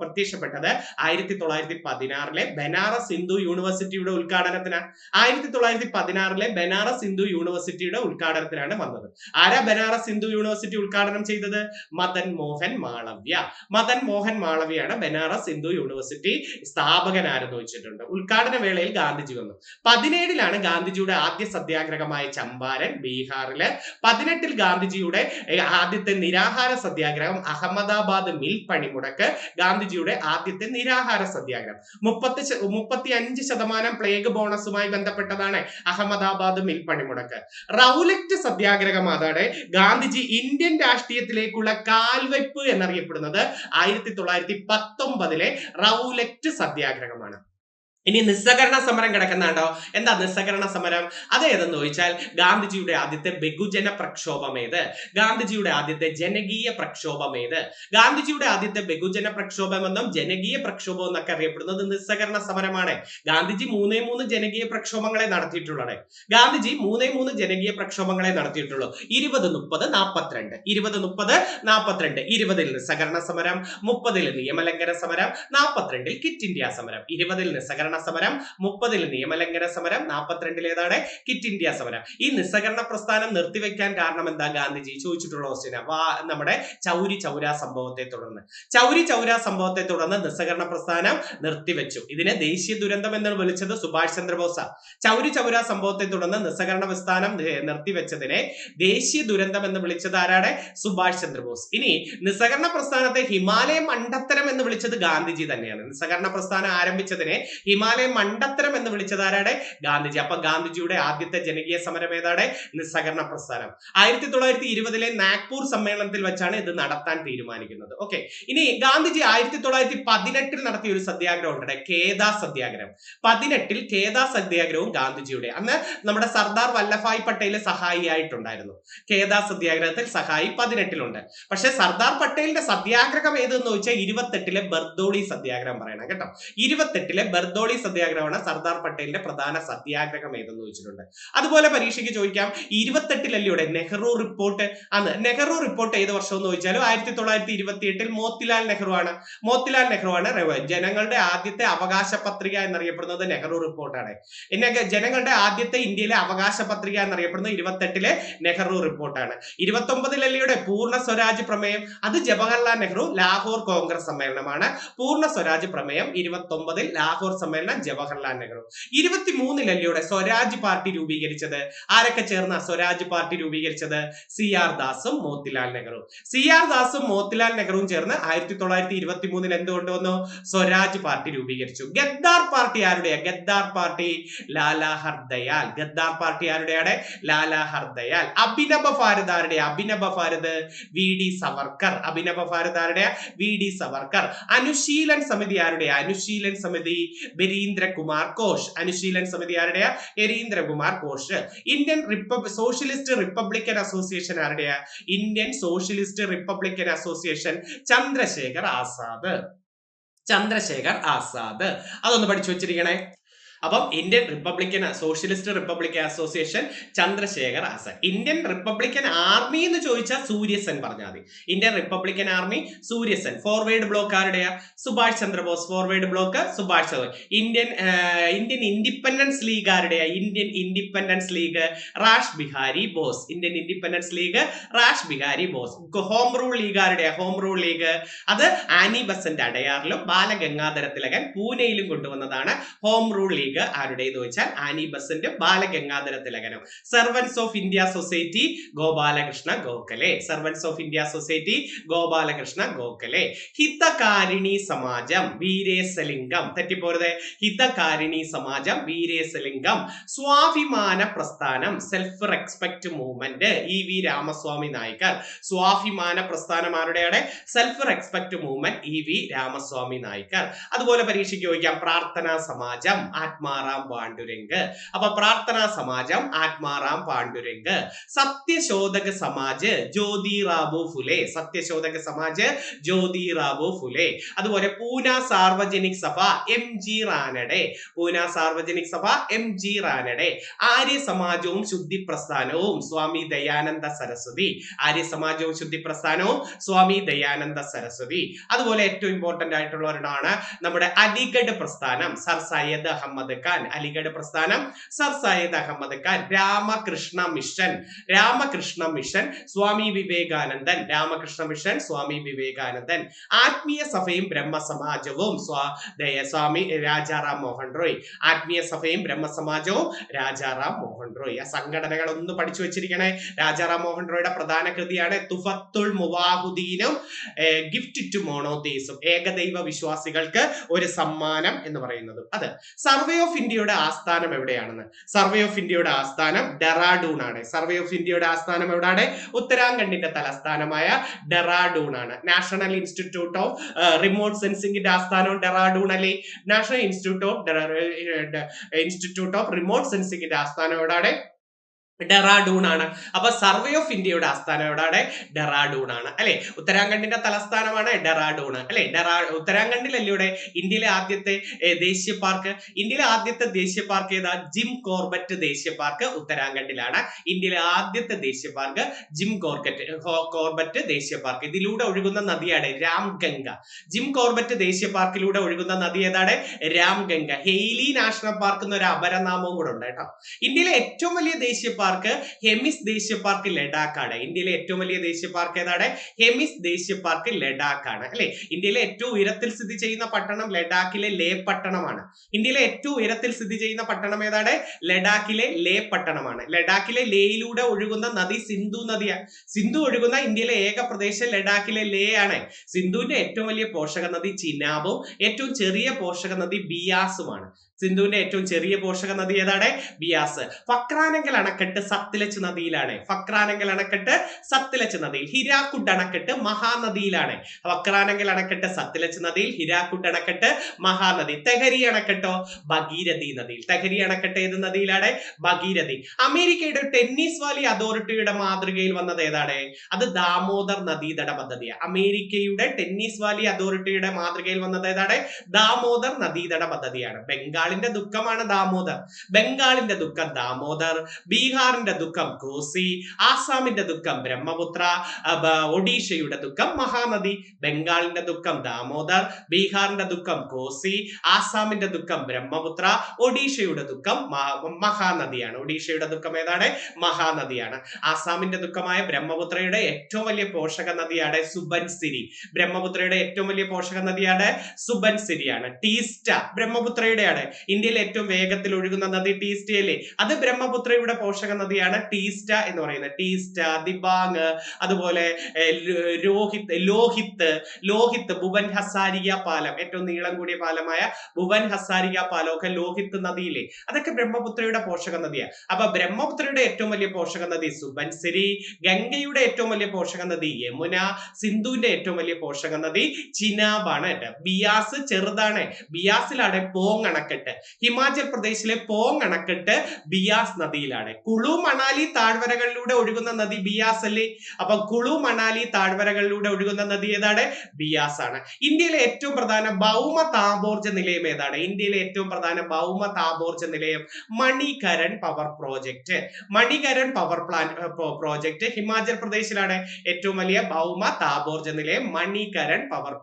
പ്രത്യക്ഷപ്പെട്ടത് 1916 ബനാറസ് ഹിന്ദു യൂണിവേഴ്സിറ്റിയുടെ ഉദ്ഘാടനത്തിനാണ്. 1916 ബനാറസ് ഹിന്ദു യൂണിവേഴ്സിറ്റിയുടെ ഉദ്ഘാടനത്തിനാണ് വന്നത്. ആരാ ബനാറസ് ഹിന്ദു യൂണിവേഴ്സിറ്റി ഉദ്ഘാടനം ചെയ്തത്? മദൻ മോഹൻ മാളവ്യയാണ് ബനാറസ് ഹിന്ദു യൂണിവേഴ്സിറ്റി സ്ഥാപകൻ ആരെന്ന് വെച്ചിട്ടുണ്ട്. ഉദ്ഘാടന വേളയിൽ ഗാന്ധിജി വന്നു. 17 ഗാന്ധിജിയുടെ ആദ്യ സത്യാഗ്രഹമായ ചമ്പാരൻ ബീഹാറില്. 18 ഗാന്ധിജിയുടെ ആദ്യത്തെ നിരാഹാര സത്യാഗ്രഹം അഹമ്മദാബാദ് മിൽ പണിമുടക്ക്. ഗാന്ധിജിയുടെ ആദ്യത്തെ നിരാഹാര സത്യാഗ്രഹം 35% പ്ലേഗ് ബോണസുമായി ബന്ധപ്പെട്ടതാണ് അഹമ്മദാബാദ് മിൽ പണിമുടക്ക്. റൗലറ്റ് സത്യാഗ്രഹം അതാണ് ഗാന്ധിജി ഇന്ത്യൻ രാഷ്ട്രീയത്തിലേക്കുള്ള കാൽവയ്പ് എന്നറിയപ്പെടുന്നത് 1919 റൗലറ്റ് സത്യാഗ്രഹമാണ്. ഇനി നിസ്സഹകരണ സമരം കിടക്കുന്നുണ്ടോ? എന്താ നിസ്സഹകരണ സമരം? അതേതെന്ന് ചോദിച്ചാൽ ഗാന്ധിജിയുടെ ആദ്യത്തെ ബഹുജന പ്രക്ഷോഭം ഏത്? ഗാന്ധിജിയുടെ ആദ്യത്തെ ജനകീയ പ്രക്ഷോഭം ഏത്? ഗാന്ധിജിയുടെ ആദ്യത്തെ ബഹുജന പ്രക്ഷോഭം എന്നും ജനകീയ പ്രക്ഷോഭം എന്നൊക്കെ അറിയപ്പെടുന്നത് നിസ്സഹകരണ സമരമാണ്. ഗാന്ധിജി 3 ജനകീയ പ്രക്ഷോഭങ്ങളെ നടത്തിയിട്ടുള്ളത്. ഗാന്ധിജി 3 ജനകീയ പ്രക്ഷോഭങ്ങളെ നടത്തിയിട്ടുള്ളൂ. 20, 30, 42. 20 നിസ്സഹകരണ സമരം, 30 നിയമലംഘന സമരം, 42 ക്വിറ്റ് ഇന്ത്യ സമരം. 20 നിസ്സഹകരണ സമരം, 30 നിയമലംഘന സമരം, 42 ഏതാണ്? ക്വിറ്റ് ഇന്ത്യ സമരം. ഈ നിസ്സഹകരണ പ്രസ്ഥാനം നിർത്തിവെക്കാൻ കാരണം എന്താ? ഗാന്ധിജി ചോദിച്ചിട്ടുള്ള ക്വസ്റ്റ്യൻ. നമ്മുടെ ചൗരി ചൗരാ സംഭവത്തെ തുടർന്ന് നിസ്സഹകരണ പ്രസ്ഥാനം നിർത്തിവെച്ചു. ഇതിനെ ദേശീയ ദുരന്തം എന്ന് വിളിച്ചത് സുഭാഷ് ചന്ദ്രബോസ്. ചൗരി ചൗരാ സംഭവത്തെ തുടർന്ന് നിസ്സഹകരണ പ്രസ്ഥാനം നിർത്തിവെച്ചതിനെ ദേശീയ ദുരന്തം എന്ന് വിളിച്ചത് ആരാണ്? സുഭാഷ് ചന്ദ്രബോസ്. ഇനി നിസ്സഹകരണ പ്രസ്ഥാനത്തെ ഹിമാലയ മണ്ടത്തരം എന്ന് വിളിച്ചത് ഗാന്ധിജി തന്നെയാണ്. നിസ്സഹകരണ പ്രസ്ഥാനം ആരംഭിച്ചതിനെ ഹിമാലയ മണ്ടത്തരം എന്ന് വിളിച്ചത് ആരാണ്? ഗാന്ധിജി. അപ്പൊ ഗാന്ധിജിയുടെ ആദ്യത്തെ ജനകീയ സമരം ഏതാണ്? നിസ്സഹകരണ പ്രസ്ഥാനം. 1920 നാഗ്പൂർ സമ്മേളനത്തിൽ വെച്ചാണ് ഇത് നടത്താൻ തീരുമാനിക്കുന്നത്. ഓക്കെ. ഇനി ഗാന്ധിജി 1918 നടത്തിയ ഒരു സത്യാഗ്രഹം ഉണ്ട്, കേദാ സത്യാഗ്രഹം. 18 കേദാ സത്യാഗ്രഹവും ഗാന്ധിജിയുടെ. അന്ന് നമ്മുടെ സർദാർ വല്ലഭായ് പട്ടേൽ സഹായിയായിട്ടുണ്ടായിരുന്നു. കേദാ സത്യാഗ്രഹത്തിൽ സഹായി 18 പക്ഷെ സർദാർ പട്ടേലിന്റെ സത്യാഗ്രഹം ഏതെന്ന് ചോദിച്ചാൽ 28 ബർദോളി സത്യാഗ്രഹം പറയണം കേട്ടോ. 28 ബർദോളി സത്യാഗ്രഹമാണ് സർദാർ പട്ടേലിന്റെ പ്രധാന സത്യാഗ്രഹം ഏതെന്ന് ചോദിച്ചിട്ടുണ്ട്. അതുപോലെ പരീക്ഷയ്ക്ക് ചോദിക്കാം, 28 നെഹ്റു റിപ്പോർട്ട്. അന്ന് നെഹ്റു റിപ്പോർട്ട് ഏത് വർഷം എന്ന് ചോദിച്ചാലും 1928 മോത്തിലാൽ നെഹ്റു ആണ്. ജനങ്ങളുടെ ആദ്യത്തെ അവകാശ പത്രിക എന്നറിയപ്പെടുന്നത് നെഹ്റു റിപ്പോർട്ടാണ്. ജനങ്ങളുടെ ആദ്യത്തെ ഇന്ത്യയിലെ അവകാശ പത്രിക എന്നറിയപ്പെടുന്നത് 28 നെഹ്റു റിപ്പോർട്ടാണ്. 29 പൂർണ്ണ സ്വരാജ് പ്രമേയം, അത് ജവഹർലാൽ നെഹ്റു ലാഹോർ കോൺഗ്രസ് സമ്മേളനമാണ്. പൂർണ്ണ സ്വരാജ് പ്രമേയം 29 ലാഹോർ സമ്മേളനം ജവഹർലാൽ നെഹ്റു. 23 സ്വരാജ് പാർട്ടി രൂപീകരിച്ചത് ആരൊക്കെ ചേർന്ന സ്വരാജ് പാർട്ടി രൂപീകരിച്ചത്? CR ദാസും മോത്തിലാൽ നെഹ്റുവും ചേർന്ന് 1923 എന്തുകൊണ്ട് വന്നു? സ്വരാജ് പാർട്ടി രൂപീകരിച്ചു. ഗദ്ദാർ പാർട്ടി ആരുടെയാ? ഗദ്ദാർ പാർട്ടി ലാലാ ഹർദയാൽ. അഭിനവ ഭാരത് ആരുടെയാ? അഭിനവ ഭാരത് VD സവർക്കർ. അനുശീലൻ സമിതി ആരുടെയാ? അനുശീലൻ സമിതി യരീന്ദ്രകുമാർ ഘോഷ്. അനുശീലൻ സമിതി ആരുടെയാ? Barindrakumar Ghosh. Indian socialist republican association ആരുടെയാ? Indian socialist republican association Chandrashekhar Azad. Chandrashekhar Azad. അതൊന്ന് പഠിച്ചു വെച്ചിരിക്കണേ. അപ്പം Indian socialist republican association Chandrashekhar Azad. Indian republican army എന്ന് ചോദിച്ചാൽ സൂര്യസെൻ പറഞ്ഞാൽ മതി. Indian republican army Suryasen. Forward bloc ആരുടെയാ? Subhash Chandrabose. Forward bloc Subhash Chandrabose. Indian independence league ആരുടെയാ? Indian independence league Rash Behari Bose. Indian independence league Rash Behari Bose. Home rule league ആരുടെയാ? ഹോം റൂൾ ലീഗ് അത് ആനി ബസന്റ് അടയാറിലും ബാലഗംഗാധര തിലകൻ പൂനെയിലും കൊണ്ടുവന്നതാണ് ഹോം റൂൾ ലീഗ്. ആരുടേത് ചോദിച്ചാൽ ആനി ബസന്റും ബാലഗംഗാധര തിലകനും. Servants of India society Gopalakrishna Gokhale. Servants of India society Gopalakrishna Gokhale. Hitakarini Samajam Veeresalingam. തെറ്റിപ്പോരുതേ. ഹിതകാരിണി സമാജം വീരേശലിംഗം. സ്വാഭിമാന പ്രസ്ഥാനം self respect movement EV. Ramaswamy Naicker. സ്വാഭിമാന പ്രസ്ഥാനം ആരുടെയാണ്? Self respect movement EV. Ramaswamy Naicker. അതുപോലെ പരീക്ഷയ്ക്ക് ചോദിക്കാം പ്രാർത്ഥനാ സമാജം ആത്മാറാം പാണ്ഡുരംഗ്. അപ്പൊ പ്രാർത്ഥനാ സമാജം ആത്മാറാം പാണ്ഡുരംഗ്. സത്യശോധക സമാജ് ജ്യോതിറാവു ഫുലെ. സത്യശോധക സമാജ് ജ്യോതിറാവു ഫുലെ. അതുപോലെ പൂന സാർവജനിക് സഭ എം.ജി. റാനഡെ. പൂന സാർവജനിക് സഭ എം.ജി. റാനഡെ. ആര്യ സമാജവും ശുദ്ധി പ്രസ്ഥാനവും സ്വാമി ദയാനന്ദ സരസ്വതി. ആര്യ സമാജവും ശുദ്ധി പ്രസ്ഥാനവും സ്വാമി ദയാനന്ദ സരസ്വതി. അതുപോലെ ഏറ്റവും ഇമ്പോർട്ടന്റ് ആയിട്ടുള്ള ഒരെണ്ണമാണ് നമ്മുടെ അലിഗഡ് പ്രസ്ഥാനം സർ സയ്യദ് അഹമ്മദ് ഖാൻ. അലിഗഡ് പ്രസ്ഥാനം sir Syed Ahmed Khan. Ramakrishna mission. Ramakrishna mission Swami വിവേകാനന്ദൻ. രാമകൃഷ്ണ മിഷൻ സ്വാമി വിവേകാനന്ദൻ. ആത്മീയ സഭയും ബ്രഹ്മസമാജവും സ്വാമി രാജാറാം മോഹൻ റോയ്. ആത്മീയ സഭയും ബ്രഹ്മസമാജവും രാജാറാം മോഹൻ റോയ്. ആ സംഘടനകൾ ഒന്ന് പഠിച്ചു വെച്ചിരിക്കണേ. രാജാറാം മോഹൻ റോയുടെ പ്രധാന കൃതിയാണ് തുഫത്തുൽ മുവാഹുദ്ദീനും ഗിഫ്റ്റ് ടു മോണോതെയിസം. ഏകദൈവ വിശ്വാസികൾക്ക് ഒരു സമ്മാനം എന്ന് പറയുന്നത്. അത് സർവേ ഓഫ് ഇന്ത്യയുടെ ആസ്ഥാനം എവിടെയാണെന്ന്? സർവേ ഓഫ് ഇന്ത്യയുടെ ആസ്ഥാനം ഡെറാഡൂൺ ആണ്. സർവേ ഓഫ് ഇന്ത്യയുടെ ആസ്ഥാനം എവിടെയാണ്? ഉത്തരാഖണ്ഡിന്റെ തലസ്ഥാനമായ ഡെറാഡൂൺ ആണ്. നാഷണൽ ഇൻസ്റ്റിറ്റ്യൂട്ട് ഓഫ് റിമോട്ട് സെൻസിംഗിന്റെ ആസ്ഥാനം ഡെറാഡൂൺ അല്ലേ? നാഷണൽ ഇൻസ്റ്റിറ്റ്യൂട്ട് ഓഫ് റിമോട്ട് സെൻസിംഗിന്റെ ആസ്ഥാനം എവിടെയാണ്? ഡെറാഡൂൺ ആണ്. അപ്പൊ സർവേ ഓഫ് ഇന്ത്യയുടെ ആസ്ഥാനം എവിടെയാണ്? ഡെറാഡൂൺ ആണ് അല്ലെ? ഉത്തരാഖണ്ഡിന്റെ തലസ്ഥാനമാണ് ഡെറാഡൂൺ അല്ലെ? ഉത്തരാഖണ്ഡിലല്ലേ ഇവിടെ ഇന്ത്യയിലെ ആദ്യത്തെ ദേശീയ പാർക്ക്? ഇന്ത്യയിലെ ആദ്യത്തെ ദേശീയ പാർക്ക് ഏതാ? ജിം കോർബറ്റ് ദേശീയ പാർക്ക് ഉത്തരാഖണ്ഡിലാണ്. ഇന്ത്യയിലെ ആദ്യത്തെ ദേശീയ പാർക്ക് ജിം കോർബറ്റ് ദേശീയ പാർക്ക്. ഇതിലൂടെ ഒഴുകുന്ന നദിയാണ് രാംഗംഗ. ജിം കോർബറ്റ് ദേശീയ പാർക്കിലൂടെ ഒഴുകുന്ന നദി ഏതാണ്? രാംഗംഗ. ഹെയ്ലി നാഷണൽ പാർക്ക് എന്നൊരു അപരനാമവും കൂടെ ഉണ്ട് കേട്ടോ. ഇന്ത്യയിലെ ഏറ്റവും വലിയ ദേശീയ പാർക്ക് ഹെമിസ് ദേശീയ പാർക്ക് ലഡാക്ക് ആണ്. ഇന്ത്യയിലെ ഏറ്റവും വലിയ ദേശീയ പാർക്ക് ഏതാണ്? ഹെമിസ് ദേശീയ പാർക്ക് ലഡാക്ക് ആണ് അല്ലെ? ഇന്ത്യയിലെ ഏറ്റവും ഉയരത്തിൽ സ്ഥിതി ചെയ്യുന്ന പട്ടണം ലഡാക്കിലെ ലേ പട്ടണമാണ്. ഇന്ത്യയിലെ ഏറ്റവും ഉയരത്തിൽ സ്ഥിതി ചെയ്യുന്ന പട്ടണം ഏതാണ്? ലഡാക്കിലെ ലേ പട്ടണമാണ്. ലഡാക്കിലെ ലേയിലൂടെ ഒഴുകുന്ന നദി സിന്ധു നദിയാണ്. സിന്ധു ഒഴുകുന്ന ഇന്ത്യയിലെ ഏക പ്രദേശം ലഡാക്കിലെ ലേ ആണ്. സിന്ധുവിന്റെ ഏറ്റവും വലിയ പോഷക നദി ചിനാബും ഏറ്റവും ചെറിയ പോഷക നദി ബിയാസുമാണ്. സിന്ധുവിന്റെ ഏറ്റവും ചെറിയ പോഷക നദി ഏതാണ്? ബിയാസ്. ഫക്രാനങ്കൽ അണക്കെട്ട് സത്ലജ് നദിയിലാണ്. ഫക്രാനങ്കൽ അണക്കെട്ട് സത്ലജ് നദിയിൽ. ഹിരാക്കുഡ് അണക്കെട്ട് മഹാനദിയിലാണ്. ഫക്രാനങ്കൽ അണക്കെട്ട് സത്ലജ് നദിയിൽ, ഹിരാക്കുഡ് അണക്കെട്ട് മഹാനദി. തെഹരി അണക്കെട്ടോ ഭഗീരഥി നദിയിൽ. തെഹരി അണക്കെട്ട് ഏത് നദിയിലാണ്? ഭഗീരഥി. അമേരിക്കയുടെ ടെന്നീസ് വാലി അതോറിറ്റിയുടെ മാതൃകയിൽ വന്നത് ഏതാണ്? അത് ദാമോദർ നദീതട പദ്ധതിയാണ്. അമേരിക്കയുടെ ടെന്നീസ് വാലി അതോറിറ്റിയുടെ മാതൃകയിൽ വന്നത് ഏതാണ്? ദാമോദർ നദീതട പദ്ധതിയാണ്. ബംഗാളിന്റെ ദുഃഖമാണ് ദാമോദർ. ബംഗാളിന്റെ ദുഃഖം ദാമോദർ. ബീഹാറിന്റെ ദുഃഖം കോസി. ആസാമിന്റെ ദുഃഖം ബ്രഹ്മപുത്ര. ഒഡീഷയുടെ ദുഃഖം മഹാനദി. ബംഗാളിന്റെ ദുഃഖം ദാമോദർ. ബീഹാറിന്റെ ദുഃഖം കോസി. ആസാമിന്റെ ദുഃഖം ബ്രഹ്മപുത്ര. ഒഡീഷയുടെ ദുഃഖം മഹാനദിയാണ്. ഒഡീഷയുടെ ദുഃഖം ഏതാണ്? മഹാനദിയാണ്. ആസാമിന്റെ ദുഃഖമായ ബ്രഹ്മപുത്രയുടെ ഏറ്റവും വലിയ പോഷക നദിയാണ് സുബൻസിരി. ബ്രഹ്മപുത്രയുടെ ഏറ്റവും വലിയ പോഷക നദിയാണ് സുബൻസിരിയാണ്. ടീസ്റ്റ ബ്രഹ്മപുത്രയുടെയാണ്. ഇന്ത്യയിൽ ഏറ്റവും വേഗത്തിൽ ഒഴുകുന്ന നദി ടീസ്റ്റ അല്ലേ? അത് ബ്രഹ്മപുത്രയുടെ പോഷക നദിയാണ് ടീസ്റ്റ എന്ന് പറയുന്നത്. ടീസ്റ്റ, ദിബാങ്, അതുപോലെ ലോഹിത് ഭുവൻ ഹസാരിക പാലം, ഏറ്റവും നീളം കൂടിയ പാലമായ ഭുവൻ ഹസാരിക പാലം ഒക്കെ ലോഹിത് നദിയിലെ, അതൊക്കെ ബ്രഹ്മപുത്രയുടെ പോഷക നദിയാണ്. അപ്പൊ ബ്രഹ്മപുത്രയുടെ ഏറ്റവും വലിയ പോഷക നദി സുബൻസിരി, ഗംഗയുടെ ഏറ്റവും വലിയ പോഷക നദി യമുന, സിന്ധുവിന്റെ ഏറ്റവും വലിയ പോഷക നദി ചിനാബാണ്. ബിയാസ് ചെറുതാണ്, ബിയാസിലാണ് പോങ് അണക്കെട്ട്. ഹിമാചൽ പ്രദേശിലെ പോങ് അണക്കെട്ട് ബിയാസ് നദിയിലാണ്. കുളു മണാലി താഴ്വരകളിലൂടെ ഒഴുകുന്ന നദി ബിയാസ് അല്ലേ? അപ്പൊ കുളു മണാലി താഴ്വരകളിലൂടെ ഒഴുകുന്ന നദി ഏതാണ്? ബിയാസ് ആണ്. ഇന്ത്യയിലെ ഏറ്റവും പ്രധാന ഭൗമ താപോർജ നിലയം ഏതാണ്? ഇന്ത്യയിലെ ഏറ്റവും പ്രധാന ഭൗമ താപോർജ നിലയം Manikaran power project. Manikaran power project Himachal പ്രദേശിലാണ് ഏറ്റവും വലിയ ഭൗമ താപോർജ നിലയം. മണികരൺ പവർ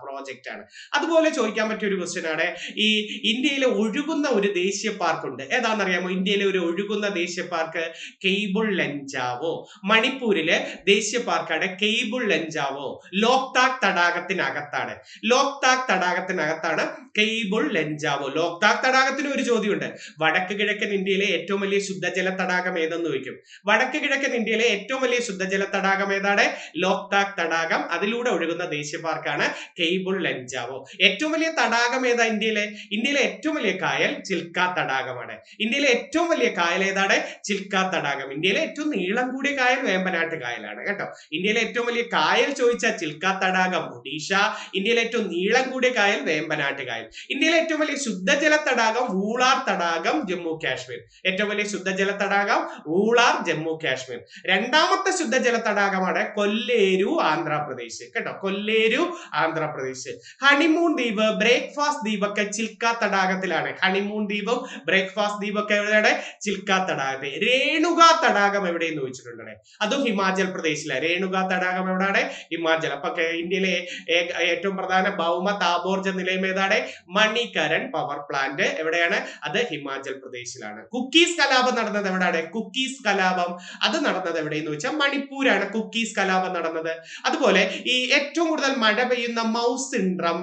പ്രോജക്റ്റ് ആണ്. അതുപോലെ ചോദിക്കാൻ പറ്റിയ ഒരു ക്വസ്റ്റ്യൻ ആണ്, ഈ ഇന്ത്യയിലെ ഒഴുകുന്ന ഒരു ദേശീയ പാർക്ക് ഉണ്ട്, ഏതാണെന്നറിയാമോ? ഇന്ത്യയിലെ ഒരു ഒഴുകുന്ന ദേശീയ പാർക്ക് കെയ്ബിൾ ലഞ്ചാവോ. മണിപ്പൂരിലെ ദേശീയ പാർക്കാണ് കെയ്ബിൾ ലഞ്ചാവോ. ലോക്താക് തടാകത്തിനകത്താണ്. ലോക്താക് തടാകത്തിനകത്താണ് കെയ്ബിൾ ലഞ്ചാവോ. ലോക്താക് തടാകത്തിന് ഒരു ചോദ്യമുണ്ട്, വടക്ക് കിഴക്കൻ ഇന്ത്യയിലെ ഏറ്റവും വലിയ ശുദ്ധജല തടാകം ഏതെന്ന് ചോദിക്കും. വടക്ക് കിഴക്കൻ ഇന്ത്യയിലെ ഏറ്റവും വലിയ ശുദ്ധജല തടാകം ഏതാണ്? ലോക്താക് തടാകം. അതിലൂടെ ഒഴുകുന്ന ദേശീയ പാർക്കാണ് കെയ്ബിൾ ലഞ്ചാവോ. ഏറ്റവും വലിയ തടാകം ഏതാ ഇന്ത്യയിലെ? ഇന്ത്യയിലെ ഏറ്റവും വലിയ കായൽ ചിൽക്ക തടാകമാണ്. ഇന്ത്യയിലെ ഏറ്റവും വലിയ കായൽ ഏതാണ്? ചിൽക്ക തടാകം. ഇന്ത്യയിലെ ഏറ്റവും നീളം കൂടിയ കായൽ വേമ്പനാട്ട് കായലാണ് കേട്ടോ. ഇന്ത്യയിലെ ഏറ്റവും വലിയ കായൽ ചോദിച്ചാൽ ചിൽക്ക തടാകം ഒഡീഷ. ഇന്ത്യയിലെ ഏറ്റവും നീളം കൂടിയ കായൽ വേമ്പനാട്ട് കായൽ. ഇന്ത്യയിലെ ഏറ്റവും വലിയ ശുദ്ധജല തടാകം ഊളാർ തടാകം, ജമ്മു കാശ്മീർ. ഏറ്റവും വലിയ ശുദ്ധജല തടാകം ഊളാർ, ജമ്മു കാശ്മീർ. രണ്ടാമത്തെ ശുദ്ധജല തടാകമാണ് കൊല്ലേരു, ആന്ധ്രാപ്രദേശ് കേട്ടോ. കൊല്ലേരു, ആന്ധ്രാപ്രദേശ്. ഹണിമൂൺ ദ്വീപ്, ബ്രേക്ക്ഫാസ്റ്റ് ദ്വീപൊക്കെ ചിൽക്ക തടാകത്തിലാണ്. ഹണിമൂൺ ദ്വീപും ബ്രേക്ക്ഫാസ്റ്റ് ദ്വീപൊക്കെ എവിടെയാണ്? ചിൽക്ക തടാകത്തിൽ. രേണുക തടാകം എവിടെയെന്ന് ചോദിച്ചിട്ടുണ്ട്, അതും ഹിമാചൽ പ്രദേശിലാണ്. രേണുക തടാകം എവിടെയാണ്? ഹിമാചൽ. അപ്പൊ ഇന്ത്യയിലെ ഏറ്റവും പ്രധാന ഭൗമ താപോർജ നിലയം ഏതാണ്? മണികരൺ പവർ പ്ലാന്റ്. എവിടെയാണ്? അത് ഹിമാചൽ പ്രദേശിലാണ്. കുക്കീസ് കലാപം നടന്നത് എവിടെയാണ്? കുക്കീസ് കലാപം അത് നടന്നത് എവിടെയെന്ന് ചോദിച്ചാൽ മണിപ്പൂരാണ് കുക്കീസ് കലാപം നടന്നത്. അതുപോലെ ഈ ഏറ്റവും കൂടുതൽ മഴ പെയ്യുന്ന മൗസിൻഡ്രം,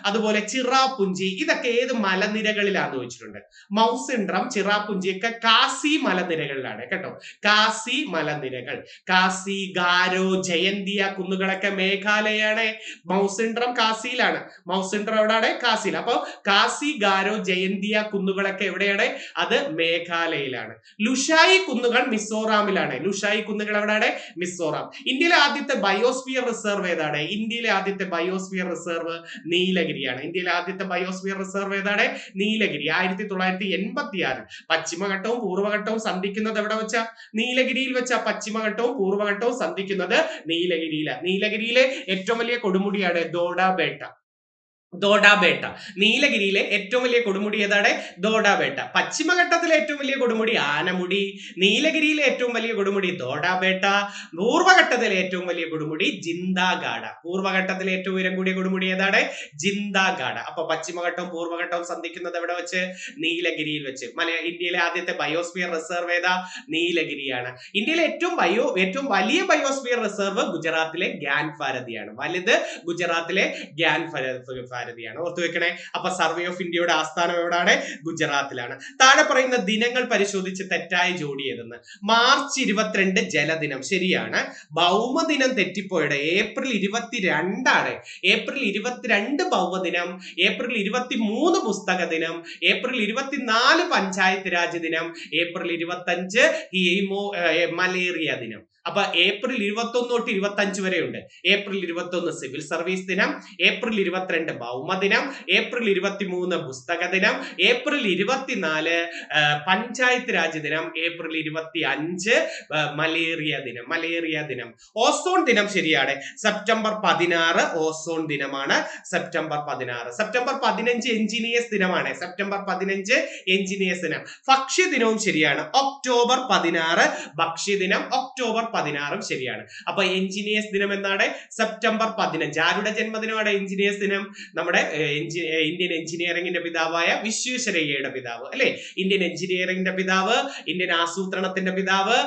അതുപോലെ ചിറാപുഞ്ചി, ഇതൊക്കെ ഏത് മലനിരകളിലാന്ന് ചോദിച്ചിട്ടുണ്ട്. മൗസിൻഡ്രം, ചിറാപുഞ്ചി ഒക്കെ കാസി മലനിരകളിലാണ് കേട്ടോ. കാസി മലനിരകൾ. കാസി, ഗാരോ, ജയന്തിയ കുന്നുകളൊക്കെ മേഘാലയാണ്. മൗസിൻഡ്രം കാസിയിലാണ്. മൗസിൻഡ്രം എവിടെയാണ്? കാസിയിൽ. അപ്പൊ കാസി, ഗാരോ, ജയന്തിയ കുന്നുകളൊക്കെ എവിടെയാണ്? അത് മേഘാലയയിലാണ്. ലുഷായി കുന്നുകൾ മിസോറാമിലാണ്. ലുഷായി കുന്നുകൾ എവിടെയാണ്? മിസോറാം. ഇന്ത്യയിലെ ആദ്യത്തെ ബയോസ്ഫിയർ റിസർവ് ഏതാണ്? ഇന്ത്യയിലെ ആദ്യത്തെ ബയോസ്ഫിയർ റിസർവ് നീലഗിരിയാണ്. ഇന്ത്യയിലെ ആദ്യത്തെ ബയോസ്ഫിയർ റിസർവ് ഏതാണ്? നീലഗിരി. 1986 പശ്ചിമഘട്ടവും പൂർവ്വഘട്ടവും സന്ധിക്കുന്നത് എവിടെ വെച്ചാ? നീലഗിരിയിൽ വെച്ചാ. പശ്ചിമഘട്ടവും പൂർവ്വഘട്ടവും സന്ധിക്കുന്നത് നീലഗിരിയിലാണ്. നീലഗിരിയിലെ ഏറ്റവും വലിയ കൊടുമുടിയാണ് ദോഡാബേട്ട. നീലഗിരിയിലെ ഏറ്റവും വലിയ കൊടുമുടി ഏതാണ്? ദോഡാബേട്ട. പശ്ചിമഘട്ടത്തിലെ ഏറ്റവും വലിയ കൊടുമുടി ആനമുടി. നീലഗിരിയിലെ ഏറ്റവും വലിയ കൊടുമുടി ദോഡാബേട്ട. പൂർവ്വഘട്ടത്തിലെ ഏറ്റവും വലിയ കൊടുമുടി ജിന്ദാഗാഡ. പൂർവ്വഘട്ടത്തിലെ ഏറ്റവും ഉയരം കൂടിയ കൊടുമുടി ഏതാണ്? ജിന്ദാഗാഡ. അപ്പൊ പശ്ചിമഘട്ടവും പൂർവ്വഘട്ടവും സന്ധിക്കുന്നത് എവിടെ വെച്ച്? നീലഗിരിയിൽ വെച്ച്. ഇന്ത്യയിലെ ആദ്യത്തെ ബയോസ്ഫിയർ റിസർവ് ഏതാ? നീലഗിരിയാണ്. ഇന്ത്യയിലെ ഏറ്റവും വലിയ ബയോസ്ഫിയർ റിസർവ് ഗുജറാത്തിലെ ഗ്യാൻ ഭാരതിയാണ്. വലുത് ഗുജറാത്തിലെ ഗ്യാൻ ഭാരതിയാണ്. ഓർത്തു വെക്കണേ. അപ്പൊ സർവേ ഓഫ് ഇന്ത്യയുടെ ആസ്ഥാനം എവിടെയാണ്? ഗുജറാത്തിലാണ്. താഴെ പറയുന്ന ദിനങ്ങൾ പരിശോധിച്ച് തെറ്റായ ജോഡി ഏതെന്ന്. മാർച്ച് 22 ജലദിനം ശരിയാണ്. ഭൗമദിനം തെറ്റിപ്പോയുടെ. ഏപ്രിൽ 22 ആണ്. ഏപ്രിൽ 22 ഭൗമദിനം. ഏപ്രിൽ 23 പുസ്തക ദിനം. ഏപ്രിൽ 24 പഞ്ചായത്ത് രാജ് ദിനം. ഏപ്രിൽ 25 മലേറിയ ദിനം. അപ്പൊ ഏപ്രിൽ 21 തൊട്ട് 25 വരെ ഉണ്ട്. ഏപ്രിൽ 21 സിവിൽ സർവീസ് ദിനം. ഏപ്രിൽ 22 ഭൗമദിനം. ഏപ്രിൽ 23 പുസ്തക ദിനം. ഏപ്രിൽ 24 പഞ്ചായത്ത് രാജ് ദിനം. ഏപ്രിൽ 25 മലേറിയ ദിനം. ഓസോൺ ദിനം ശരിയാണ്. സെപ്റ്റംബർ 16 ഓസോൺ ദിനമാണ്. സെപ്റ്റംബർ 16. സെപ്റ്റംബർ 15 എഞ്ചിനീയേഴ്സ് ദിനമാണ്. സെപ്റ്റംബർ 15 എഞ്ചിനീയേഴ്സ് ദിനം. ഭക്ഷ്യ ദിനവും ശരിയാണ്. ഒക്ടോബർ 16 ഭക്ഷ്യദിനം. ഒക്ടോബർ 16 ശരിയാണ്. അപ്പൊ എഞ്ചിനീയേഴ്സ് ദിനം എന്നാണ്? സെപ്റ്റംബർ 15. ആരുടെ ജന്മദിനമാണ് എഞ്ചിനീയേഴ്സ് ദിനം? നമ്മുടെ ഇന്ത്യൻ എഞ്ചിനീയറിംഗിന്റെ പിതാവായ വിശ്വേശ്വരയ്യയുടെ പിതാവ് അല്ലെ. ഇന്ത്യൻ എഞ്ചിനീയറിംഗിന്റെ പിതാവ്, ഇന്ത്യൻ ആസൂത്രണത്തിന്റെ പിതാവ്,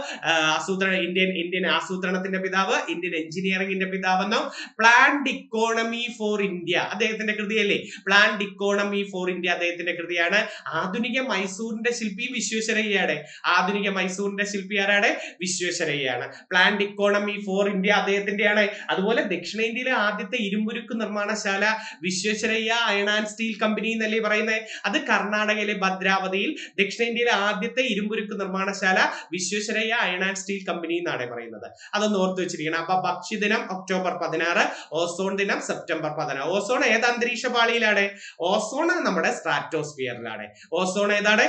ഇന്ത്യൻ ആസൂത്രണത്തിന്റെ പിതാവ്, ഇന്ത്യൻ എഞ്ചിനീയറിംഗിന്റെ പിതാവെന്നോ പ്ലാൻഡ് ഇക്കോണമി ഫോർ ഇന്ത്യ അദ്ദേഹത്തിന്റെ കൃതിയല്ലേ. പ്ലാൻഡ് ഇക്കോണമി ഫോർ ഇന്ത്യ അദ്ദേഹത്തിന്റെ കൃതിയാണ്. ആധുനിക മൈസൂരിന്റെ ശില്പി വിശ്വേശ്വരയ്യയാണ്. ആധുനിക മൈസൂരിന്റെ ശില്പി ആരാണ്? വിശ്വേശ്വരയ്യയാണ്. പ്ലാൻഡ് ഇക്കോണമി ഫോർ ഇന്ത്യ അദ്ദേഹത്തിന്റെയാണ്. അതുപോലെ ദക്ഷിണേന്ത്യയിലെ ആദ്യത്തെ ഇരുമ്പുരുക്ക് നിർമ്മാണശാല Visvesvaraya iron and steel company എന്നല്ലേ പറയുന്നത്. അത് കർണാടകയിലെ ഭദ്രാവതിയിൽ ദക്ഷിണേന്ത്യയിലെ ആദ്യത്തെ ഇരുമ്പുരുക്ക് നിർമ്മാണശാല Visvesvaraya iron and steel company എന്നാണ് പറയുന്നത്. അതൊന്ന് ഓർത്ത് വെച്ചിരിക്കണം. അപ്പൊ ഭക്ഷ്യദിനം ഒക്ടോബർ 16, ഓസോൺ ദിനം സെപ്റ്റംബർ 16. ഓസോൺ ഏത് അന്തരീക്ഷ പാളിയിലാണ്? ഓസോൺ നമ്മുടെ സ്ട്രാറ്റോസ്ഫിയറിലാണ്. ഓസോൺ ഏതാണ്?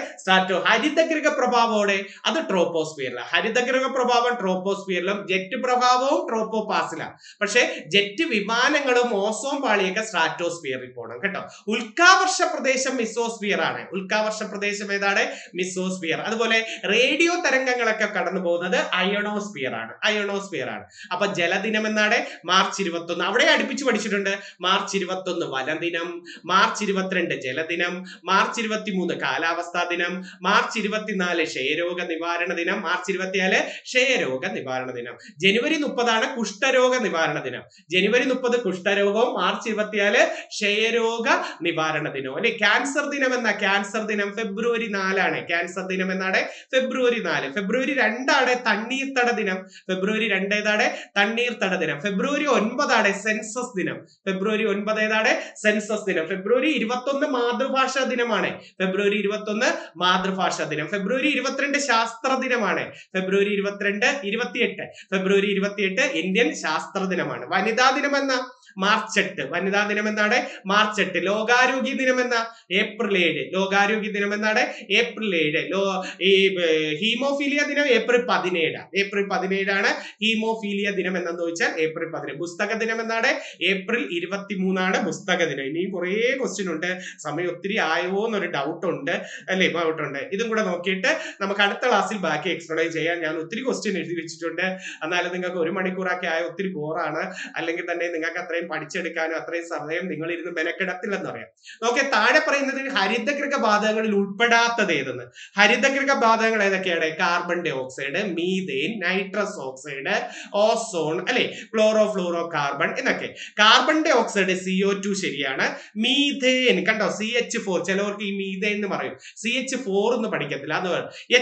ഹരിതഗൃഹ പ്രഭാവോടെ അത് ട്രോപ്പോസ്ഫിയറിലാണ്. ഹരിതഗൃഹ പ്രഭാവം ട്രോപ്പോസ്ഫിയറിലും ജെറ്റ് പ്രഭാവവും ട്രോപ്പോപാസിലാണ്. പക്ഷെ ജെറ്റ് വിമാനങ്ങളും ഓസോൺ പാളിയൊക്കെ സ്ട്രാറ്റോസ്ഫിയറിൽ പോകണം കേട്ടോ. ഉൽക്കാവർഷ പ്രദേശം മിസോസ്ഫിയർ ആണ്. ഉൽക്കാവർഷ പ്രദേശം ഏതാണ്? മിസോസ്ഫിയർ. അതുപോലെ റേഡിയോ തരംഗങ്ങളൊക്കെ കടന്നു പോകുന്നത് അയണോസ്ഫിയർ ആണ്. അയണോസ്ഫിയർ ആണ്. അപ്പൊ ജലദിനം എന്നാണ് മാർച്ച് 21. അവിടെ അടുപ്പിച്ച് പഠിച്ചിട്ടുണ്ട്. മാർച്ച് 21 വനദിനം, മാർച്ച് 22 ജലദിനം, മാർച്ച് 23 കാലാവസ്ഥാ ദിനം, മാർച്ച് 24 ക്ഷയരോഗ നിവാരണ ദിനം, മാർച്ച് 24 ക്ഷയരോഗ നിവാരണ ദിനം. ജനുവരി 30 കുഷ്ഠരോഗ നിവാരണ ദിനം. ജനുവരി 30 കുഷ്ഠരോഗവും മാർച്ച് 24 ക്ഷയരോഗ നിവാരണ ദിനവും അല്ലെ. ക്യാൻസർ ദിനം എന്ന ക്യാൻസർ ദിനം ഫെബ്രുവരി 4 ക്യാൻസർ ദിനം എന്നാണ് ഫെബ്രുവരി 4. ഫെബ്രുവരി 2 തണ്ണീർത്തട ദിനം. ഫെബ്രുവരി 2 ഏതാണ്? തണ്ണീർത്തട ദിനം. ഫെബ്രുവരി 9 സെൻസസ് ദിനം. ഫെബ്രുവരി 9 ഏതാണ്? സെൻസസ് ദിനം. ഫെബ്രുവരി 21 മാതൃഭാഷാ ദിനമാണ്. ഫെബ്രുവരി 21 മാതൃഭാഷാ ദിനം. ഫെബ്രുവരി 22 ശാസ്ത്ര ദിനമാണ്. ഫെബ്രുവരി 28 ഫെബ്രുവരി 28 ഇന്ത്യൻ ശാസ്ത്ര ദിനമാണ്. വനിതാ ദിനം എന്ന മാർച്ച് 8. വനിതാ ദിനം എന്നാണ് മാർച്ച് 8. ലോകാരോഗ്യ ദിനം എന്ന ഏപ്രിൽ 7. ലോകാരോഗ്യ ദിനം എന്നാണ് ഏപ്രിൽ 7. ഈ ഹീമോഫീലിയ ദിനം ഏപ്രിൽ 17. ഏപ്രിൽ 17 ഹീമോഫീലിയ ദിനം എന്നു വെച്ചാൽ ഏപ്രിൽ 17. പുസ്തക ദിനം എന്നാണ് ഏപ്രിൽ 23 പുസ്തക ദിനം. ഇനിയും കുറേ ക്വസ്റ്റ്യൻ ഉണ്ട്. സമയം ഒത്തിരി ആയോ എന്നൊരു ഡൗട്ട് ഉണ്ട് അല്ലെ. ഡൗട്ട് ഉണ്ട്. ഇതും കൂടെ നോക്കിയിട്ട് നമുക്ക് അടുത്ത ക്ലാസ്സിൽ ബാക്കി എക്സ്പ്ലെയിൻ ചെയ്യാം. ഞാൻ ഒത്തിരി ക്വസ്റ്റ്യൻ എഴുതി വെച്ചിട്ടുണ്ട്. എന്നാലും നിങ്ങൾക്ക് 1 മണിക്കൂറൊക്കെ ആയ ഒത്തിരി ബോറാണ്. അല്ലെങ്കിൽ തന്നെ നിങ്ങൾക്ക് അത്രയും പഠിച്ചെടുക്കാനും അത്രയും സമയം നിങ്ങൾ ഇരുന്ന് മെനക്കെടത്തില്ലെന്ന് പറയാം. നോക്കെ താഴെ പറയുന്നത് ഹരിതഗൃഹ വാതകങ്ങളിൽ ഉൾപ്പെടാത്തത് ഏതെന്ന്. ഹരിതഗൃഹ വാതകങ്ങൾ ഏതൊക്കെയാണ്? Carbon dioxide, methane, nitrous oxide, ozone അല്ലെ, ക്ലോറോ ഫ്ലൂറോ കാർബൺ എന്നൊക്കെ. കാർബൺ ഡൈ ഓക്സൈഡ് CO2 ശരിയാണ്. മീഥേൻ കണ്ടോ CH4. ചിലവർക്ക് ഈ മീഥേൻ എന്ന് പറയും. CH4 എന്ന് പഠിക്കത്തില്ല. അത്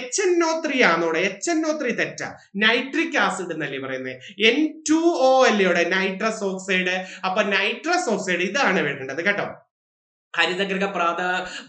HNO3 ആണോടെ. HNO3 തെറ്റാ. നൈട്രിക് ആസിഡ് എന്നല്ലേ പറയുന്നത്. N2O അല്ലേ നൈട്രസ് ഓക്സൈഡ്. അപ്പൊ നൈട്രസ് ഓക്സൈഡ് ഇതാണ് വേണ്ടത് കേട്ടോ. ഹരിതഗൃഹ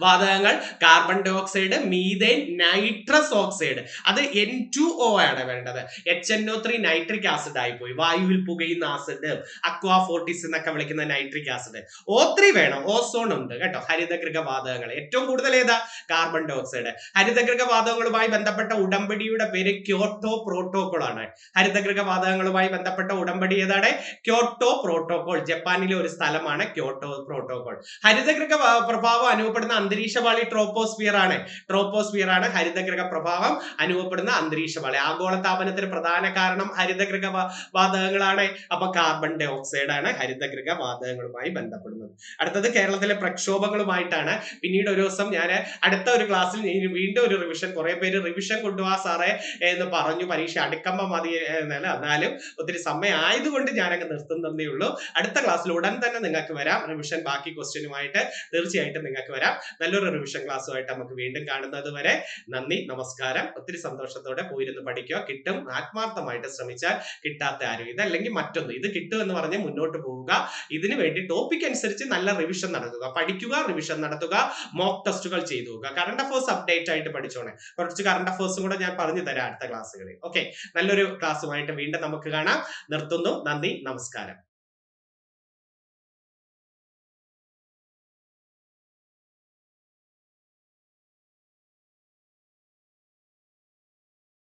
വാതകങ്ങൾ carbon dioxide, methane, nitrous oxide. അത് N2O ആണ് വേണ്ടത്. HNO3 നൈട്രിക് ആസിഡ് ആയിപ്പോയി. വായുവിൽ പുകയുന്ന ആസിഡ്, അക്വാഫോർട്ടിസ് എന്നൊക്കെ വിളിക്കുന്ന നൈട്രിക് ആസിഡ്. O3 വേണം. ഓസോൺ ഉണ്ട് കേട്ടോ. ഹരിതഗൃഹ വാതകങ്ങൾ ഏറ്റവും കൂടുതൽ ഏതാ? Carbon dioxide. ഹരിതഗൃഹ വാതകങ്ങളുമായി ബന്ധപ്പെട്ട ഉടമ്പടിയുടെ പേര് ക്യോട്ടോ പ്രോട്ടോകോൾ ആണ്. ഹരിതഗൃഹ വാതകങ്ങളുമായി ബന്ധപ്പെട്ട ഉടമ്പടി ഏതാണ്? Kyoto protocol. ജപ്പാനിലെ ഒരു സ്ഥലമാണ് ക്യോട്ടോ പ്രോട്ടോകോൾ. ഹരിതഗൃഹ പ്രഭാവം അനുഭവപ്പെടുന്ന അന്തരീക്ഷപാളി ട്രോപ്പോസ്ഫിയർ ആണ്. ട്രോപ്പോസ്ഫിയർ ആണ് ഹരിതഗൃഹ പ്രഭാവം അനുഭവപ്പെടുന്ന അന്തരീക്ഷപാളി. ആഗോളതാപനത്തിന് പ്രധാന കാരണം ഹരിതഗൃഹ വാതകങ്ങളാണ്. അപ്പൊ കാർബൺ ഡൈ ഓക്സൈഡ് ആണ് ഹരിതഗൃഹ വാതകങ്ങളുമായി ബന്ധപ്പെടുന്നത്. അടുത്തത് കേരളത്തിലെ പ്രക്ഷോഭങ്ങളുമായിട്ടാണ്. പിന്നീട് ഒരു ദിവസം ഞാൻ അടുത്ത ഒരു ക്ലാസ്സിൽ വീണ്ടും ഒരു റിവിഷൻ. കുറെ പേര് റിവിഷൻ കൊണ്ടുപോവാ സാറേ എന്ന് പറഞ്ഞു. പരീക്ഷ അടുക്കമ്പ മതി എന്നല്ല. എന്നാലും ഒത്തിരി സമയം ആയതുകൊണ്ട് ഞാനങ്ങ് നിർത്തുന്നതേ ഉള്ളൂ. അടുത്ത ക്ലാസ്സിൽ ഉടൻ തന്നെ നിങ്ങൾക്ക് വരാം. റിവിഷൻ ബാക്കി ക്വസ്റ്റ്യനുമായിട്ട് തീർച്ചയായിട്ടും നിങ്ങൾക്ക് വരാം. നല്ലൊരു റിവിഷൻ ക്ലാസ്സുമായിട്ട് നമുക്ക് വീണ്ടും കാണുന്നത് വരെ നന്ദി, നമസ്കാരം. ഒത്തിരി സന്തോഷത്തോടെ പോയിരുന്ന് പഠിക്കുക. കിട്ടും. ആത്മാർത്ഥമായിട്ട് ശ്രമിച്ചാൽ കിട്ടാത്ത ആരും. ഇതല്ലെങ്കിൽ മറ്റൊന്ന്. ഇത് കിട്ടും എന്ന് പറഞ്ഞ് മുന്നോട്ട് പോവുക. ഇതിനു വേണ്ടി ടോപ്പിക് അനുസരിച്ച് നല്ല റിവിഷൻ നടത്തുക. പഠിക്കുക, റിവിഷൻ നടത്തുക, മോക്ക് ടെസ്റ്റുകൾ ചെയ്തു നോക്കുക. കറണ്ട് അഫേഴ്സ് അപ്ഡേറ്റ് ആയിട്ട് പഠിച്ചോണേ. കുറച്ച് കറണ്ട് അഫേഴ്സും കൂടെ ഞാൻ പറഞ്ഞു തരാം അടുത്ത ക്ലാസ്സുകളിൽ. ഓക്കെ, നല്ലൊരു ക്ലാസ്സുമായിട്ട് വീണ്ടും നമുക്ക് കാണാം. നിർത്തുന്നു. നന്ദി, നമസ്കാരം.